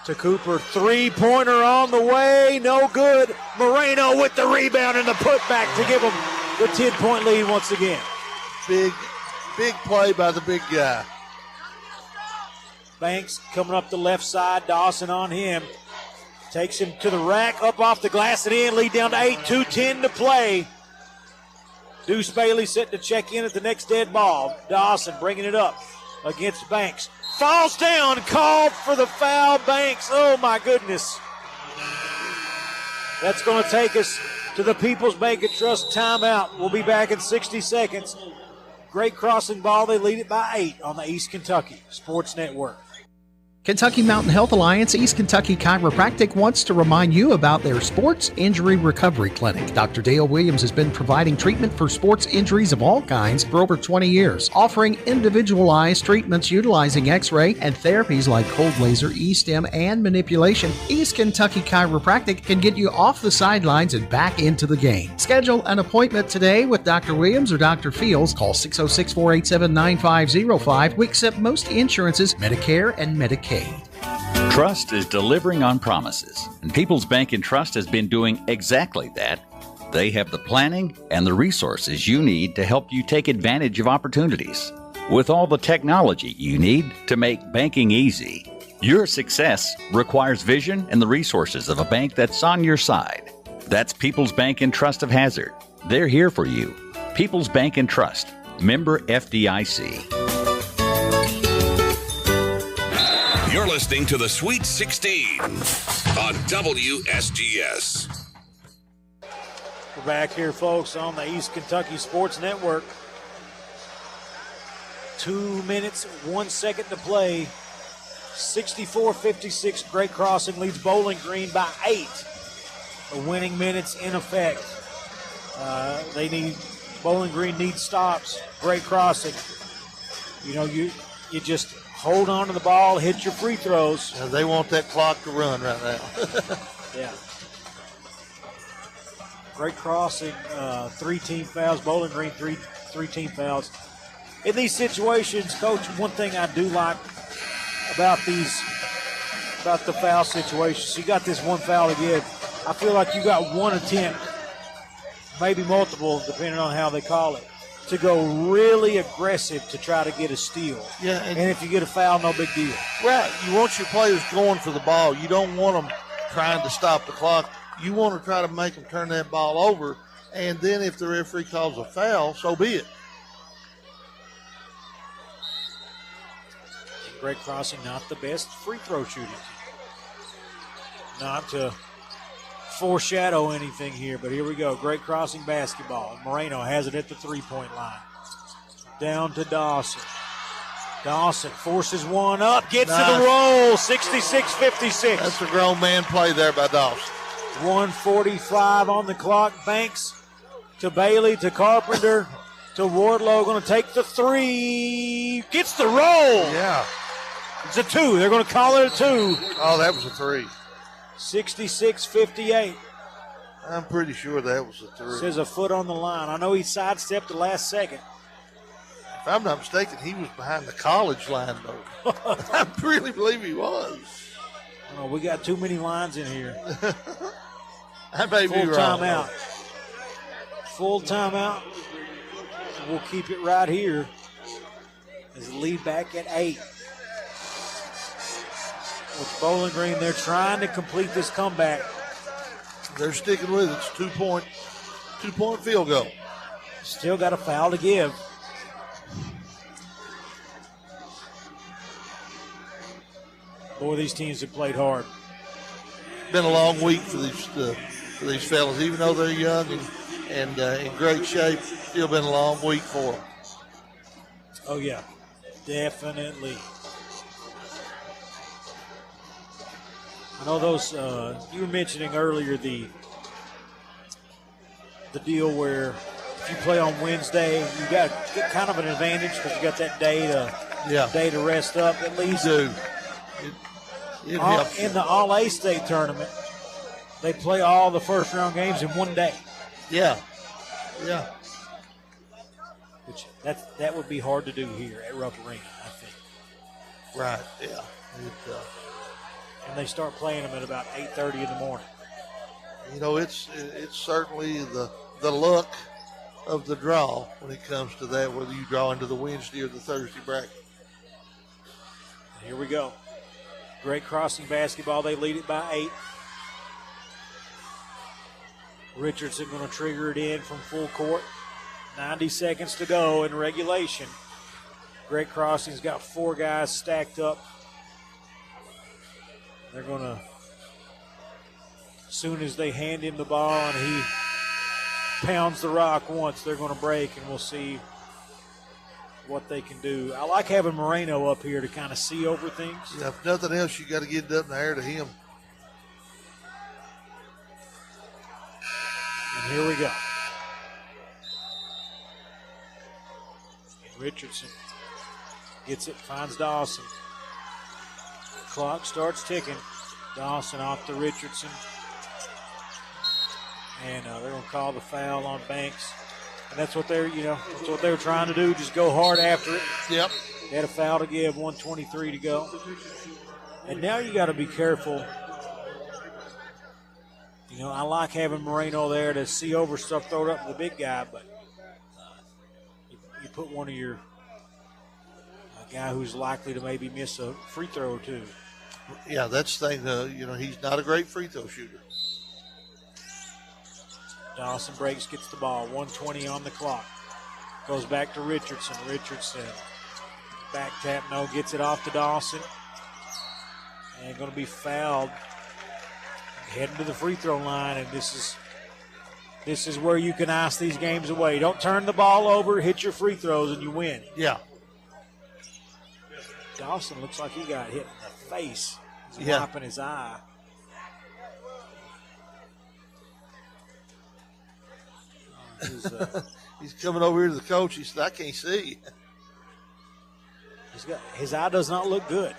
to Cooper, 3-pointer on the way, no good. Moreno with the rebound and the putback to give them the 10-point lead once again. Big play by the big guy. Banks coming up the left side, Dawson on him. Takes him to the rack, up off the glass and in, lead down to 8, 2:10 to play. Deuce Bailey set to check in at the next dead ball. Dawson bringing it up against Banks. Falls down, called for the foul. Banks, oh my goodness. That's going to take us to the People's Bank and Trust timeout. We'll be back in 60 seconds. Great crossing ball. They lead it by 8 on the East Kentucky Sports Network. Kentucky Mountain Health Alliance East Kentucky Chiropractic wants to remind you about their Sports Injury Recovery Clinic. Dr. Dale Williams has been providing treatment for sports injuries of all kinds for over 20 years, offering individualized treatments utilizing x-ray and therapies like cold laser, e-stim, and manipulation. East Kentucky Chiropractic can get you off the sidelines and back into the game. Schedule an appointment today with Dr. Williams or Dr. Fields. Call 606-487-9505. We accept most insurances, Medicare and Medicaid. Trust is delivering on promises, and People's Bank and Trust has been doing exactly that. They have the planning and the resources you need to help you take advantage of opportunities. With all the technology you need to make banking easy, your success requires vision and the resources of a bank that's on your side. That's People's Bank and Trust of Hazard. They're here for you. People's Bank and Trust, member FDIC. You're listening to the Sweet 16 on WSGS. We're back here, folks, on the East Kentucky Sports Network. 2 minutes, 1 second to play. 64-56, great crossing leads Bowling Green by 8. The winning minutes in effect. Bowling Green needs stops. Great crossing. You just hold on to the ball, hit your free throws. Now they want that clock to run right now. Yeah. Great crossing. 3 team fouls. Bowling Green, three team fouls. In these situations, Coach, one thing I do like about the foul situations, you got this one foul to give. I feel like you got one attempt, maybe multiple, depending on how they call it, to go really aggressive to try to get a steal. Yeah, and if you get a foul, no big deal. Right. You want your players going for the ball. You don't want them trying to stop the clock you want to try to make them turn that ball over, and then if the referee calls a foul, so be it. Great Crossing, not the best free throw shooting team. Not to foreshadow anything here, but here we go. Great Crossing basketball. Moreno has it at the three-point line. Down to Dawson. Dawson forces one up, gets to the roll, 66-56. That's a grown man play there by Dawson. 1:45 on the clock. Banks to Bailey to Carpenter to Wardlow. Going to take the three. Gets the roll. Yeah. It's a two. They're going to call it a two. Oh, that was a three. 66-58. I'm pretty sure that was a three. Says a foot on the line. I know he sidestepped the last second. If I'm not mistaken, he was behind the college line, though. I really believe he was. Oh, we got too many lines in here. I may be Full wrong. timeout. Full timeout. We'll keep it right here as the lead back at 8. With Bowling Green, they're trying to complete this comeback. They're sticking with it. It's 2-point field goal. Still got a foul to give. Boy, these teams have played hard. Been a long week for these fellas, even though they're young and in great shape. Still been a long week for them. Oh yeah, definitely. I know those. You were mentioning earlier the deal where if you play on Wednesday, you got kind of an advantage because you got that day to rest up at least. You do. It helps in the All A-State tournament, they play all the first-round games in one day. Yeah. Yeah. Which that would be hard to do here at Rupp Arena, I think. Right, yeah. And they start playing them at about 8:30 in the morning. You know, it's certainly the luck of the draw when it comes to that, whether you draw into the Wednesday or the Thursday bracket. Here we go. Great Crossing basketball. They lead it by 8. Richardson going to trigger it in from full court. 90 seconds to go in regulation. Great Crossing's got 4 guys stacked up. They're going to, as soon as they hand him the ball and he pounds the rock once, they're going to break, and we'll see what they can do. I like having Moreno up here to kind of see over things. Yeah, if nothing else, you got to get it up in the air to him. And here we go. Richardson gets it, finds Dawson. Clock starts ticking. Dawson off to Richardson. And they're going to call the foul on Banks. And that's what that's what they were trying to do, just go hard after it. Yep. They had a foul to give, 1:23 to go. And now you got to be careful. You know, I like having Moreno there to see over stuff, throw it up to the big guy, but you put one of your guy who's likely to maybe miss a free throw or two. Yeah, that's the thing. He's not a great free throw shooter. Dawson breaks, gets the ball. 1:20 on the clock. Goes back to Richardson. Richardson, back tap, no, gets it off to Dawson. And going to be fouled. Heading to the free throw line, and this is where you can ice these games away. Don't turn the ball over, hit your free throws, and you win. Yeah. Dawson looks like he got hit in the face. He's Yeah. wiping his eye. He's coming over here to the coach. He said, I can't see. His eye does not look good.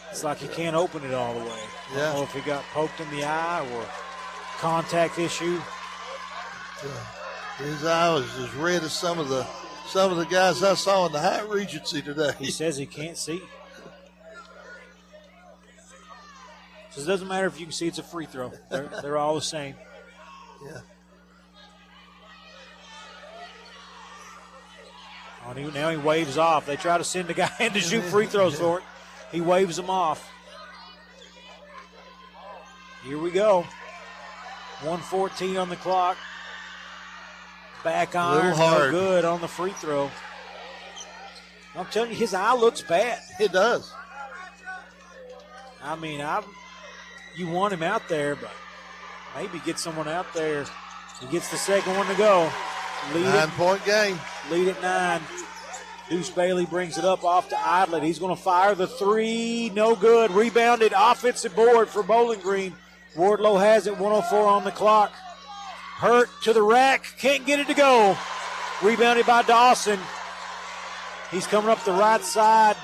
It's like he can't open it all the way. I don't know if he got poked in the eye or contact issue. His eye was as red as some of the guys I saw in the High Regency today. He says he can't see. So it doesn't matter if you can see it's a free throw. They're all the same. Yeah. Oh, now he waves off. They try to send the guy in to shoot free throws for it. He waves them off. Here we go. 1:14 on the clock. Back iron, Little hard. no good on the free throw. I'm telling you, his eye looks bad. It does. I mean, you want him out there, but maybe get someone out there. He gets the second one to go. 9-point game. Lead at 9. Deuce Bailey brings it up off to Idlet. He's going to fire the three. No good. Rebounded. Offensive board for Bowling Green. Wardlow has it. 1:04 on the clock. Hurt to the rack. Can't get it to go. Rebounded by Dawson. He's coming up the right side.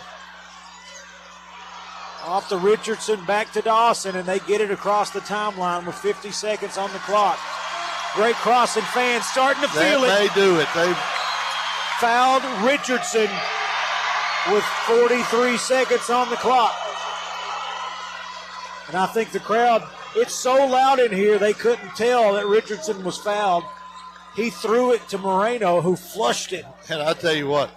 Off to Richardson. Back to Dawson. And they get it across the timeline with 50 seconds on the clock. Great crossing. Fans starting to feel it. They do it. They fouled Richardson with 43 seconds on the clock. And I think the crowd, it's so loud in here they couldn't tell that Richardson was fouled. He threw it to Moreno, who flushed it. And I tell you what,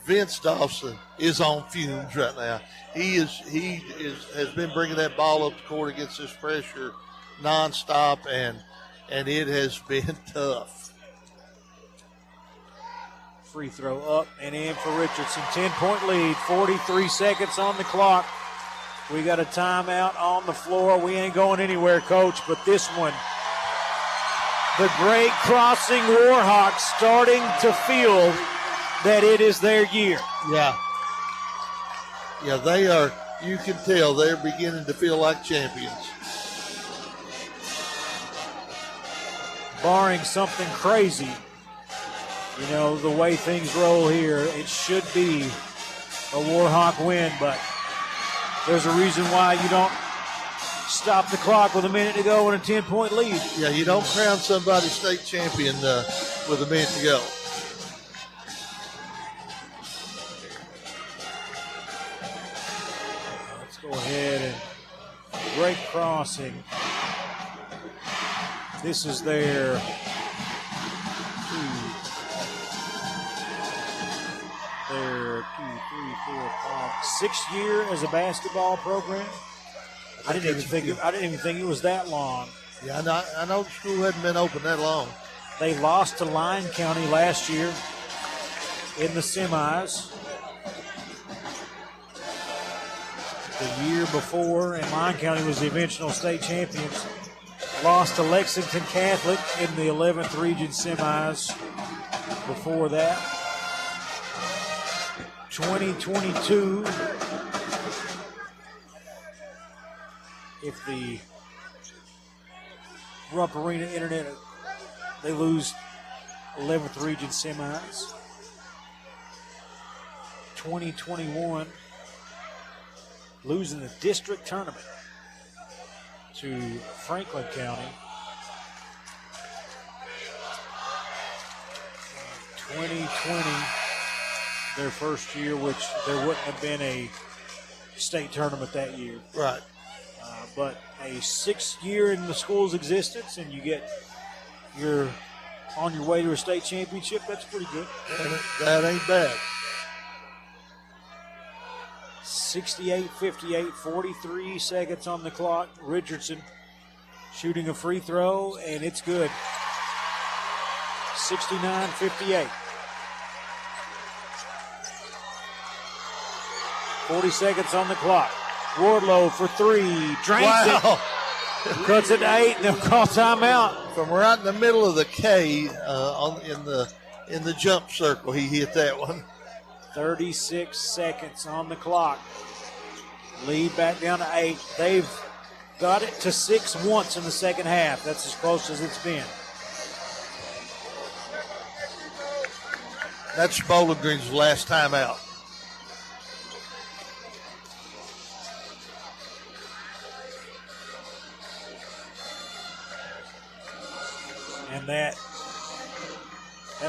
Vince Dawson is on fumes right now. He has been bringing that ball up the court against this pressure nonstop, and it has been tough. Free throw up and in for Richardson. 10-point lead, 43 seconds on the clock. We got a timeout on the floor. We ain't going anywhere, Coach, but this one, the great Crossing Warhawks starting to feel that it is their year. Yeah. Yeah, they are, you can tell they're beginning to feel like champions. Barring something crazy, you know, the way things roll here, it should be a Warhawk win, but there's a reason why you don't stop the clock with a minute to go and a 10-point lead. Yeah, you don't crown somebody state champion with a minute to go. Let's go ahead and great crossing. This is their sixth year as a basketball program. I didn't even think it was that long. Yeah, I know the school hadn't been open that long. They lost to Lyon County last year in the semis. The year before, and Lyon County was the eventual state champions. Lost to Lexington Catholic in the 11th region semis before that. 2022, if the Rupp Arena Internet, they lose 11th region semis. 2021, losing the district tournament to Franklin County. 2020, their first year, which there wouldn't have been a state tournament that year. Right. But a sixth year in the school's existence, and you're on your way to a state championship, that's pretty good. That ain't bad. 68-58, 43 seconds on the clock. Richardson shooting a free throw, and it's good. 69-58. 40 seconds on the clock. Wardlow for three. Drains it. Cuts it to 8, and they'll call timeout. From right in the middle of the K in the jump circle, he hit that one. 36 seconds on the clock. Lead back down to 8. They've got it to 6 once in the second half. That's as close as it's been. That's Bowling Green's last time out. And that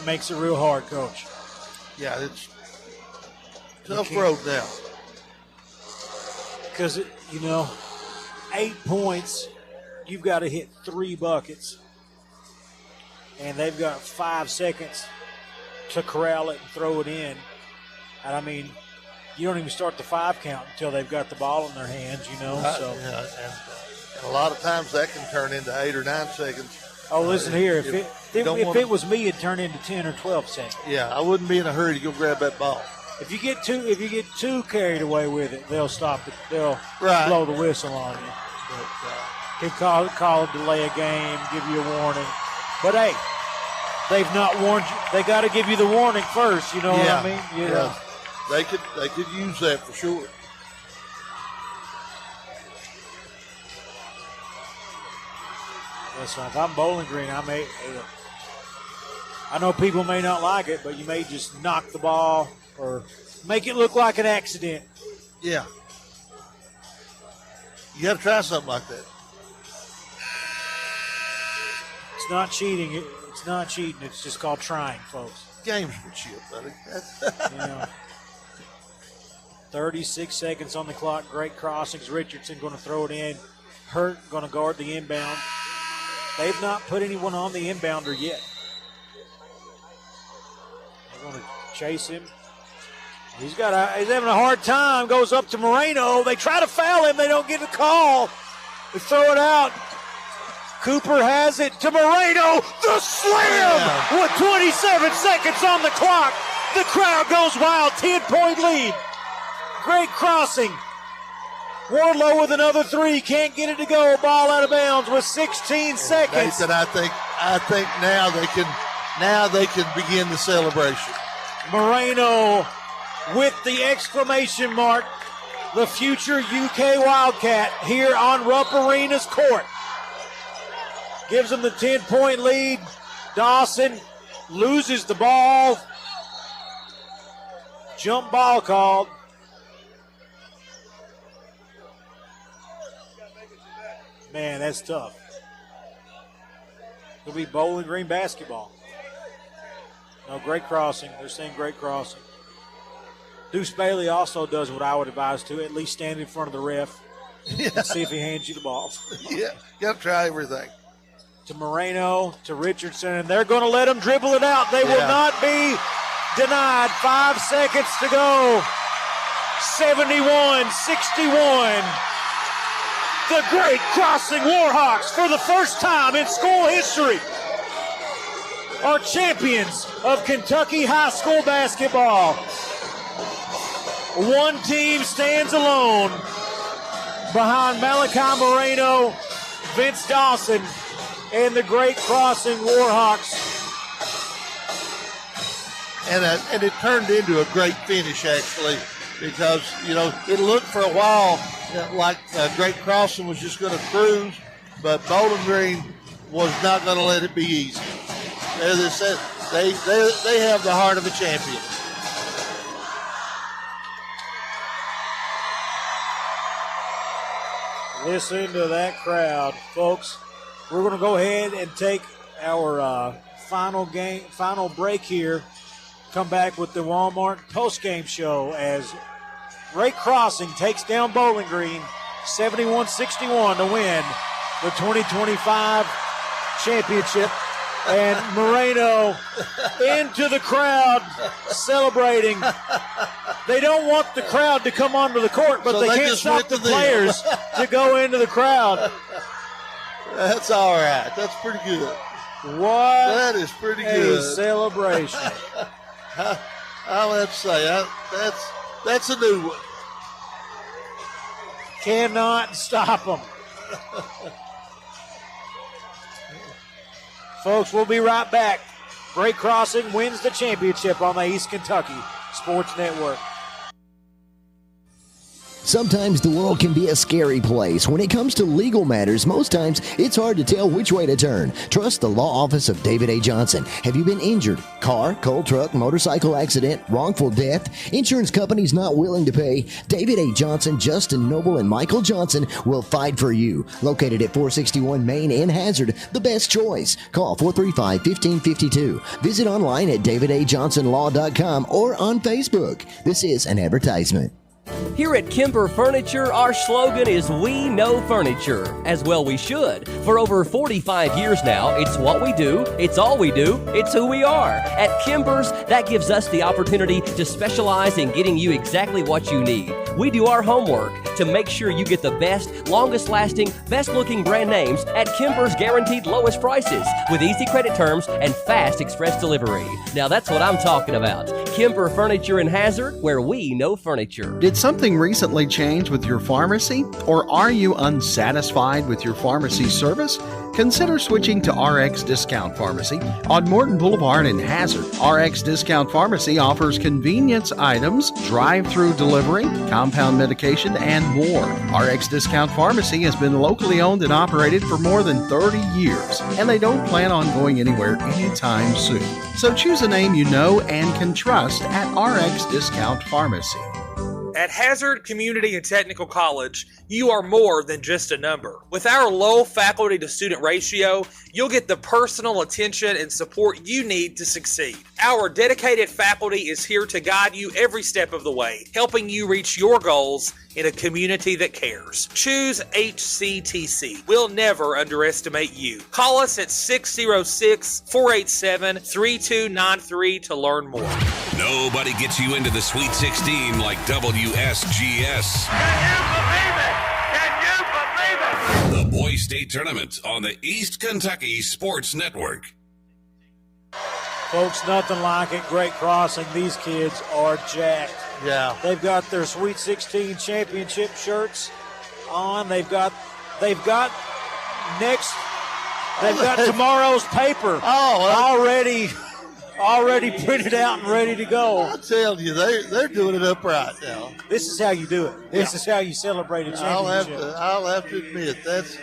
makes it real hard, Coach. Yeah, it's tough road now. Because, 8 points, you've got to hit 3 buckets. And they've got 5 seconds to corral it and throw it in. And, I mean, you don't even start the 5 count until they've got the ball in their hands, so. Yeah, And a lot of times that can turn into 8 or 9 seconds. Oh, listen here. If it was me, it'd turn into 10 or 12 seconds. Yeah, I wouldn't be in a hurry to go grab that ball. If you get too carried away with it, they'll stop it. They'll Right. blow the whistle on you. But, call a delay a game, give you a warning. But hey, they've not warned you. They got to give you the warning first. You know what I mean? You know. They could use that for sure. Listen, if I'm Bowling Green, I know people may not like it, but you may just knock the ball or make it look like an accident. Yeah. You got to try something like that. It's not cheating. It's not cheating. It's just called trying, folks. Gamesmanship, buddy. 36 seconds on the clock. Great crossings. Richardson going to throw it in. Hurt going to guard the inbound. They've not put anyone on the inbounder yet. They're going to chase him. He's having a hard time. Goes up to Moreno. They try to foul him. They don't get a call. They throw it out. Cooper has it to Moreno. The slam with 27 seconds on the clock. The crowd goes wild. 10-point lead. Great crossing. Wardlow with another three. Can't get it to go. Ball out of bounds with 16 seconds. Nathan, I think now they can begin the celebration. Moreno with the exclamation mark. The future UK Wildcat here on Rupp Arena's court. Gives them the 10-point lead. Dawson loses the ball. Jump ball called. Man, that's tough. It'll be Bowling Green basketball. No, great crossing. They're saying great crossing. Deuce Bailey also does what I would advise to, at least stand in front of the ref and see if he hands you the ball. Yeah, you got to try everything. To Moreno, to Richardson, and they're going to let him dribble it out. They will not be denied. 5 seconds to go. 71-61. The great crossing Warhawks, for the first time in school history, are champions of Kentucky high school basketball. One team stands alone behind Malachi Moreno, Vince Dawson, and the great crossing Warhawks. And it turned into a great finish, actually, because, it looked for a while like Great Crossing was just going to cruise, but Bowling Green was not going to let it be easy. They have the heart of a champion. Listen to that crowd, folks. We're going to go ahead and take our final break here. Come back with the Walmart postgame show as Great Crossing takes down Bowling Green 71-61 to win the 2025 championship. And Moreno into the crowd celebrating. They don't want the crowd to come onto the court, but So they they can't just stop went the to them. players to go into the crowd. That's all right. That's pretty good. What? That is pretty A good. celebration. I'll have to say, that's a new one. Cannot stop them. Folks, we'll be right back. Great Crossing wins the championship on the East Kentucky Sports Network. Sometimes the world can be a scary place. When it comes to legal matters, most times it's hard to tell which way to turn. Trust the law office of David A. Johnson. Have you been injured? Car, cold truck, motorcycle accident, wrongful death? Insurance companies not willing to pay? David A. Johnson, Justin Noble, and Michael Johnson will fight for you. Located at 461 Main in Hazard, the best choice. Call 435-1552. Visit online at davidajohnsonlaw.com or on Facebook. This is an advertisement. Here at Kimber Furniture, our slogan is "We know furniture." As well we should. For over 45 years now, it's what we do, it's all we do, it's who we are. At Kimber's, That gives us the opportunity to specialize in getting you exactly what you need. We do our homework to make sure you get the best, longest-lasting, best-looking brand names at Kimber's guaranteed lowest prices with easy credit terms and fast express delivery. Now that's what I'm talking about. Kimber Furniture in Hazard, where we know furniture. Did something recently change with your pharmacy? Or are you unsatisfied with your pharmacy service? Consider switching to RX Discount Pharmacy on Morton Boulevard in Hazard. RX Discount Pharmacy offers convenience items, drive-through delivery, compound medication, and more. RX Discount Pharmacy has been locally owned and operated for more than 30 years, and they don't plan on going anywhere anytime soon. So choose a name you know and can trust at RX Discount Pharmacy. At Hazard Community and Technical College, you are more than just a number. With our low faculty to student ratio, you'll get the personal attention and support you need to succeed. Our dedicated faculty is here to guide you every step of the way, helping you reach your goals in a community that cares. Choose HCTC. We'll never underestimate you. Call us at 606-487-3293 to learn more. Nobody gets you into the Sweet 16 like WSGS. The Boys State Tournament on the East Kentucky Sports Network. Folks, nothing like it. Great crossing. These kids are jacked. Yeah. They've got their Sweet 16 championship shirts on. They've got tomorrow's paper already printed out and ready to go. I tell you, they're doing it upright now. This is how you do it. This is how you celebrate a championship. I'll have to admit that's.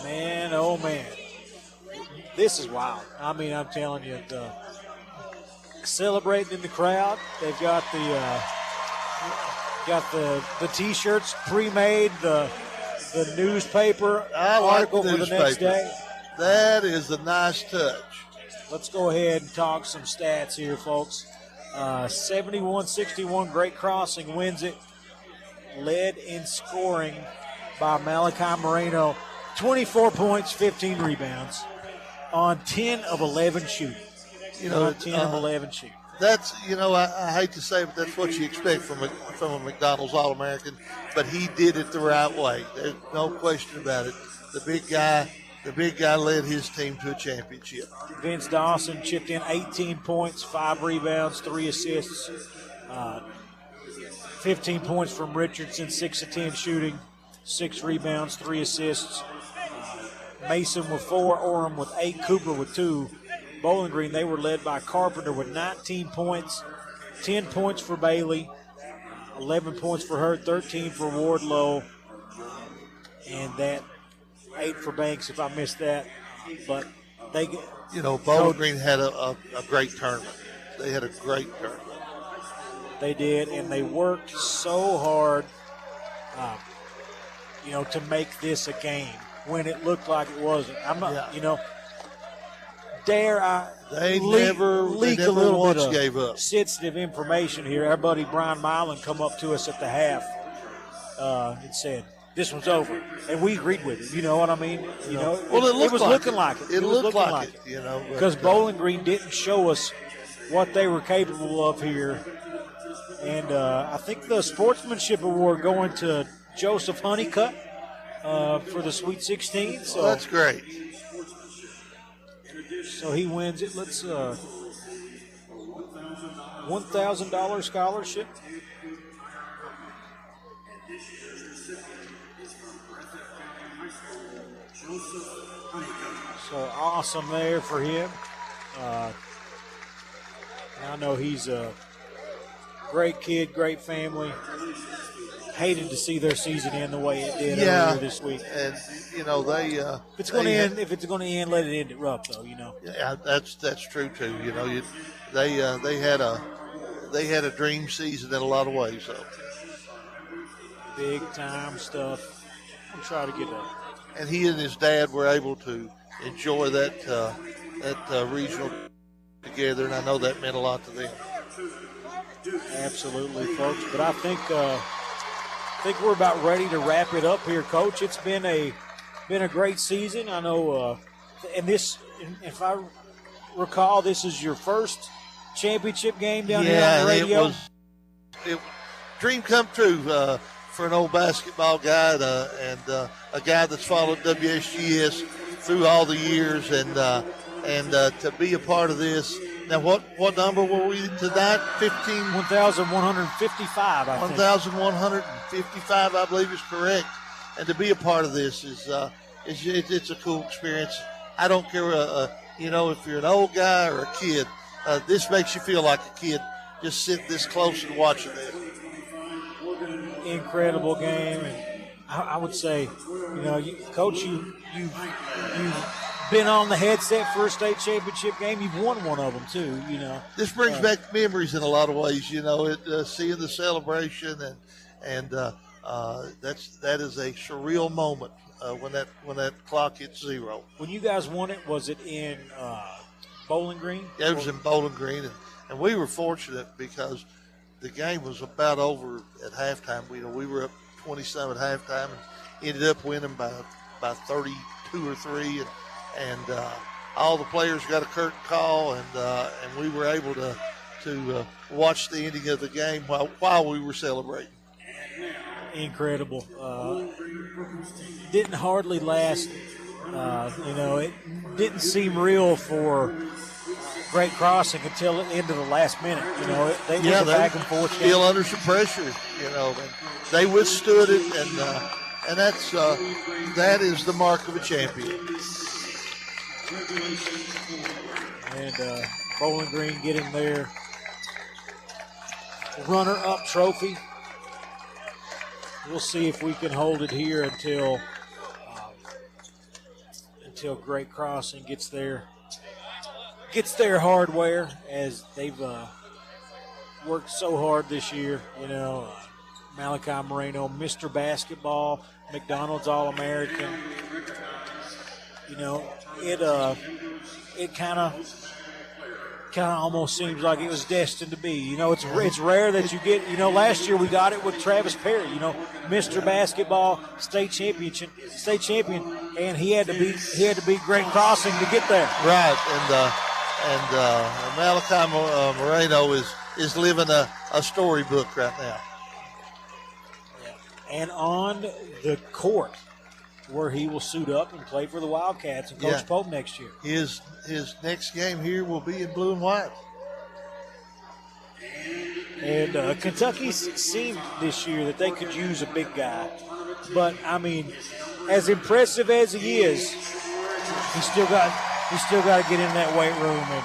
Man, oh man, this is wild. I mean, I'm telling you, celebrating in the crowd. They've got the T-shirts pre-made, the newspaper article for the next day. That is a nice touch. Let's go ahead and talk some stats here, folks. 71-61, Great Crossing wins it. Led in scoring by Malachi Moreno. 24 points, 15 rebounds on 10 of 11 shooting. 10 of 11 shooting. That's, I hate to say it, but that's what you expect from a McDonald's All-American, but he did it the right way. There's no question about it. The big guy led his team to a championship. Vince Dawson chipped in 18 points, 5 rebounds, 3 assists, 15 points from Richardson, 6 of 10 shooting, 6 rebounds, 3 assists. Mason with 4, Orem with 8, Cooper with 2. Bowling Green, they were led by Carpenter with 19 points, 10 points for Bailey, 11 points for her, 13 for Wardlow, and that 8 for Banks if I missed that. But they, Bowling Green had a great tournament. They had a great tournament. They did, and they worked so hard, to make this a game when it looked like it wasn't. I'm not, dare I leak a little bit of gave up. sensitive information here. Our buddy Brian Milan come up to us at the half and said, this one's over. And we agreed with it. You know what I mean? It was looking like it. It looked like it. Because Bowling Green didn't show us what they were capable of here. And I think the Sportsmanship Award going to Joseph Honeycutt for the Sweet 16. So that's great. So he wins it. Let's $1,000 scholarship. So awesome there for him. I know he's a great kid, great family. Hated to see their season end the way it did earlier this week. And they if it's going to end, let it end it rough though. Yeah, that's true too. They had a dream season in a lot of ways. So big time stuff. I'm trying to get up. And he and his dad were able to enjoy that regional together, and I know that meant a lot to them. Absolutely, folks. But I think we're about ready to wrap it up here, Coach. It's been a been a great season. I know, and this, if I recall, this is your first championship game down here on the radio. It dream come true for an old basketball guy and a guy that's followed WSGS through all the years, and to be a part of this. Now, what number were we tonight? 1,155. I think 1,155, I believe, is correct. And to be a part of this is it's a cool experience. I don't care, if you're an old guy or a kid. This makes you feel like a kid. Just sitting this close and watching it. Incredible game, and I would say, Coach, you've been on the headset for a state championship game. You've won one of them too. This brings back memories in a lot of ways. Seeing the celebration and that is a surreal moment when that clock hits zero. When you guys won it, was it in Bowling Green? Yeah, it was in Bowling Green, and we were fortunate because the game was about over at halftime. We were up 27 at halftime and ended up winning by 32 or 3, and all the players got a curtain call, and we were able to watch the ending of the game while we were celebrating. Incredible. Didn't hardly last. It didn't seem real for Great Crossing until the end of the last minute. They went back and forth. Still under some pressure. They withstood it, and that is the mark of a champion. And Bowling Green getting their runner-up trophy. We'll see if we can hold it here until Great Crossing gets their hardware, as they've worked so hard this year. Malachi Moreno, Mr. Basketball, McDonald's All-American. It kind of almost seems like it was destined to be. It's rare that you get. Last year we got it with Travis Perry. Mr. Basketball, state champion, and he had to beat Great Crossing to get there. Right, and Malachi Moreno is living a storybook right now. And on the court, where he will suit up and play for the Wildcats and Coach Pope next year. His next game here will be in blue and white. And Kentucky seemed this year that they could use a big guy. But, as impressive as he is, he's still got to get in that weight room and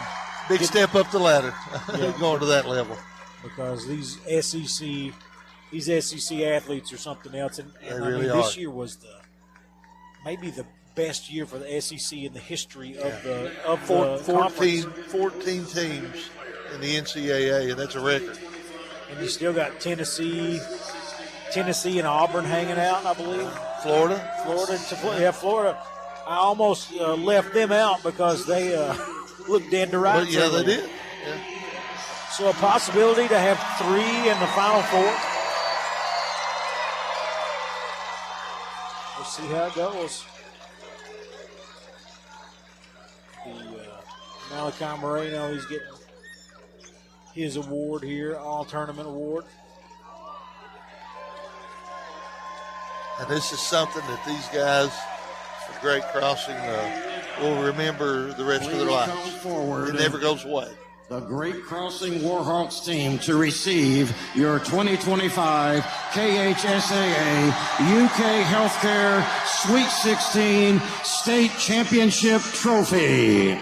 big step up the ladder, going to that level. Because these SEC athletes are something else. And they really this are. Year was maybe the best year for the SEC in the history of the 14 teams in the NCAA, and that's a record. And you still got Tennessee and Auburn hanging out, I believe. Florida. Florida. I almost left them out because they looked dead to rights. But they did. Yeah. So a possibility to have 3 in the Final Four. We'll see how it goes. Malachi Moreno, he's getting his award here, all-tournament award. And this is something that these guys for Great Crossing will remember the rest of their lives. It never goes away. The Great Crossing Warhawks team to receive your 2025 KHSAA UK Healthcare Sweet 16 State Championship Trophy.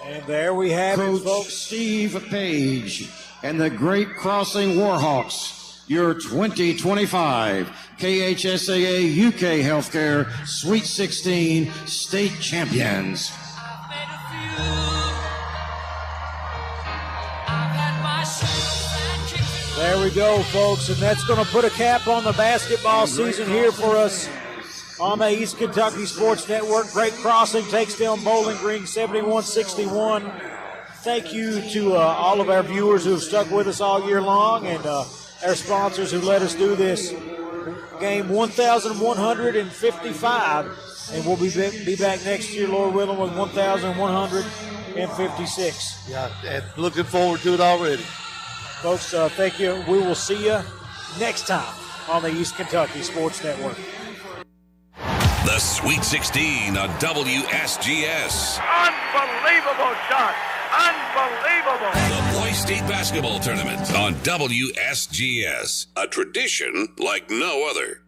And there we have Coach it, folks. Steve Page and the Great Crossing Warhawks, your 2025 KHSAA UK Healthcare Sweet 16 State Champions. There we go, folks, and that's going to put a cap on the basketball season here for us on the East Kentucky Sports Network. Great Crossing takes down Bowling Green 71-61. Thank you to all of our viewers who have stuck with us all year long, and our sponsors who let us do this. game 1,155, and we'll be back next year, Lord willing, with 1,156. Yeah, and looking forward to it already. Folks, thank you. We will see you next time on the East Kentucky Sports Network. The Sweet 16 on WSGS. Unbelievable shot. Unbelievable. The Boys State Basketball Tournament on WSGS. A tradition like no other.